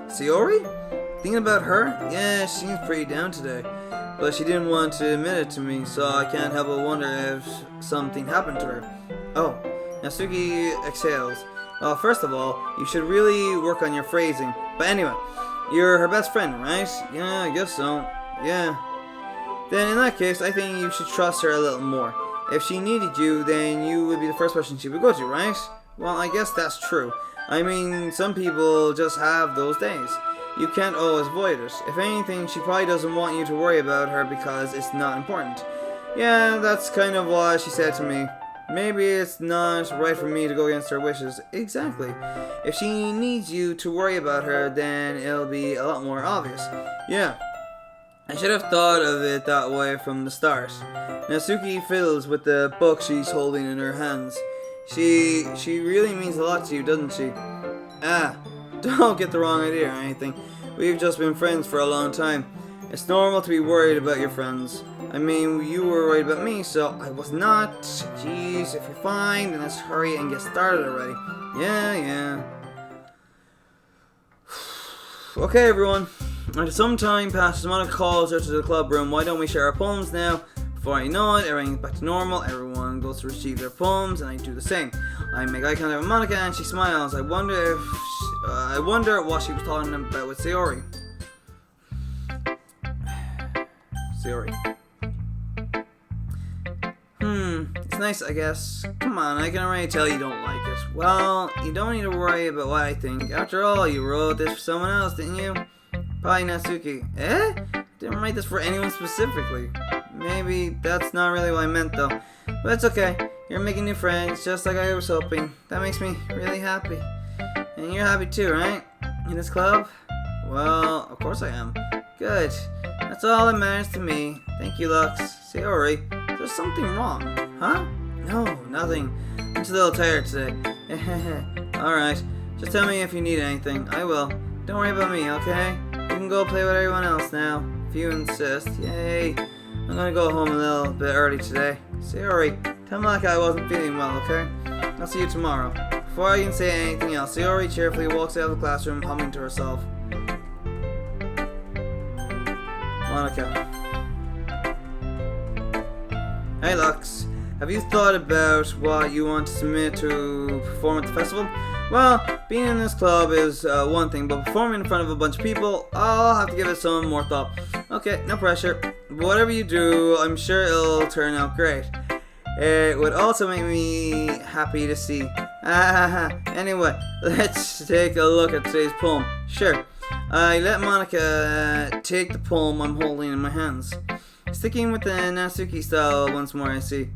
Sayori? Thinking about her? Yeah, she seems pretty down today. But she didn't want to admit it to me, so I can't help but wonder if something happened to her. Oh, Natsuki exhales. Well, first of all, you should really work on your phrasing. But anyway, you're her best friend, right? Yeah, I guess so. Yeah. Then in that case, I think you should trust her a little more. If she needed you, then you would be the first person she would go to, right? Well, I guess that's true. I mean, some people just have those days. You can't always avoid it. If anything, she probably doesn't want you to worry about her because it's not important. Yeah, that's kind of what she said to me. Maybe it's not right for me to go against her wishes. Exactly. If she needs you to worry about her, then it'll be a lot more obvious. Yeah. I should have thought of it that way from the start. Natsuki fiddles with the book she's holding in her hands. She really means a lot to you, doesn't she? Don't get the wrong idea or anything. We've just been friends for a long time. It's normal to be worried about your friends. I mean, you were worried about me, so I was not. Jeez, if you're fine, then let's hurry and get started already. Yeah. Okay, everyone. After some time passes, Monica calls her to the club room. Why don't we share our poems now? Before I know it, everything's back to normal. Everyone goes to receive their poems, and I do the same. I make eye contact with Monica, and she smiles. I wonder what she was talking about with Sayori. Sayori. It's nice, I guess. Come on, I can already tell you don't like it. Well, you don't need to worry about what I think. After all, you wrote this for someone else, didn't you? Probably Natsuki. Eh? Didn't write this for anyone specifically. Maybe that's not really what I meant though. But it's okay. You're making new friends, just like I was hoping. That makes me really happy. And you're happy too, right? In this club? Well, of course I am. Good. That's all that matters to me. Thank you, Lux. Sayori, is there something wrong? Huh? No, nothing. I'm just a little tired today. Alright. Just tell me if you need anything. I will. Don't worry about me, okay? You can go play with everyone else now. If you insist. Yay. I'm gonna go home a little bit early today. Sayori, tell Malaka I wasn't feeling well, okay? I'll see you tomorrow. Before I can say anything else, Sayori cheerfully walks out of the classroom, humming to herself. Monica. Hey Lux, have you thought about what you want to submit to perform at the festival? Well, being in this club is one thing, but performing in front of a bunch of people, I'll have to give it some more thought. Okay, no pressure. But whatever you do, I'm sure it'll turn out great. It would also make me happy to see. Anyway, let's take a look at today's poem. Sure. I let Monica take the poem I'm holding in my hands. Sticking with the Natsuki style once more, I see.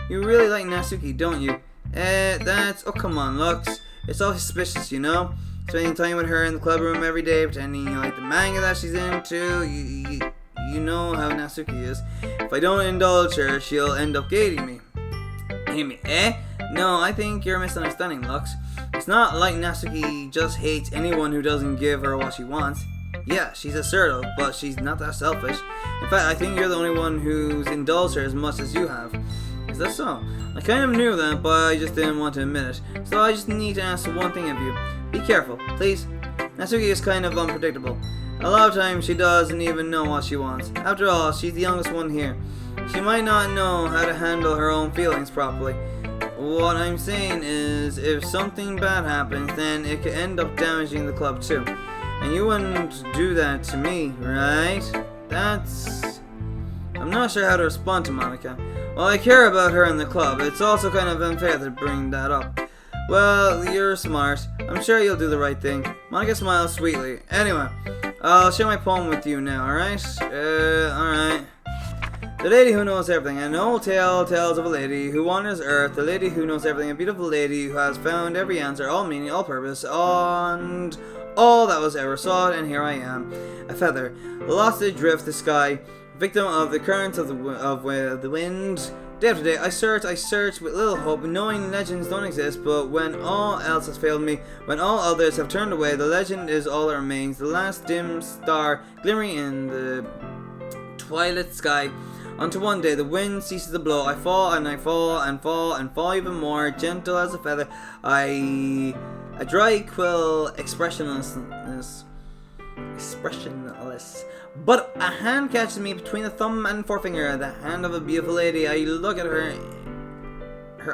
You really like Natsuki, don't you? Oh come on, Lux. It's all suspicious, you know? Spending time with her in the club room every day, pretending you like the manga that she's into. You know how Natsuki is. If I don't indulge her, she'll end up gating me. Hate me, eh? No, I think you're misunderstanding, Lux. It's not like Natsuki just hates anyone who doesn't give her what she wants. Yeah, she's assertive, but she's not that selfish. In fact, I think you're the only one who's indulged her as much as you have. Is that so? I kind of knew that, but I just didn't want to admit it. So I just need to ask one thing of you. Be careful, please. Natsuki is kind of unpredictable. A lot of times she doesn't even know what she wants. After all, she's the youngest one here. She might not know how to handle her own feelings properly. What I'm saying is, if something bad happens, then it could end up damaging the club too. And you wouldn't do that to me, right? I'm not sure how to respond to Monica. Well, I care about her in the club. It's also kind of unfair to bring that up. Well, you're smart. I'm sure you'll do the right thing. Monica smiles sweetly. Anyway, I'll share my poem with you now, alright? Alright. The lady who knows everything. An old tale tells of a lady who wanders earth. The lady who knows everything. A beautiful lady who has found every answer, all meaning, all purpose, and all that was ever sought. And here I am, a feather, lost adrift the sky, victim of the currents of the wind. Day after day, I search with little hope, knowing legends don't exist. But when all else has failed me, when all others have turned away, the legend is all that remains. The last dim star glimmering in the twilight sky. Until one day the wind ceases to blow. I fall and I fall and fall and fall even more, gentle as a feather. A dry quill, expressionless. But a hand catches me between the thumb and forefinger, the hand of a beautiful lady. I look at her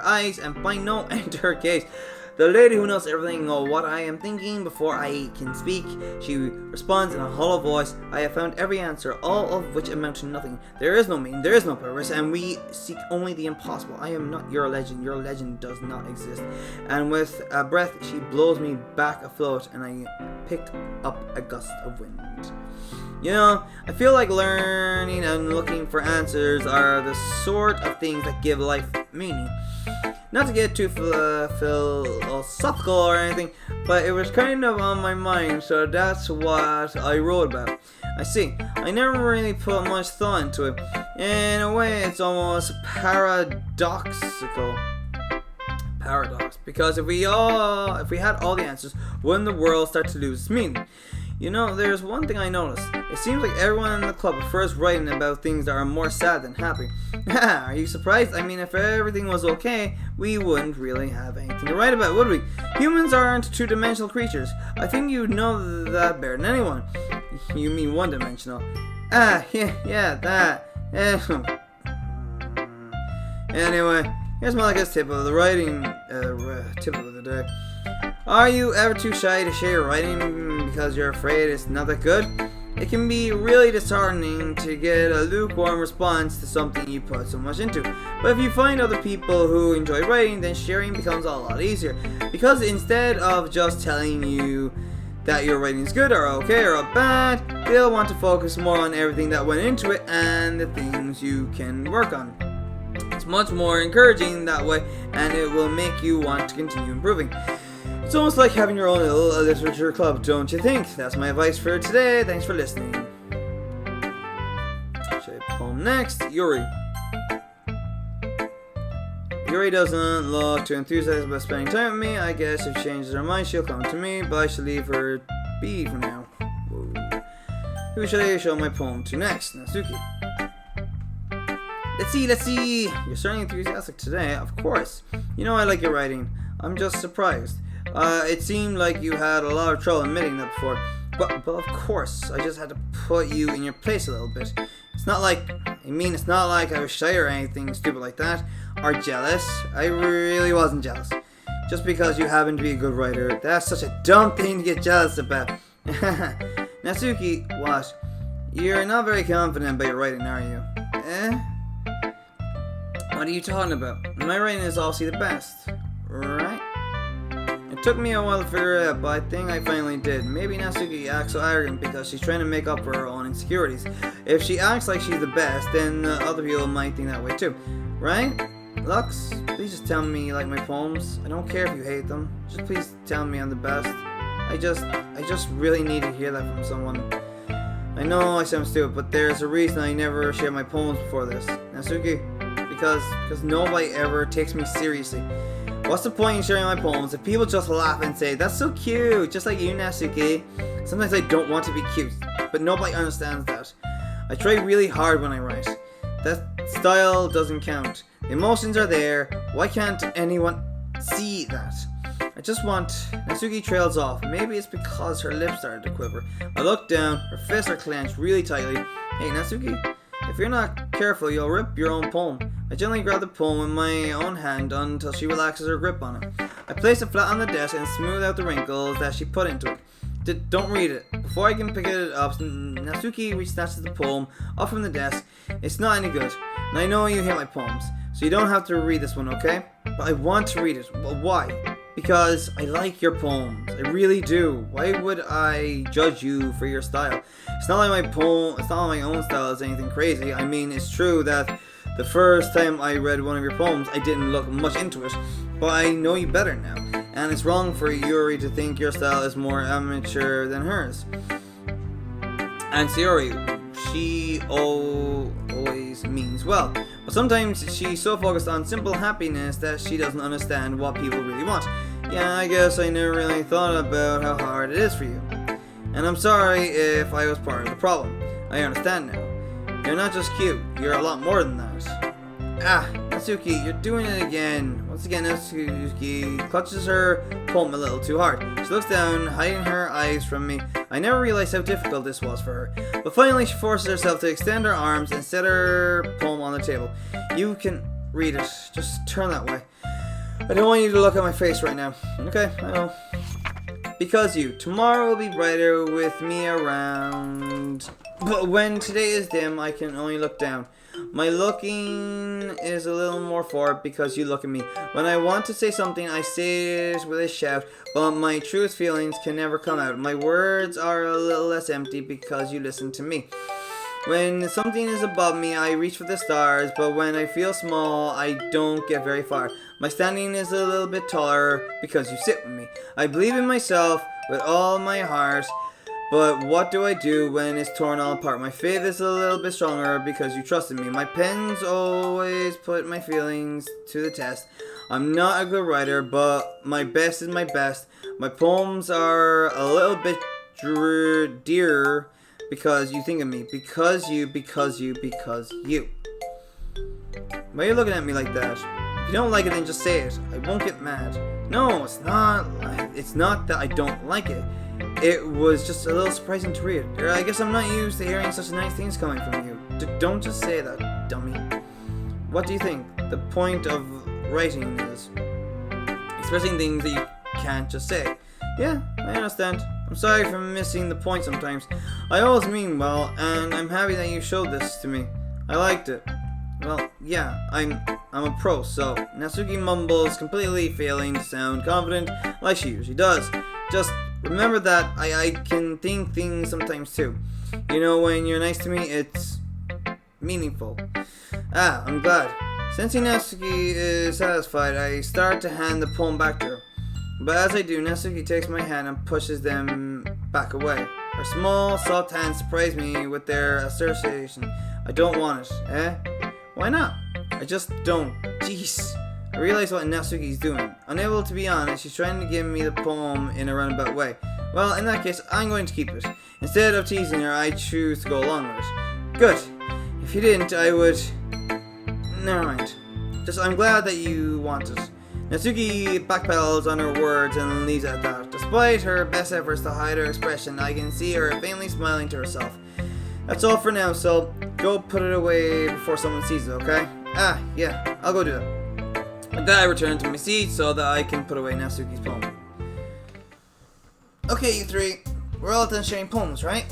eyes and find no end to her gaze. The lady who knows everything of what I am thinking before I can speak. She responds in a hollow voice. I have found every answer, all of which amount to nothing. There is no meaning, there is no purpose, and we seek only the impossible. I am not your legend does not exist. And with a breath, she blows me back afloat, and I picked up a gust of wind. You know, I feel like learning and looking for answers are the sort of things that give life meaning. Not to get too philosophical or anything, but it was kind of on my mind, so that's what I wrote about. I see. I never really put much thought into it. In a way, it's almost paradoxical. Because if we had all the answers, wouldn't the world start to lose its meaning? You know, there's one thing I noticed. It seems like everyone in the club prefers writing about things that are more sad than happy. Are you surprised? I mean, if everything was okay, we wouldn't really have anything to write about, would we? Humans aren't two-dimensional creatures. I think you'd know that better than anyone. You mean one-dimensional. Yeah, that. Anyway, here's Malika's tip of the writing, tip of the day. Are you ever too shy to share your writing because you're afraid it's not that good? It can be really disheartening to get a lukewarm response to something you put so much into. But if you find other people who enjoy writing, then sharing becomes a lot easier. Because instead of just telling you that your writing is good or okay or bad, they'll want to focus more on everything that went into it and the things you can work on. It's much more encouraging that way, and it will make you want to continue improving. It's almost like having your own little literature club, don't you think? That's my advice for today. Thanks for listening. Shape poem next. Yuri. Yuri doesn't look too enthusiastic about spending time with me. I guess if she changes her mind, she'll come to me, but I should leave her be for now. Whoa. Who should I show my poem to next? Natsuki. Let's see. You're certainly enthusiastic today, of course. You know I like your writing. I'm just surprised. It seemed like you had a lot of trouble admitting that before. But of course, I just had to put you in your place a little bit. It's not like I was shy or anything stupid like that, or jealous. I really wasn't jealous. Just because you happen to be a good writer, that's such a dumb thing to get jealous about. Natsuki, what? You're not very confident about your writing, are you? What are you talking about? My writing is obviously the best, right? It took me a while to figure it out, but I think I finally did. Maybe Natsuki acts so arrogant because she's trying to make up for her own insecurities. If she acts like she's the best, then other people might think that way too, right? Lux, please just tell me you like my poems. I don't care if you hate them. Just please tell me I'm the best. I just really need to hear that from someone. I know I sound stupid, but there's a reason I never shared my poems before this. Natsuki, because nobody ever takes me seriously. What's the point in sharing my poems if people just laugh and say, that's so cute, just like you, Natsuki? Sometimes I don't want to be cute, but nobody understands that. I try really hard when I write. That style doesn't count. The emotions are there. Why can't anyone see that? I just want... Natsuki trails off. Maybe it's because her lips started to quiver. I look down. Her fists are clenched really tightly. Hey, Natsuki, if you're not careful, you'll rip your own poem. I gently grab the poem in my own hand until she relaxes her grip on it. I place it flat on the desk and smooth out the wrinkles that she put into it. Don't read it. Before I can pick it up, Natsuki snatches the poem up from the desk. It's not any good, and I know you hate my poems, so you don't have to read this one, okay? But I want to read it. Well, why? Because I like your poems. I really do. Why would I judge you for your style? It's not like my own style is anything crazy. I mean, it's true that the first time I read one of your poems, I didn't look much into it, but I know you better now, and it's wrong for Yuri to think your style is more amateur than hers. And Sayori, she always means well, but sometimes she's so focused on simple happiness that she doesn't understand what people really want. Yeah, I guess I never really thought about how hard it is for you. And I'm sorry if I was part of the problem. I understand now. You're not just cute, you're a lot more than that. Natsuki, you're doing it again. Once again, Natsuki clutches her poem a little too hard. She looks down, hiding her eyes from me. I never realized how difficult this was for her. But finally, she forces herself to extend her arms and set her poem on the table. You can read it. Just turn that way. I don't want you to look at my face right now. Okay, I know. Because tomorrow will be brighter with me around. But when today is dim, I can only look down. My looking is a little more forward because you look at me. When I want to say something, I say it with a shout, but my truest feelings can never come out. My words are a little less empty because you listen to me. When something is above me, I reach for the stars, but when I feel small, I don't get very far. My standing is a little bit taller because you sit with me. I believe in myself with all my heart, but what do I do when it's torn all apart? My faith is a little bit stronger because you trusted me. My pens always put my feelings to the test. I'm not a good writer, but my best is my best. My poems are a little bit dearer because you think of me. Because you. Why are you looking at me like that? If you don't like it, then just say it. I won't get mad. No, it's not that I don't like it. It was just a little surprising to read. I guess I'm not used to hearing such nice things coming from you. Don't just say that, dummy. What do you think the point of writing is? Expressing things that you can't just say. Yeah, I understand. I'm sorry for missing the point sometimes. I always mean well, and I'm happy that you showed this to me. I liked it. Well, yeah, I'm a pro, so Natsuki mumbles, completely failing to sound confident like she usually does. Just remember that I can think things sometimes too. You know, when you're nice to me, it's meaningful. I'm glad. Sensing Natsuki is satisfied, I start to hand the poem back to her. But as I do, Natsuki takes my hand and pushes them back away. Her small, soft hands surprise me with their assertion. I don't want it, eh? Why not? I just don't. Jeez. I realize what Natsuki's doing. Unable to be honest, she's trying to give me the poem in a roundabout way. Well, in that case, I'm going to keep it. Instead of teasing her, I choose to go along with it. Good. If you didn't, I would... Never mind. I'm glad that you want it. Natsuki backpedals on her words and leaves it at that. Despite her best efforts to hide her expression, I can see her faintly smiling to herself. That's all for now, so go put it away before someone sees it, okay? Yeah, I'll go do it. With that, I return to my seat so that I can put away Natsuki's poem. Okay, you three, we're all done sharing poems, right?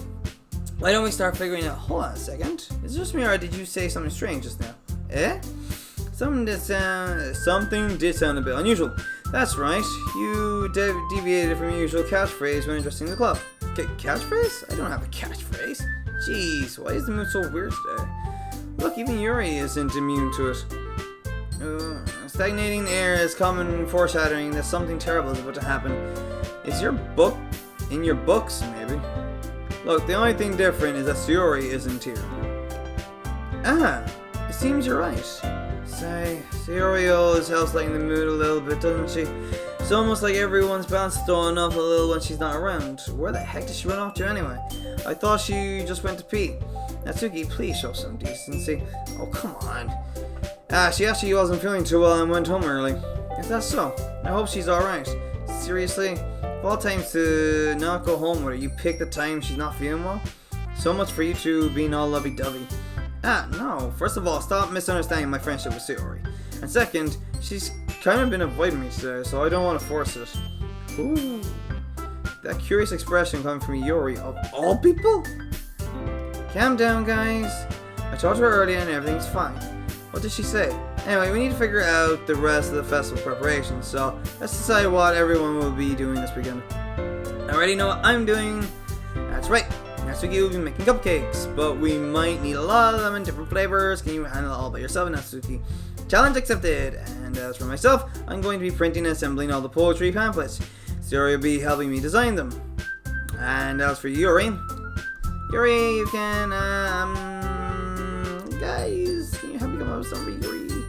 Why don't we start figuring out... Hold on a second. Is it just me or did you say something strange just now? Eh? Something did sound a bit unusual. That's right. You deviated from your usual catchphrase when addressing the club. Catchphrase? I don't have a catchphrase. Jeez, why is the mood so weird today? Look, even Yuri isn't immune to it. Stagnating air is common foreshadowing that something terrible is about to happen. Is your book in your books, maybe? Look, the only thing different is that Sayori isn't here. It seems you're right. Say, Sayori always helps lighten the mood a little bit, doesn't she? It's almost like everyone's balance is thrown off a little when she's not around. Where the heck did she run off to anyway? I thought she just went to pee. Natsuki, please show some decency. Oh, come on. She actually wasn't feeling too well and went home early. Is that so? I hope she's alright. Seriously? Of all times to not go home with her, you pick the time she's not feeling well? So much for you two being all lovey-dovey. No. First of all, stop misunderstanding my friendship with Sayori. And second, she's kind of been avoiding me today, so I don't want to force it. Ooh. That curious expression coming from Yuri, of all people? Calm down, guys. I talked to her earlier and everything's fine. What did she say? Anyway, we need to figure out the rest of the festival preparations, so let's decide what everyone will be doing this weekend. I already know what I'm doing. That's right. Natsuki will be making cupcakes, but we might need a lot of them in different flavors. Can you handle it all by yourself, Natsuki? Challenge accepted. And as for myself, I'm going to be printing and assembling all the poetry pamphlets. Sayori will be helping me design them. And as for Yuri, you can, guys, can you help me come up with something for Yuri?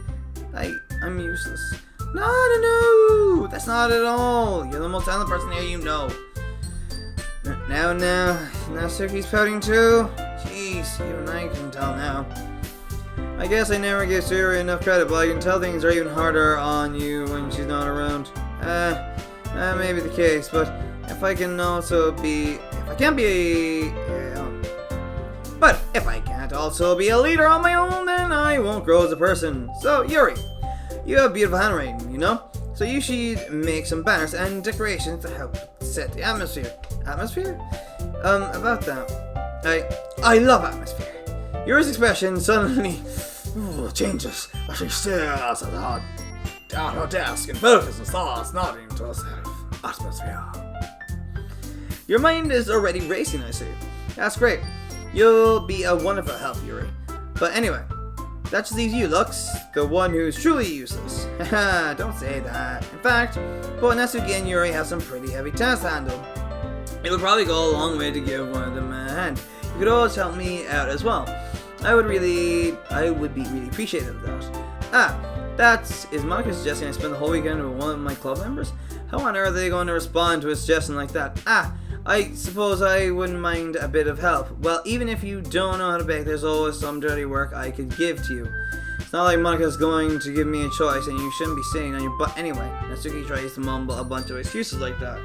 I'm useless. No, that's not at all. You're the most talented person here, you know. Now, Natsuki's pouting too? Jeez, even I can tell now. I guess I never give Sayori enough credit, but I can tell things are even harder on you when she's not around. That may be the case, but if I can't also be a leader on my own, then I won't grow as a person. So, Yuri, you have beautiful handwriting, you know? So you should make some banners and decorations to help set the atmosphere. Atmosphere? About that. I love atmosphere. Yuri's expression suddenly changes as she stares at her desk and focuses thoughts nodding to herself. Atmosphere. Your mind is already racing, I see. That's great. You'll be a wonderful help, Yuri. But anyway, that just leaves you, Lux, the one who's truly useless. Haha, don't say that. In fact, both Natsuki and Yuri have some pretty heavy tasks to handle. It would probably go a long way to give one of them a hand. You could always help me out as well. I would be really appreciative of that. Is Monica suggesting I spend the whole weekend with one of my club members? How on earth are they going to respond to a suggestion like that? I suppose I wouldn't mind a bit of help. Well, even if you don't know how to bake, there's always some dirty work I could give to you. It's not like Monica's going to give me a choice and you shouldn't be sitting on your butt anyway. Natsuki tries to mumble a bunch of excuses like that.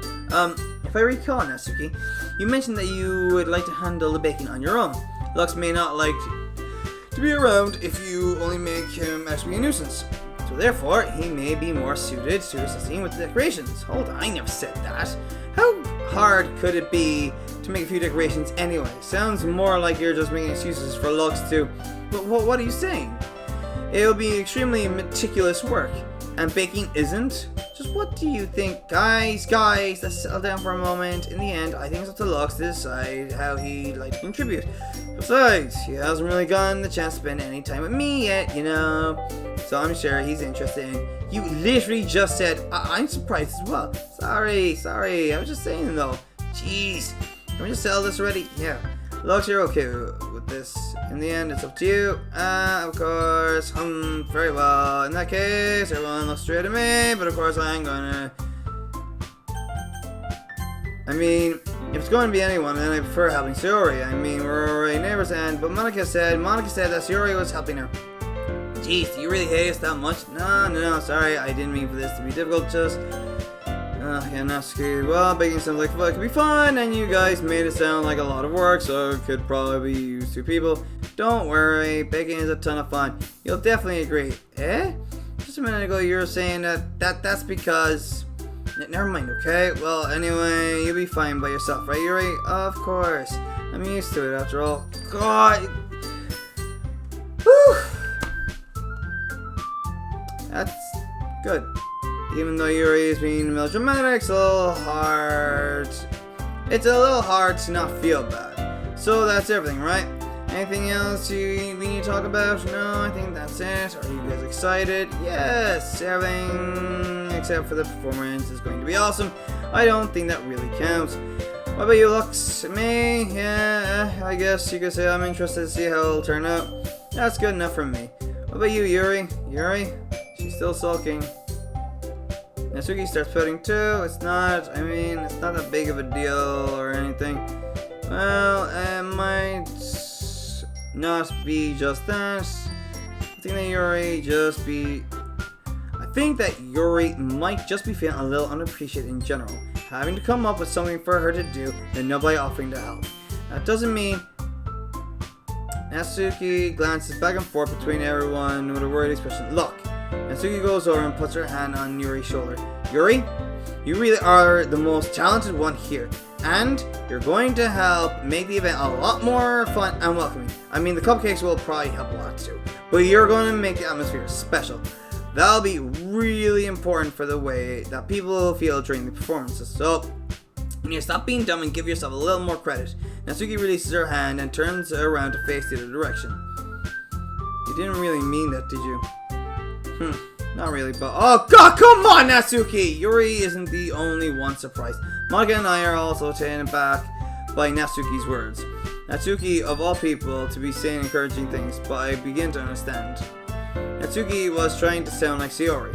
If I recall, Natsuki, you mentioned that you would like to handle the baking on your own. Lux may not like to be around if you only make him actually a nuisance. So therefore, he may be more suited to assisting with the decorations. Hold on, I never said that. hard could it be to make a few decorations anyway? Sounds more like you're just making excuses for looks too. But what are you saying? It'll be extremely meticulous work. And baking isn't? Just what do you think? Guys, let's settle down for a moment. In the end, I think it's up to Lux to decide how he'd like to contribute. Besides, he hasn't really gotten the chance to spend any time with me yet, you know. So I'm sure he's interested in. You literally just said, I'm surprised as well. Sorry. I was just saying though. Jeez. Can we just settle this already? Yeah. Lux, you're okay with this. In the end, it's up to you. Of course. Very well. In that case, everyone looks straight at me, but of course I ain't gonna. I mean, if it's going to be anyone, then I prefer helping Sayori. I mean, we're already neighbors, but Monica said that Sayori was helping her. Jeez, do you really hate us that much? No, sorry, I didn't mean for this to be difficult, just... yeah, Natsuki. Well, baking sounds like it could be fun, and you guys made it sound like a lot of work, so it could probably be used 2 people. Don't worry, baking is a ton of fun. You'll definitely agree. Eh? Just a minute ago you were saying that's because... Never mind, okay? Well, anyway, you'll be fine by yourself, right, Yuri? Of course. I'm used to it, after all. God! Whew! That's good. Even though Yuri is being melodramatic, it's a little hard. It's a little hard to not feel bad. So that's everything, right? Anything else we need to talk about? No, I think that's it. Are you guys excited? Yes, everything except for the performance is going to be awesome. I don't think that really counts. What about you, Lux? Me? Yeah, I guess you could say I'm interested to see how it'll turn out. That's good enough for me. What about you, Yuri? Yuri? She's still sulking. Natsuki starts pouting too. It's not that big of a deal or anything. Well, it might not be just that. I think that Yuri might just be feeling a little unappreciated in general, having to come up with something for her to do and nobody offering to help. That doesn't mean... Natsuki glances back and forth between everyone with a worried expression. Look, Natsuki goes over and puts her hand on Yuri's shoulder. Yuri, you really are the most talented one here, and you're going to help make the event a lot more fun and welcoming. I mean, the cupcakes will probably help a lot too, but you're going to make the atmosphere special. That'll be really important for the way that people feel during the performances. So, when you stop being dumb and give yourself a little more credit. Natsuki releases her hand and turns around to face the other direction. You didn't really mean that, did you? Not really, but... Oh, God, come on, Natsuki! Yuri isn't the only one surprised. Monica and I are also taken aback by Natsuki's words. Natsuki, of all people, to be saying encouraging things, but I begin to understand. Natsuki was trying to sound like Sayori.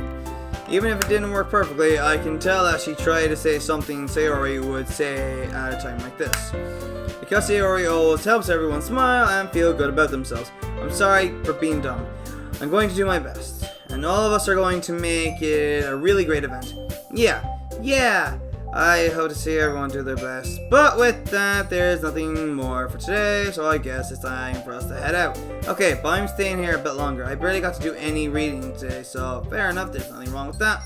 Even if it didn't work perfectly, I can tell that she tried to say something Sayori would say at a time like this. Because Sayori always helps everyone smile and feel good about themselves. I'm sorry for being dumb. I'm going to do my best. And all of us are going to make it a really great event. Yeah. I hope to see everyone do their best. But with that, there's nothing more for today, so I guess it's time for us to head out. Okay, but I'm staying here a bit longer. I barely got to do any reading today, so fair enough, there's nothing wrong with that.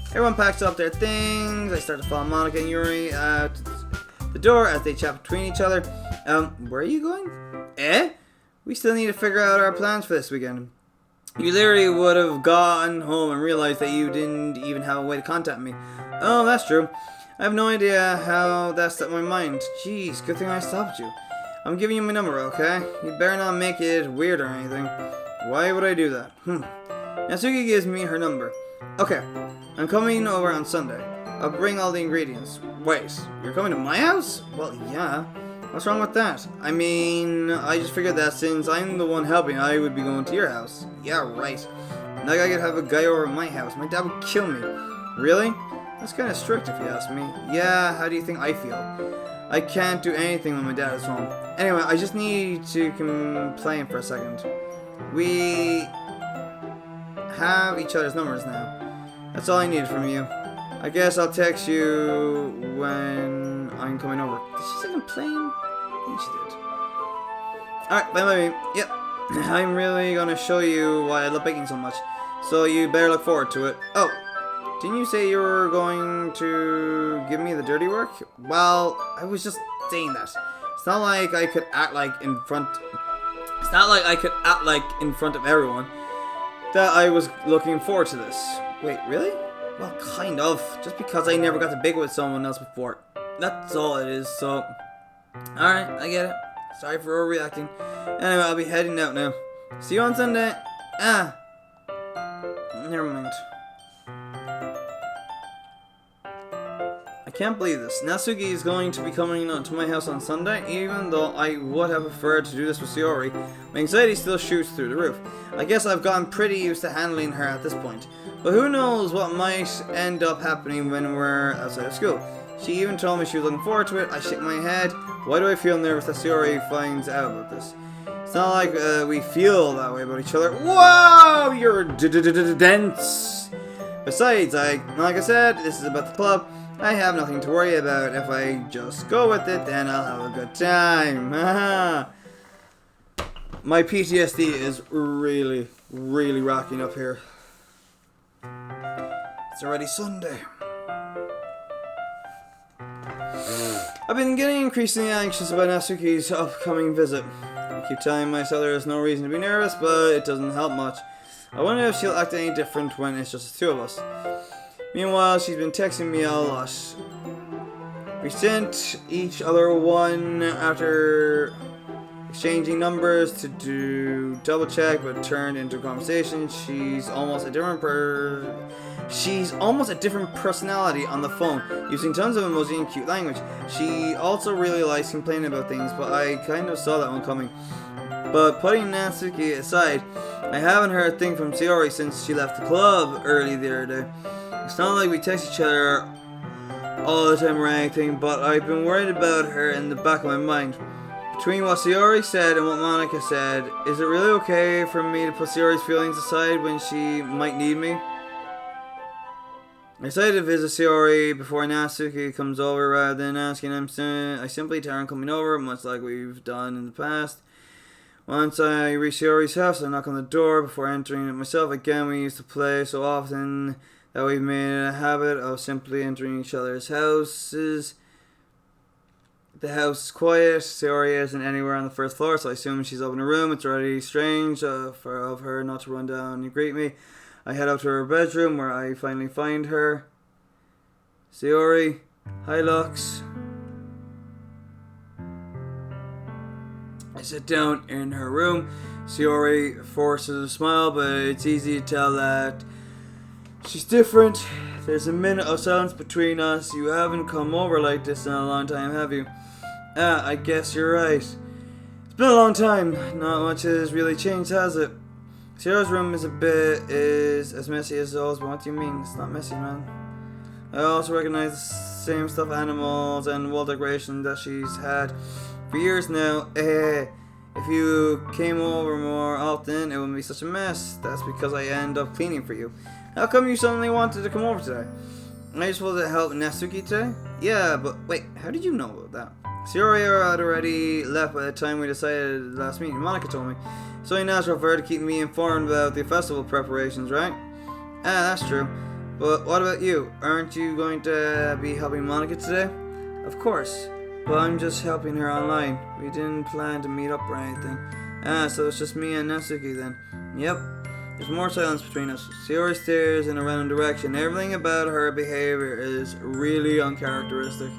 Everyone packs up their things. I start to follow Monica and Yuri out the door as they chat between each other. Where are you going? We still need to figure out our plans for this weekend. You literally would have gotten home and realized that you didn't even have a way to contact me. Oh, that's true. I have no idea how that slipped my mind. Jeez, good thing I stopped you. I'm giving you my number, okay? You better not make it weird or anything. Why would I do that? Natsuki gives me her number. Okay, I'm coming over on Sunday. I'll bring all the ingredients. Wait, you're coming to my house? Well, yeah. What's wrong with that? I mean, I just figured that since I'm the one helping, I would be going to your house. Yeah, right. Like I could have a guy over at my house. My dad would kill me. Really? That's kind of strict if you ask me. Yeah, how do you think I feel? I can't do anything when my dad is home. Anyway, I just need to complain for a second. We have each other's numbers now. That's all I need from you. I guess I'll text you when I'm coming over. Did she say complain? I think she did. Alright, bye. Yep. I'm really gonna show you why I love baking so much. So you better look forward to it. Oh, Didn't you say you were going to give me the dirty work? Well, I was just saying that. It's not like I could act like in front... It's not like I could act like in front of everyone that I was looking forward to this. Wait, really? Well, kind of. Just because I never got to big with someone else before. That's all it is, so... Alright, I get it. Sorry for overreacting. Anyway, I'll be heading out now. See you on Sunday. Never mind. I can't believe this. Natsuki is going to be coming to my house on Sunday, even though I would have preferred to do this with Sayori. My anxiety still shoots through the roof. I guess I've gotten pretty used to handling her at this point. But who knows what might end up happening when we're outside of school. She even told me she was looking forward to it. I shake my head. Why do I feel nervous that Sayori finds out about this? It's not like we feel that way about each other. Whoa! You're dense! Besides, like I said, this is about the club. I have nothing to worry about. If I just go with it, then I'll have a good time. My PTSD is really, really rocking up here. It's already Sunday. I've been getting increasingly anxious about Natsuki's upcoming visit. I keep telling myself there is no reason to be nervous, but it doesn't help much. I wonder if she'll act any different when it's just the two of us. Meanwhile, she's been texting me a lot. We sent each other one after exchanging numbers to do double check, but turned into a conversation. She's almost a different personality on the phone, using tons of emoji and cute language. She also really likes complaining about things, but I kind of saw that one coming. But putting Natsuki aside, I haven't heard a thing from Sayori since she left the club early the other day. It's not like we text each other all the time or anything, but I've been worried about her in the back of my mind. Between what Sayori said and what Monica said, is it really okay for me to put Sayori's feelings aside when she might need me? I decided to visit Sayori before Natsuki comes over rather than asking him. I simply tell her I'm coming over, much like we've done in the past. Once I reach Sayori's house, I knock on the door before entering it myself. Again, we used to play so often that we've made it a habit of simply entering each other's houses. The house is quiet. Sayori isn't anywhere on the first floor, so I assume she's up in her room. It's already strange of her not to run down and greet me. I head up to her bedroom where I finally find her. Sayori. Hi, Lux. I sit down in her room. Sayori forces a smile, but it's easy to tell that she's different. There's a minute of silence between us. You haven't come over like this in a long time, have you? I guess you're right. It's been a long time. Not much has really changed, has it? Sayori's room is as messy as always, but what do you mean? It's not messy, man. I also recognize the same stuffed animals and wall decorations that she's had for years now. If you came over more often, it wouldn't be such a mess. That's because I end up cleaning for you. How come you suddenly wanted to come over today? Are you supposed to help Natsuki today? Yeah, but wait, how did you know about that? Sayori had already left by the time we decided last meeting. Monica told me. It's only natural for her to keep me informed about the festival preparations, right? That's true. But what about you? Aren't you going to be helping Monica today? Of course. But I'm just helping her online. We didn't plan to meet up or anything. So it's just me and Natsuki then. Yep. There's more silence between us. Sayori stares in a random direction. Everything about her behavior is really uncharacteristic.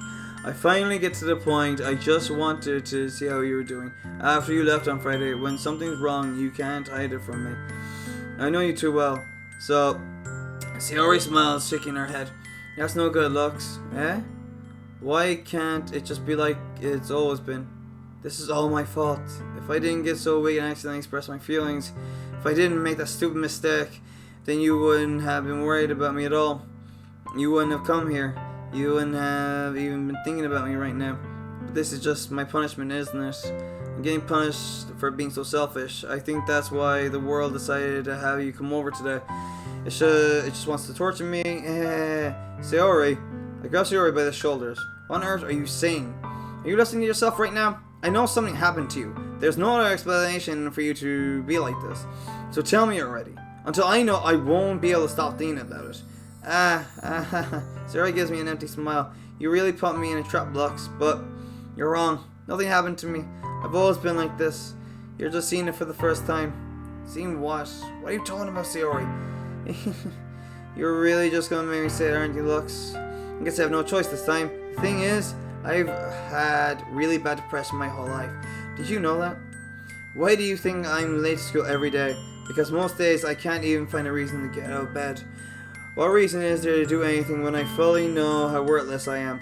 I finally get to the point. I just wanted to see how you were doing. After you left on Friday, when something's wrong, you can't hide it from me. I know you too well. So, Sayori smiles, shaking her head. That's no good, Lux. Eh? Why can't it just be like it's always been? This is all my fault. If I didn't get so weak and accidentally express my feelings, if I didn't make that stupid mistake, then you wouldn't have been worried about me at all. You wouldn't have come here. You wouldn't have even been thinking about me right now. But this is just my punishment, isn't it? I'm getting punished for being so selfish. I think that's why the world decided to have you come over today. It just wants to torture me. Sayori. I grab Sayori by the shoulders. What on earth are you saying? Are you listening to yourself right now? I know something happened to you. There's no other explanation for you to be like this. So tell me already. Until I know, I won't be able to stop thinking about it. Sayori gives me an empty smile. You really put me in a trap, Lux, but you're wrong. Nothing happened to me. I've always been like this. You're just seeing it for the first time. Seeing what? What are you talking about, Sayori? You're really just gonna make me say it, aren't you, Lux? I guess I have no choice this time. The thing is, I've had really bad depression my whole life. Did you know that? Why do you think I'm late to school every day? Because most days I can't even find a reason to get out of bed. What reason is there to do anything when I fully know how worthless I am?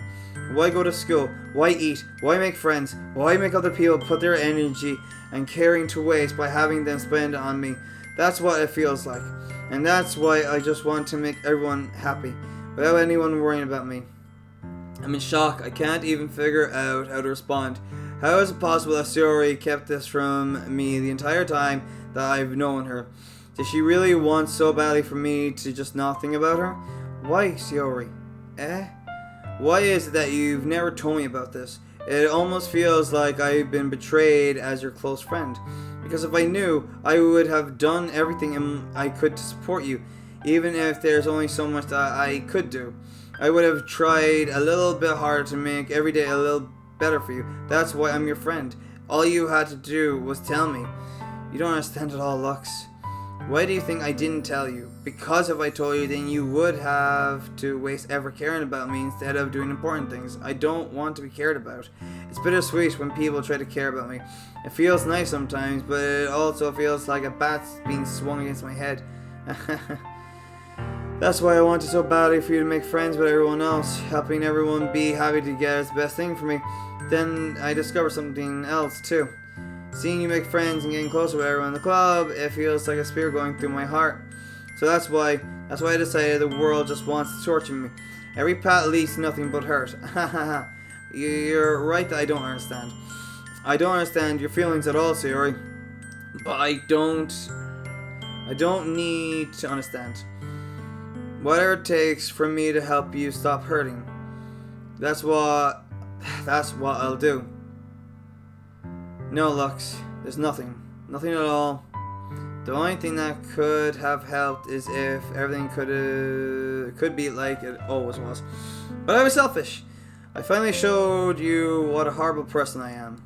Why go to school? Why eat? Why make friends? Why make other people put their energy and caring to waste by having them spend it on me? That's what it feels like. And that's why I just want to make everyone happy, without anyone worrying about me. I'm in shock. I can't even figure out how to respond. How is it possible that Sayori kept this from me the entire time that I've known her? Did she really want so badly for me to just not think about her? Why, Sayori? Why is it that you've never told me about this? It almost feels like I've been betrayed as your close friend. Because if I knew, I would have done everything I could to support you, even if there's only so much that I could do. I would have tried a little bit harder to make every day a little better for you. That's why I'm your friend. All you had to do was tell me. You don't understand at all, Lux. Why do you think I didn't tell you? Because if I told you, then you would have to waste ever caring about me instead of doing important things. I don't want to be cared about. It's bittersweet when people try to care about me. It feels nice sometimes, but it also feels like a bat's being swung against my head. That's why I wanted so badly for you to make friends with everyone else. Helping everyone be happy together is the best thing for me. Then I discovered something else too. Seeing you make friends and getting closer with everyone in the club, it feels like a spear going through my heart. So that's why I decided the world just wants to torture me. Every path leads to nothing but hurt. You're right that I don't understand. I don't understand your feelings at all, Sayori. But I don't need to understand. Whatever it takes for me to help you stop hurting. That's what I'll do. No, Lux, there's nothing. Nothing at all. The only thing that could have helped is if everything could be like it always was. But I was selfish. I finally showed you what a horrible person I am.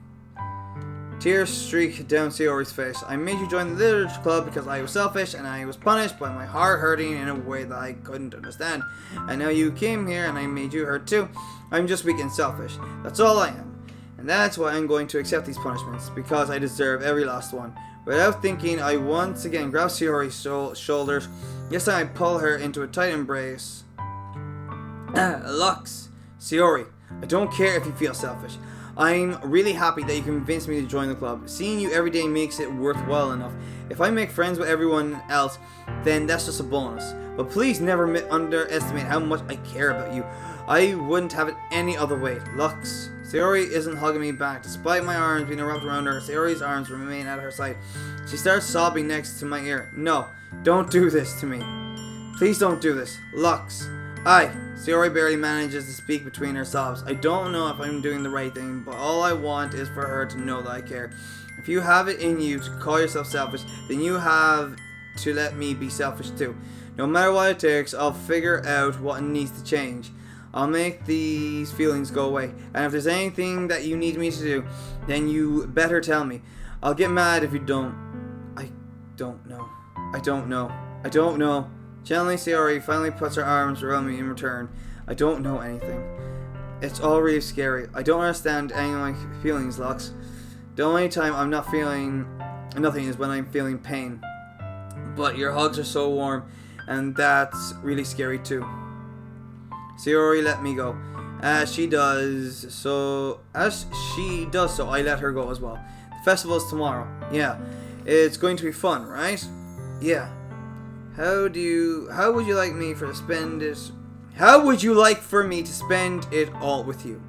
Tears streak down Sayori's face. I made you join the literature club because I was selfish and I was punished by my heart hurting in a way that I couldn't understand. And now you came here and I made you hurt too. I'm just weak and selfish. That's all I am. And that's why I'm going to accept these punishments, because I deserve every last one. Without thinking, I once again grab Sayori's shoulders. Yes, I pull her into a tight embrace. Lux, Sayori, I don't care if you feel selfish. I'm really happy that you convinced me to join the club. Seeing you every day makes it worthwhile enough. If I make friends with everyone else, then that's just a bonus. But please never underestimate how much I care about you. I wouldn't have it any other way. Lux. Sayori isn't hugging me back. Despite my arms being wrapped around her, Sayori's arms remain at her side. She starts sobbing next to my ear. No, don't do this to me. Please don't do this. Lux. Sayori barely manages to speak between her sobs. I don't know if I'm doing the right thing, but all I want is for her to know that I care. If you have it in you to call yourself selfish, then you have to let me be selfish too. No matter what it takes, I'll figure out what needs to change. I'll make these feelings go away. And if there's anything that you need me to do, then you better tell me. I'll get mad if you don't. I don't know. Gently, Sayori finally puts her arms around me in return. I don't know anything. It's all really scary. I don't understand any of my feelings, Lux. The only time I'm not feeling nothing is when I'm feeling pain. But your hugs are so warm, and that's really scary too. Sayori let me go. As she does so, I let her go as well. The festival's tomorrow. Yeah. It's going to be fun, right? Yeah. How would you like for me to spend it all with you?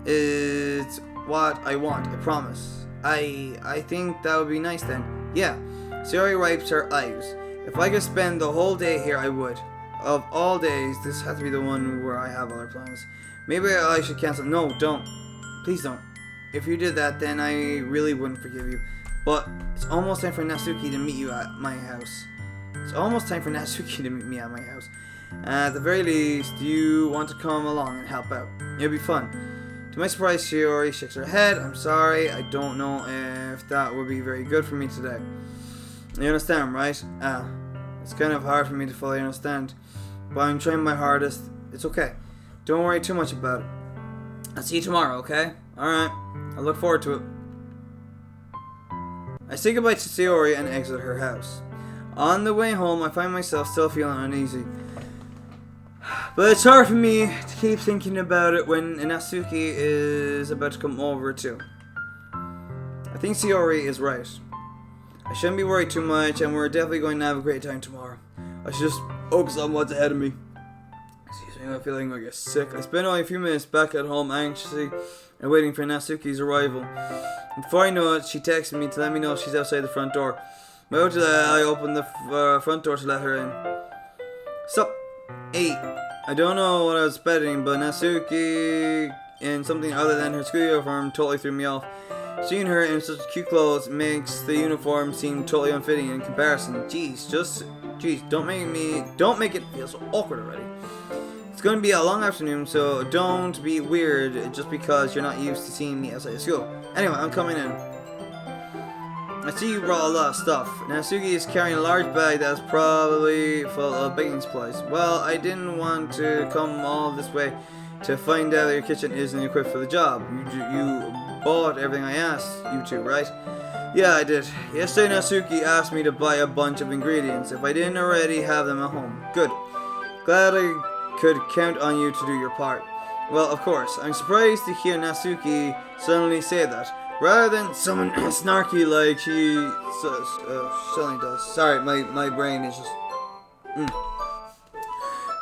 It's what I want, I promise. I think that would be nice then. Yeah. Sayori wipes her eyes. If I could spend the whole day here, I would. Of all days, this has to be the one where I have other plans. Maybe I should cancel. No, don't. Please don't. If you did that, then I really wouldn't forgive you. But it's almost time for Natsuki to meet you at my house. It's almost time for Natsuki to meet me at my house. At the very least, you want to come along and help out. It'll be fun. To my surprise, Sayori shakes her head. I'm sorry, I don't know if that would be very good for me today. You understand, right? It's kind of hard for me to fully understand. But I'm trying my hardest. It's okay. Don't worry too much about it. I'll see you tomorrow, okay? Alright. I look forward to it. I say goodbye to Sayori and exit her house. On the way home, I find myself still feeling uneasy. But it's hard for me to keep thinking about it when Natsuki is about to come over too. I think Sayori is right. I shouldn't be worried too much, and we're definitely going to have a great time tomorrow. I should just focus on what's ahead of me. Excuse me, I'm feeling like sick. I spent only a few minutes back at home anxiously and waiting for Natsuki's arrival. Before I know it, she texted me to let me know she's outside the front door. About that, I opened the front door to let her in. Sup? Hey, I don't know what I was expecting, but Natsuki in something other than her school uniform totally threw me off. Seeing her in such cute clothes makes the uniform seem totally unfitting in comparison. Jeez, don't make it feel so awkward already. It's going to be a long afternoon, so don't be weird just because you're not used to seeing me outside of school. Anyway, I'm coming in. I see you brought a lot of stuff. Natsuki is carrying a large bag that's probably full of baking supplies. Well, I didn't want to come all this way to find out that your kitchen isn't equipped for the job. You bought everything I asked you to, right? Yeah, I did. Yesterday Natsuki asked me to buy a bunch of ingredients if I didn't already have them at home. Good. Glad I could count on you to do your part. Well, of course. I'm surprised to hear Natsuki suddenly say that, rather than someone snarky like she suddenly does. Sorry, my brain is just...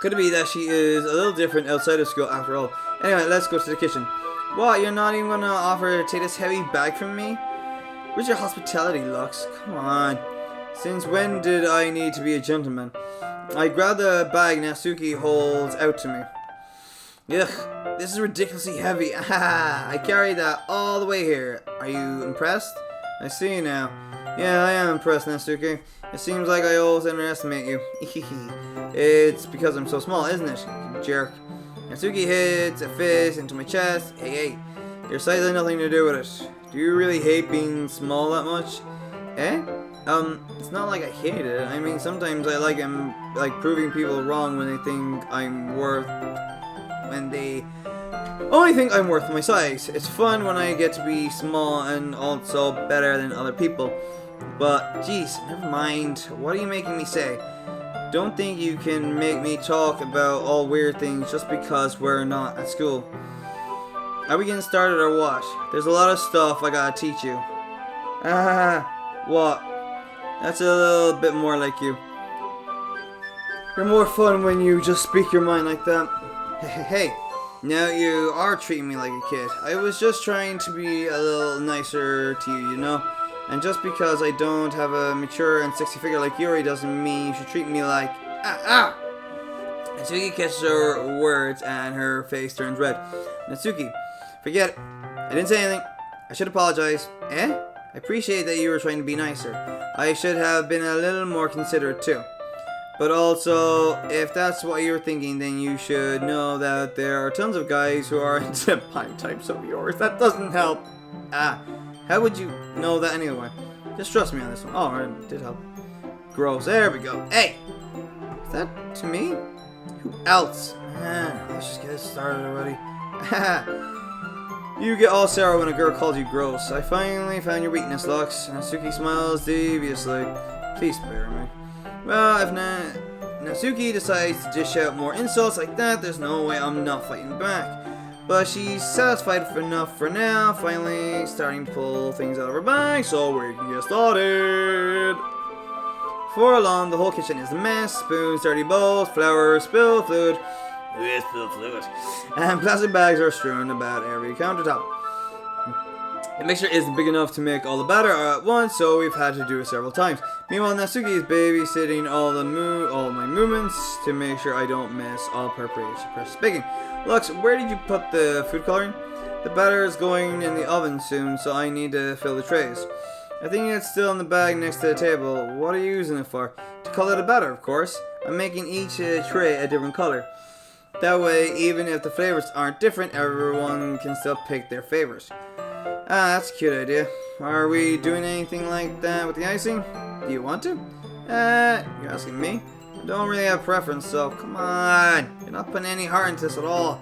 Could it be that she is a little different outside of school after all? Anyway, let's go to the kitchen. What, you're not even gonna offer to take this heavy bag from me? Where's your hospitality, Lux? Come on. Since when did I need to be a gentleman? I grab the bag Natsuki holds out to me. Ugh, this is ridiculously heavy. I carried that all the way here. Are you impressed? I see now. Yeah, I am impressed, Natsuki. It seems like I always underestimate you. It's because I'm so small, isn't it? You jerk. Natsuki hits a fist into my chest. Hey, your size has nothing to do with it. Do you really hate being small that much? It's not like I hate it. I mean, sometimes I like proving people wrong when they think I'm worth... when they only think I'm worth my size. It's fun when I get to be small and also better than other people. But, geez, never mind. What are you making me say? Don't think you can make me talk about all weird things just because we're not at school. Are we getting started or what? There's a lot of stuff I gotta teach you. What? That's a little bit more like you. You're more fun when you just speak your mind like that. Hey, now you are treating me like a kid. I was just trying to be a little nicer to you, you know? And just because I don't have a mature and sexy figure like Yuri doesn't mean you should treat me like... Natsuki catches her words and her face turns red. Natsuki, forget it. I didn't say anything. I should apologize. I appreciate that you were trying to be nicer. I should have been a little more considerate too. But also, if that's what you're thinking, then you should know that there are tons of guys who are into pipe types of yours. That doesn't help. How would you know that anyway? Just trust me on this one. Oh, it did help. Gross. There we go. Hey! Is that to me? Who else? Let's just get started already. You get all sour when a girl calls you gross. I finally found your weakness, Lux. Natsuki smiles deviously. Please spare me. Well, if Natsuki decides to dish out more insults like that, there's no way I'm not fighting back. But she's satisfied enough for now, finally starting to pull things out of her bag, so we can get started. Before long, the whole kitchen is a mess. Spoons, dirty bowls, flour, spilled fluid, and plastic bags are strewn about every countertop. The mixture isn't big enough to make all the batter at once, so we've had to do it several times. Meanwhile, Natsuki is babysitting all my movements to make sure I don't miss all preparation for baking. Lux, where did you put the food coloring? The batter is going in the oven soon, so I need to fill the trays. I think it's still in the bag next to the table. What are you using it for? To color the batter, of course. I'm making each tray a different color. That way, even if the flavors aren't different, everyone can still pick their favorite. Ah, that's a cute idea. Are we doing anything like that with the icing? Do you want to? You're asking me? I don't really have a preference, so come on. You're not putting any heart into this at all.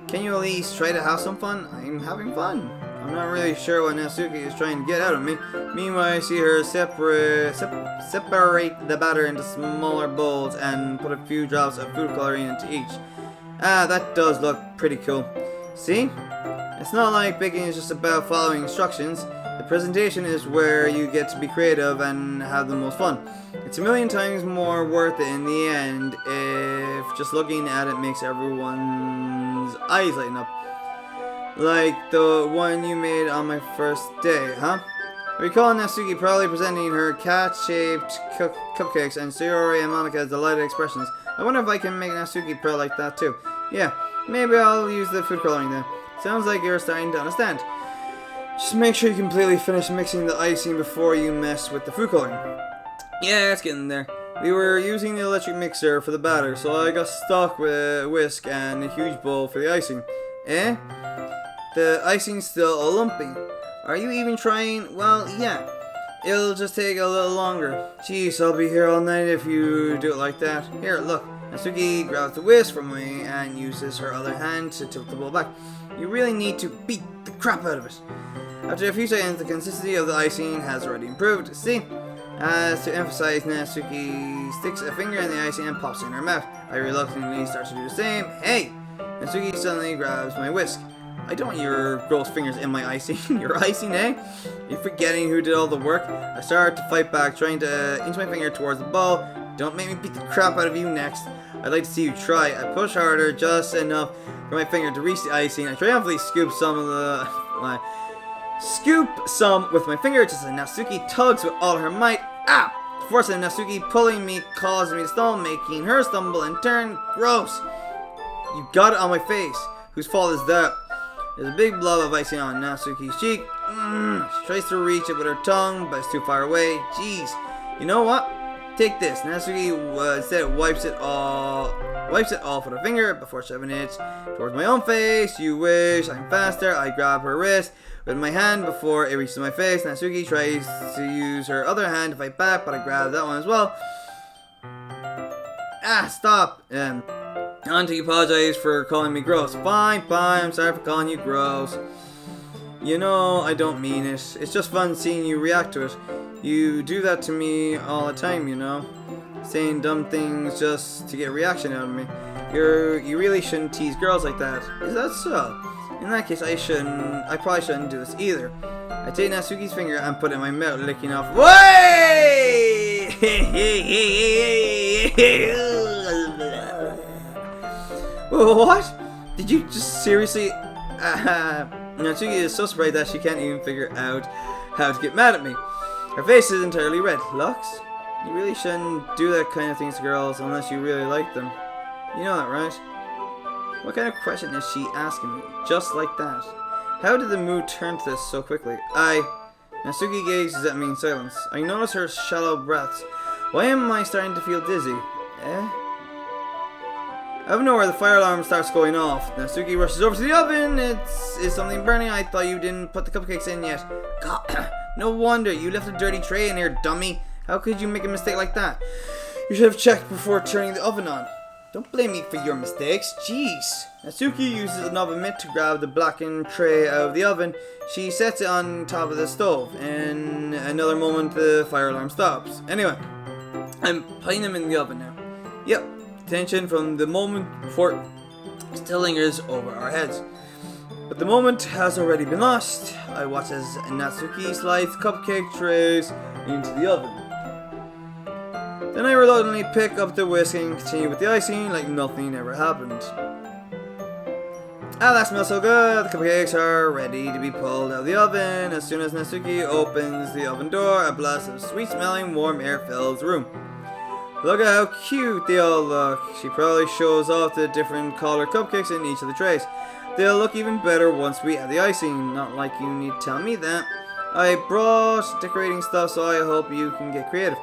Can you at least try to have some fun? I'm having fun. I'm not really sure what Natsuki is trying to get out of me. Meanwhile, I see her separate the batter into smaller bowls and put a few drops of food coloring into each. Ah, that does look pretty cool. See? It's not like baking is just about following instructions. The presentation is where you get to be creative and have the most fun. It's a million times more worth it in the end if just looking at it makes everyone's eyes lighten up. Like the one you made on my first day, huh? I recall Natsuki proudly presenting her cat-shaped cupcakes and Sayori and Monika's delighted expressions. I wonder if I can make Natsuki proud like that too. Yeah, maybe I'll use the food coloring then. Sounds like you're starting to understand. Just make sure you completely finish mixing the icing before you mess with the food coloring. Yeah, it's getting there. We were using the electric mixer for the batter, so I got stuck with a whisk and a huge bowl for the icing. Eh? The icing's still a lumpy. Are you even trying? Well, yeah. It'll just take a little longer. Jeez, I'll be here all night if you do it like that. Here, look. Natsuki grabs the whisk from me and uses her other hand to tilt the bowl back. You really need to beat the crap out of it. After a few seconds, the consistency of the icing has already improved. See? As to emphasize, Natsuki sticks a finger in the icing and pops it in her mouth. I reluctantly start to do the same. Hey! Natsuki suddenly grabs my whisk. I don't want your gross fingers in my icing. Your icing, eh? You're forgetting who did all the work? I start to fight back, trying to inch my finger towards the bowl. Don't make me beat the crap out of you next. I'd like to see you try. I push harder, just enough for my finger to reach the icing. I triumphantly scoop some with my finger, just as Natsuki tugs with all her might. Ah! The force of Natsuki pulling me causes me to stumble, making her stumble and turn. Gross! You got it on my face. Whose fault is that? There's a big blob of icing on Natsuki's cheek. She tries to reach it with her tongue, but it's too far away. Jeez. You know what? Take this. Natsuki instead wipes it off with her finger before shoving it towards my own face. You wish. I'm faster. I grab her wrist with my hand before it reaches my face. Natsuki tries to use her other hand to fight back, but I grab that one as well. Ah, stop. Auntie apologized for calling me gross. Fine, I'm sorry for calling you gross. You know, I don't mean it. It's just fun seeing you react to it. You do that to me all the time, you know. Saying dumb things just to get a reaction out of me. You really shouldn't tease girls like that. Is that so? In that case, I probably shouldn't do this either. I take Natsuki's finger and put it in my mouth, licking off. Way! What? Did you just seriously? Natsuki is so surprised that she can't even figure out how to get mad at me. Her face is entirely red. Lux, you really shouldn't do that kind of things to girls unless you really like them. You know that, right? What kind of question is she asking me? Just like that. How did the mood turn to this so quickly? Natsuki gazes at me in silence. I notice her shallow breaths. Why am I starting to feel dizzy? Out of nowhere, the fire alarm starts going off. Natsuki rushes over to the oven. Is something burning? I thought you didn't put the cupcakes in yet. God, no wonder. You left a dirty tray in here, dummy. How could you make a mistake like that? You should have checked before turning the oven on. Don't blame me for your mistakes. Jeez. Natsuki uses an oven mitt to grab the blackened tray out of the oven. She sets it on top of the stove. In another moment, the fire alarm stops. Anyway, I'm putting them in the oven now. Yep. Tension from the moment before still lingers over our heads. But the moment has already been lost. I watch as Natsuki slides cupcake trays into the oven. Then I reluctantly pick up the whisk and continue with the icing like nothing ever happened. Ah, that smells so good. The cupcakes are ready to be pulled out of the oven. As soon as Natsuki opens the oven door, a blast of sweet-smelling warm air fills the room. Look at how cute they all look. She probably shows off the different colored cupcakes in each of the trays. They'll look even better once we add the icing. Not like you need to tell me that. I brought decorating stuff, so I hope you can get creative.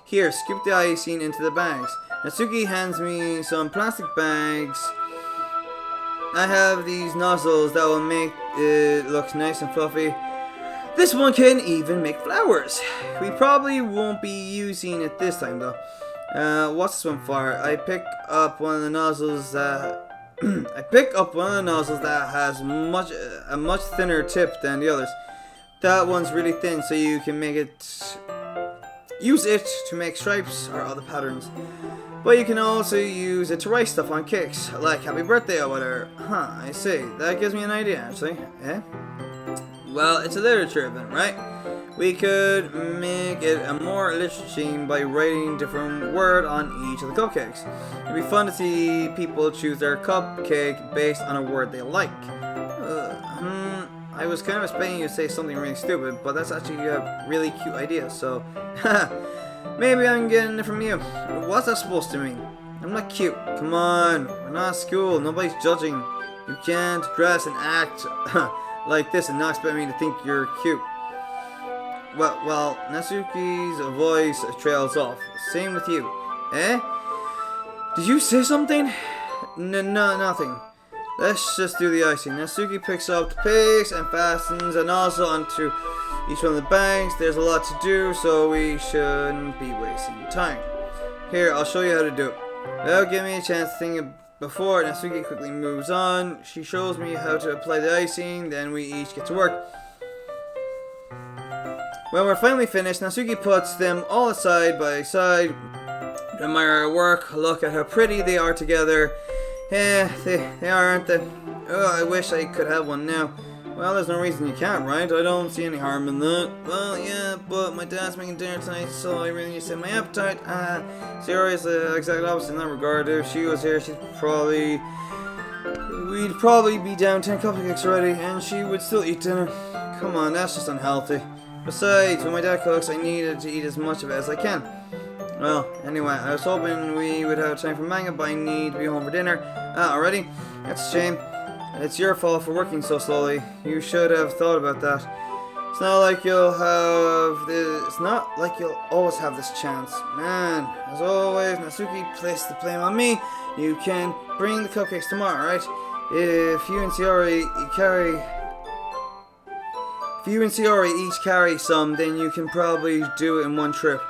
Here, scoop the icing into the bags. Natsuki hands me some plastic bags. I have these nozzles that will make it look nice and fluffy. This one can even make flowers. We probably won't be using it this time though. What's this one for? I pick up one of the nozzles that has a much thinner tip than the others. That one's really thin, so you can use it to make stripes or other patterns. But you can also use it to write stuff on cakes, like happy birthday or whatever. Huh, I see. That gives me an idea, actually. Eh? Well, it's a literature event, right? We could make it a more literature theme by writing different word on each of the cupcakes. It'd be fun to see people choose their cupcake based on a word they like. I was kind of expecting you to say something really stupid, but that's actually a really cute idea, so maybe I'm getting it from you. What's that supposed to mean? I'm not cute. Come on, we're not at school. Nobody's judging. You can't dress and act like this and not expect me to think you're cute. Well, Natsuki's voice trails off. Same with you. Eh? Did you say something? No, nothing. Let's just do the icing. Natsuki picks up the paste and fastens a nozzle onto each one of the bags. There's a lot to do, so we shouldn't be wasting time. Here, I'll show you how to do it. That'll give me a chance to think before. Natsuki quickly moves on. She shows me how to apply the icing, then we each get to work. When we're finally finished, Natsuki puts them all side by side. Admire our work. Look at how pretty they are together. Yeah, they are, aren't they? Oh, I wish I could have one now. Well, there's no reason you can't, right? I don't see any harm in that. Well, yeah, but my dad's making dinner tonight, so I really need to set my appetite. Sayori is the exact opposite in that regard. If she was here, we'd probably be down 10 cupcakes already, and she would still eat dinner. Come on, that's just unhealthy. Besides, when my dad cooks, I needed to eat as much of it as I can. Well, anyway, I was hoping we would have time for manga, but I need to be home for dinner. Already? That's a shame. It's your fault for working so slowly. You should have thought about that. It's not like you'll always have this chance. Man, as always, Natsuki placed the blame on me. You can bring the cupcakes tomorrow, right? If you and Sayori each carry some, then you can probably do it in one trip.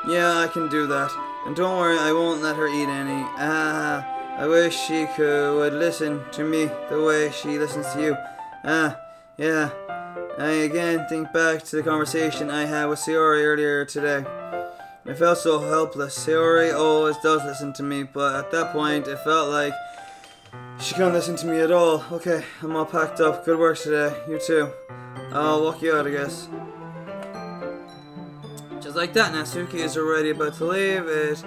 Yeah, I can do that. And don't worry, I won't let her eat any. I wish she would listen to me the way she listens to you. Yeah. I again think back to the conversation I had with Sayori earlier today. I felt so helpless. Sayori always does listen to me, but at that point, it felt like she couldn't listen to me at all. Okay, I'm all packed up. Good work today. You too. I'll walk you out, I guess. Just like that, Natsuki is already about to leave. It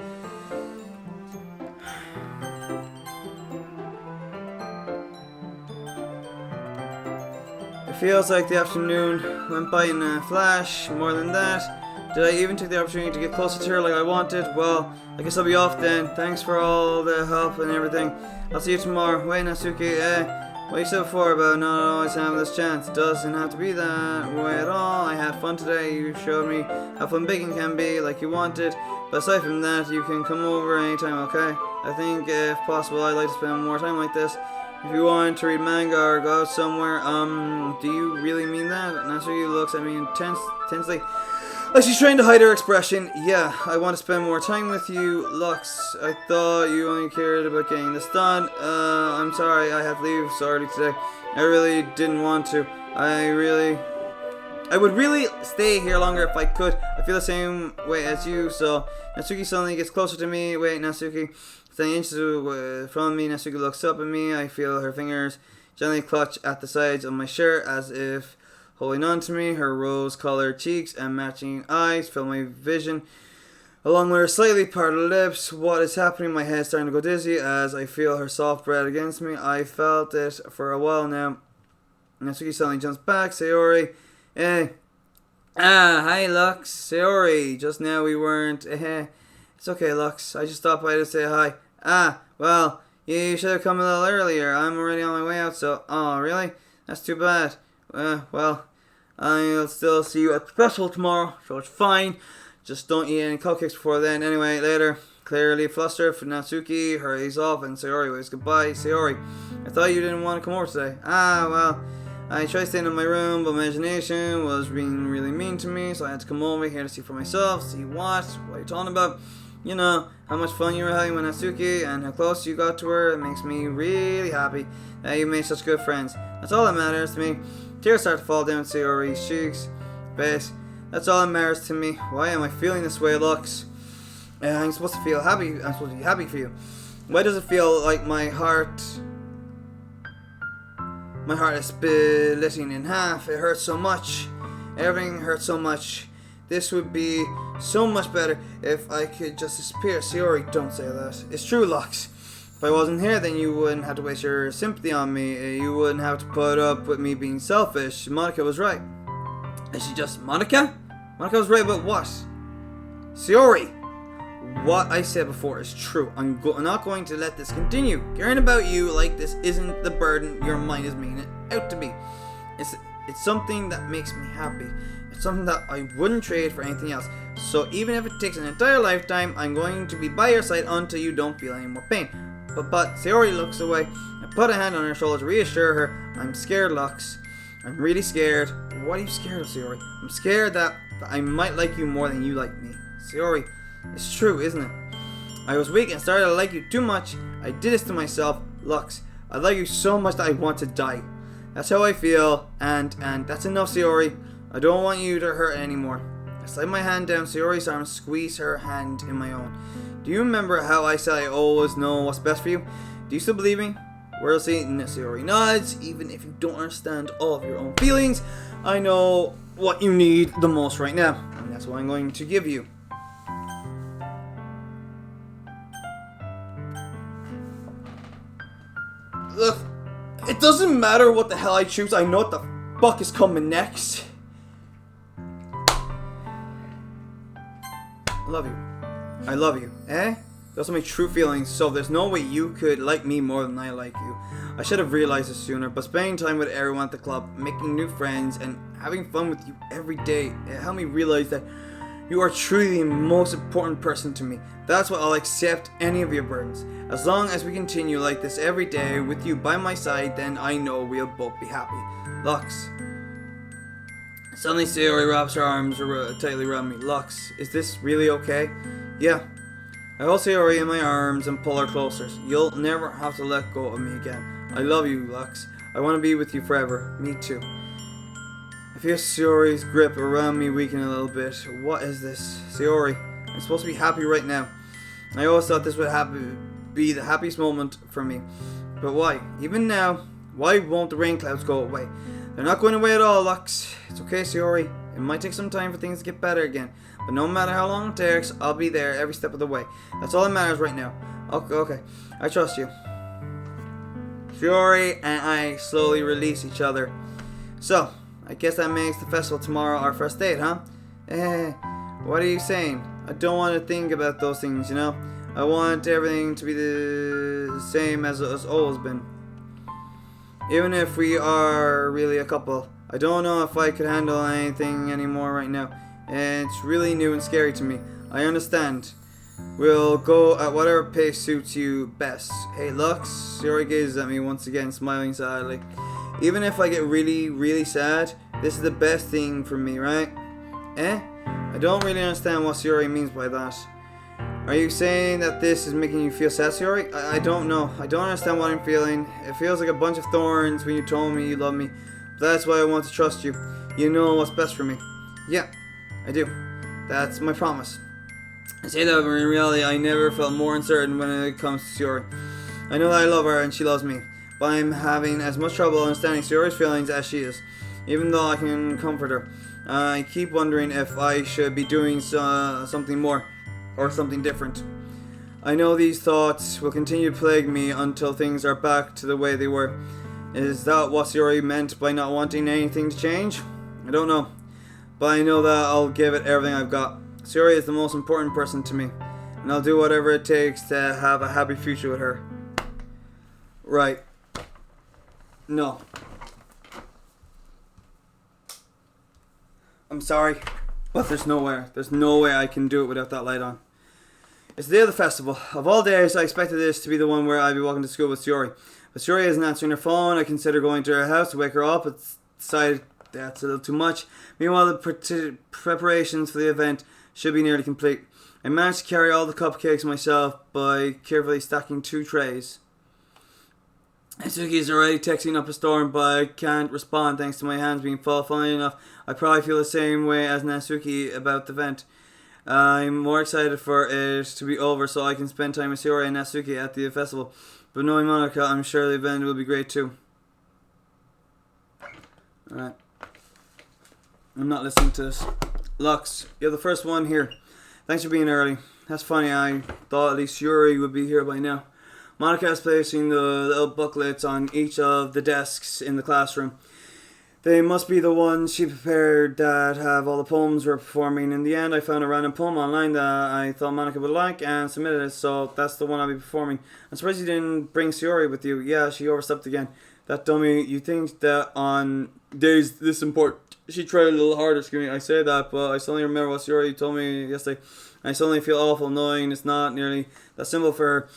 feels like the afternoon went by in a flash. More than that, did I even take the opportunity to get closer to her like I wanted? Well, I guess I'll be off then. Thanks for all the help and everything. I'll see you tomorrow. Wait, Natsuki, what you said before about not always having this chance doesn't have to be that way at all. I had fun today. You showed me how fun baking can be, like you wanted. But aside from that, you can come over anytime, okay? I think, if possible, I'd like to spend more time like this. If you want to read manga or go out somewhere, do you really mean that? Natsuki looks at me intensely. Like she's trying to hide her expression. Yeah, I want to spend more time with you, Lux. I thought you only cared about getting this done. I'm sorry, I have to leave so early today. I really didn't want to. I would really stay here longer if I could. I feel the same way as you, so Natsuki suddenly gets closer to me. Wait, Natsuki. Staying inches from me, Natsuki looks up at me. I feel her fingers gently clutch at the sides of my shirt as if holding on to me. Her rose-colored cheeks and matching eyes fill my vision, along with her slightly parted lips. What is happening? My head's starting to go dizzy as I feel her soft breath against me. I felt it for a while now. Natsuki suddenly jumps back. Sayori, hi Lux. Sayori, just now we weren't, It's okay, Lux. I just stopped by to say hi. Well, you should have come a little earlier. I'm already on my way out, so... Oh, really? That's too bad. Well, I'll still see you at the festival tomorrow, so it's fine. Just don't eat any cupcakes before then. Anyway, later. Clearly flustered, Natsuki hurries off and Sayori waves goodbye. Sayori, I thought you didn't want to come over today. Ah, well, I tried staying in my room, but my imagination was being really mean to me, so I had to come over here to see for myself. See what? What are you talking about? You know, how much fun you were having with Natsuki and how close you got to her. It makes me really happy that you made such good friends. That's all that matters to me. Tears start to fall down Sayori's cheeks, face. That's all that matters to me. Why am I feeling this way, Lux? I'm supposed to feel happy. I'm supposed to be happy for you. Why does it feel like my heart is splitting in half? It hurts so much. Everything hurts so much. This would be so much better if I could just disappear. Sayori, don't say that. It's true, Lux. If I wasn't here, then you wouldn't have to waste your sympathy on me. You wouldn't have to put up with me being selfish. Monica was right. Is she just Monica? Monica was right about what? Sayori! What I said before is true. I'm not going to let this continue. Caring about you like this isn't the burden your mind is making it out to be. It's something that makes me happy. It's something that I wouldn't trade for anything else. So even if it takes an entire lifetime, I'm going to be by your side until you don't feel any more pain. But Sayori looks away and put a hand on her shoulder to reassure her. I'm scared, Lux. I'm really scared. What are you scared of, Sayori? I'm scared that I might like you more than you like me. Sayori, it's true, isn't it? I was weak and started to like you too much. I did this to myself. Lux, I love you so much that I want to die. That's how I feel, and that's enough, Sayori. I don't want you to hurt anymore. I slide my hand down Sayori's arm and squeeze her hand in my own. Do you remember how I said I always know what's best for you? Do you still believe me? We'll see. Sayori nods. Even if you don't understand all of your own feelings, I know what you need the most right now, and that's what I'm going to give you. Look, it doesn't matter what the hell I choose. I know what the fuck is coming next. I love you. I love you. Eh? Those are my true feelings, so there's no way you could like me more than I like you. I should have realized this sooner, but spending time with everyone at the club, making new friends, and having fun with you every day, it helped me realize that you are truly the most important person to me. That's why I'll accept any of your burdens. As long as we continue like this every day with you by my side, then I know we'll both be happy. Lux. Suddenly Sayori wraps her arms tightly around me. Lux, is this really okay? Yeah. I hold Sayori in my arms and pull her closer. You'll never have to let go of me again. I love you, Lux. I want to be with you forever. Me too. I feel Sayori's grip around me weaken a little bit. What is this? Sayori, I'm supposed to be happy right now. I always thought this would be the happiest moment for me. But why? Even now, why won't the rain clouds go away? They're not going away at all, Lux. It's okay, Sayori. It might take some time for things to get better again. But no matter how long it takes, I'll be there every step of the way. That's all that matters right now. Okay. I trust you. Sayori and I slowly release each other. So, I guess that makes the festival tomorrow our first date, huh? What are you saying? I don't want to think about those things, you know? I want everything to be the same as it's always been. Even if we are really a couple. I don't know if I could handle anything anymore right now. It's really new and scary to me. I understand. We'll go at whatever pace suits you best. Hey, Lux. Sayori gazes at me once again, smiling sadly. Even if I get really, really sad, this is the best thing for me, right? I don't really understand what Sayori means by that. Are you saying that this is making you feel sad, Sayori? I don't know. I don't understand what I'm feeling. It feels like a bunch of thorns when you told me you love me. But that's why I want to trust you. You know what's best for me. Yeah, I do. That's my promise. I say that, but in reality, I never felt more uncertain when it comes to Sayori. I know that I love her and she loves me. But I'm having as much trouble understanding Sayori's feelings as she is. Even though I can comfort her. I keep wondering if I should be doing something more. Or something different. I know these thoughts will continue to plague me until things are back to the way they were. Is that what Sayori meant by not wanting anything to change? I don't know. But I know that I'll give it everything I've got. Sayori is the most important person to me. And I'll do whatever it takes to have a happy future with her. Right. No. I'm sorry, but there's no way I can do it without that light on. It's the day of the festival. Of all days, I expected this to be the one where I'd be walking to school with Sayori. But Sayori isn't answering her phone. I consider going to her house to wake her up, but decided that's a little too much. Meanwhile, the preparations for the event should be nearly complete. I managed to carry all the cupcakes myself by carefully stacking 2 trays. Natsuki is already texting up a storm, but I can't respond thanks to my hands being full. Funnily enough, I probably feel the same way as Natsuki about the event. I'm more excited for it to be over so I can spend time with Sayori and Natsuki at the festival. But knowing Monica, I'm sure the event will be great too. Alright. I'm not listening to this. Lux, you're the first one here. Thanks for being early. That's funny, I thought at least Sayori would be here by now. Monica is placing the little booklets on each of the desks in the classroom. They must be the ones she prepared that have all the poems we're performing. In the end, I found a random poem online that I thought Monica would like and submitted it, so that's the one I'll be performing. I'm surprised you didn't bring Sayori with you. Yeah, she overstepped again. That dummy, you think that on days this important, she tried a little harder, excuse me. I say that, but I suddenly remember what Sayori told me yesterday. I suddenly feel awful knowing it's not nearly that simple for her.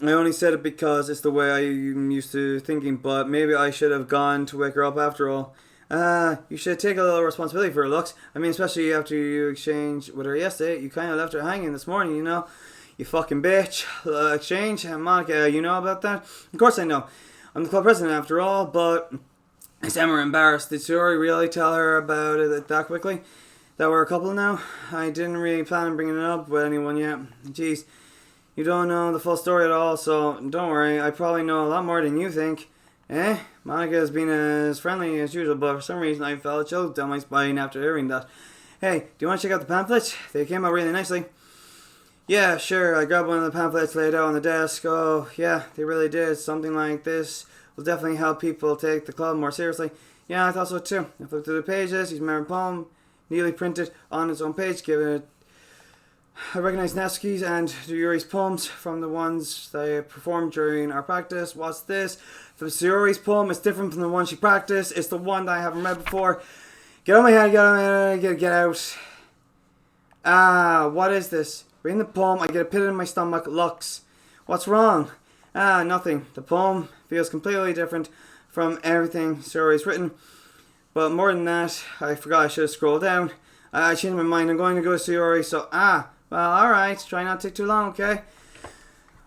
I only said it because it's the way I'm used to thinking, but maybe I should have gone to wake her up after all. You should take a little responsibility for her, Lux. I mean, especially after you exchanged with her yesterday. You kind of left her hanging this morning, you know. You fucking bitch. Exchange. Monica, you know about that? Of course I know. I'm the club president after all, but I sound embarrassed. Did Sayori really tell her about it that quickly? That we're a couple now? I didn't really plan on bringing it up with anyone yet. Jeez. You don't know the full story at all, so don't worry. I probably know a lot more than you think. Monica has been as friendly as usual, but for some reason I felt chilled down my spine after hearing that. Hey, do you want to check out the pamphlets? They came out really nicely. Yeah, sure. I grabbed one of the pamphlets laid out on the desk. Oh, yeah, they really did. Something like this will definitely help people take the club more seriously. Yeah, I thought so too. I flipped through the pages. Each memory poem, neatly printed on its own page, giving it. I recognized Natsuki's and Sayori's poems from the ones they performed during our practice. What's this? The Sayori's poem is different from the one she practiced. It's the one that I haven't read before. Get out of my head, get out of my head, get out. What is this? Reading the poem, I get a pit in my stomach. Lux. What's wrong? Nothing. The poem feels completely different from everything Sayori's written. But more than that, I forgot I should have scrolled down. I changed my mind. I'm going to go to Sayori, so, well, alright. Try not to take too long, okay?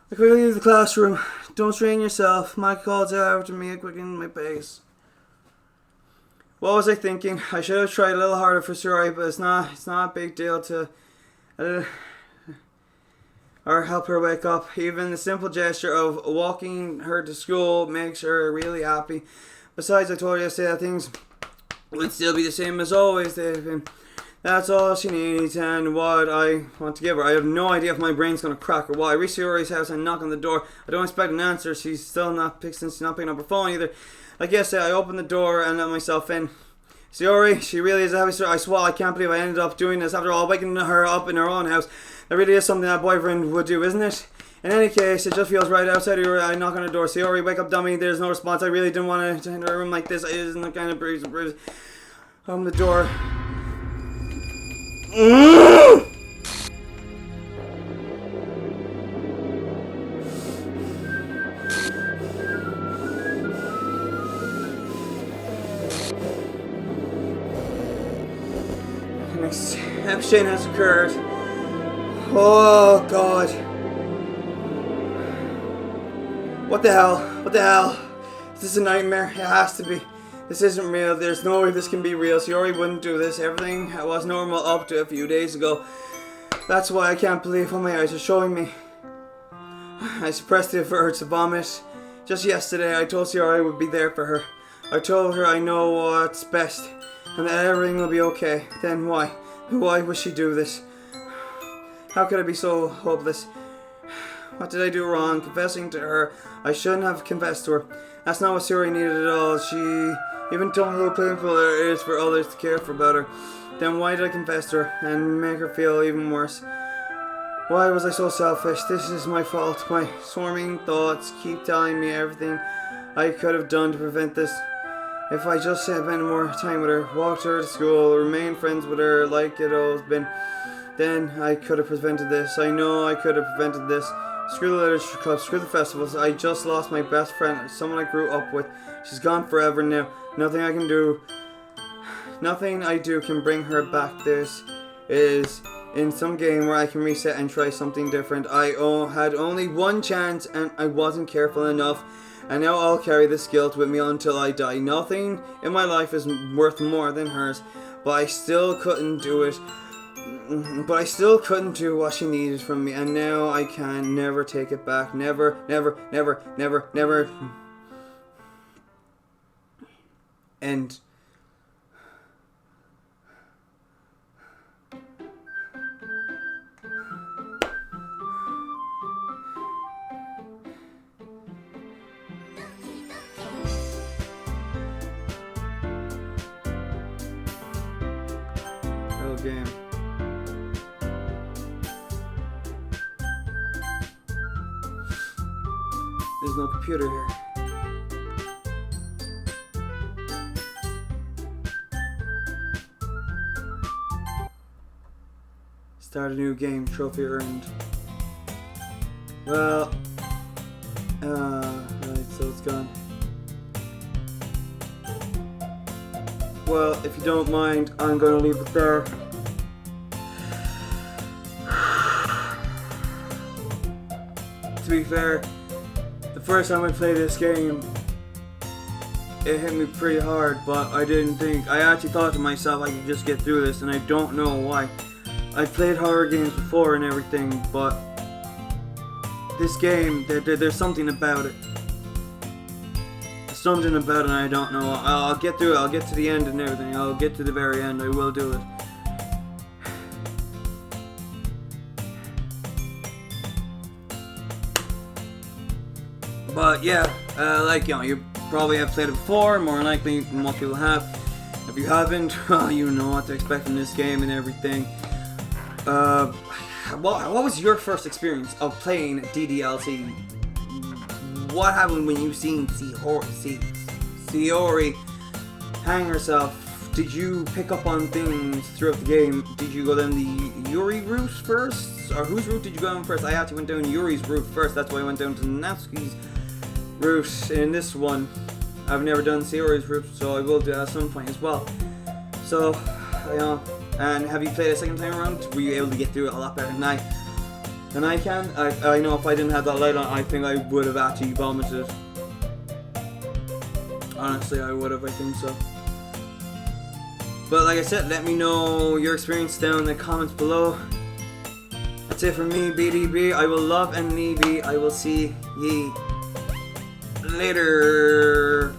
I quickly leave the classroom. Don't strain yourself. Mike calls out after me, quickening my pace. What was I thinking? I should have tried a little harder for Sayori, but it's not a big deal to or help her wake up. Even the simple gesture of walking her to school makes her really happy. Besides, I told her yesterday that things would still be the same as always. They've been. That's all she needs and what I want to give her. I have no idea if my brain's going to crack or what. I reach Sayori's house and knock on the door. I don't expect an answer. She's still not picking up her phone either. Like yesterday, I opened the door and let myself in. Sayori, she really is a heavy story. I swear, I can't believe I ended up doing this. After all, waking her up in her own house. That really is something that boyfriend would do, isn't it? In any case, it just feels right outside of her. I knock on the door. Sayori, wake up, dummy. There's no response. I really didn't want to enter a room like this. It isn't the kind of bruise. Open the door. An exception has occurred. Oh God. What the hell? What the hell? Is this a nightmare? It has to be. This isn't real. There's no way this can be real. Sayori wouldn't do this. Everything was normal up to a few days ago. That's why I can't believe what my eyes are showing me. I suppressed the urge to vomit. Just yesterday, I told Sayori I would be there for her. I told her I know what's best and that everything will be okay. Then why? Why would she do this? How could I be so hopeless? What did I do wrong? Confessing to her. I shouldn't have confessed to her. That's not what Sayori needed at all. She even told me how painful it is for others to care for about her. Then why did I confess to her and make her feel even worse? Why was I so selfish? This is my fault. My swarming thoughts keep telling me everything I could have done to prevent this. If I just spent more time with her, walked her to school, remained friends with her like it always been, then I could have prevented this. I know I could have prevented this. Screw the literature club, screw the festivals. I just lost my best friend, someone I grew up with. She's gone forever now. Nothing I do can bring her back. This is in some game where I can reset and try something different. I had only one chance and I wasn't careful enough. And now I'll carry this guilt with me until I die. Nothing in my life is worth more than hers. But I still couldn't do it. But I still couldn't do what she needed from me. And now I can never take it back. Never, never, never, never, never. And oh, game. There's no computer here. Start a new game, trophy earned. Well, right, so it's gone. Well, if you don't mind, I'm going to leave it there. To be fair, the first time I played this game, it hit me pretty hard, but I didn't think, I actually thought to myself I could just get through this, and I don't know why. I played horror games before and everything, but this game, there's something about it. Something about it, I don't know. I'll get through it, I'll get to the end and everything. I'll get to the very end, I will do it. But yeah, like, you know, you probably have played it before, more likely most people have. If you haven't, you know what to expect from this game and everything. What was your first experience of playing DDLC? What happened when you seen Sayori hang herself? Did you pick up on things throughout the game? Did you go down the Yuri route first? Or whose route did you go down first? I actually went down Yuri's route first. That's why I went down to Natsuki's route in this one. I've never done Sayori's route, so I will do that at some point as well. So, you know, and have you played a second time around? Were you able to get through it a lot better than I can? I know if I didn't have that light on, I think I would have actually vomited. Honestly, I would have, I think so. But like I said, let me know your experience down in the comments below. That's it from me, BDB. I will love and leave ye. I will see ye later.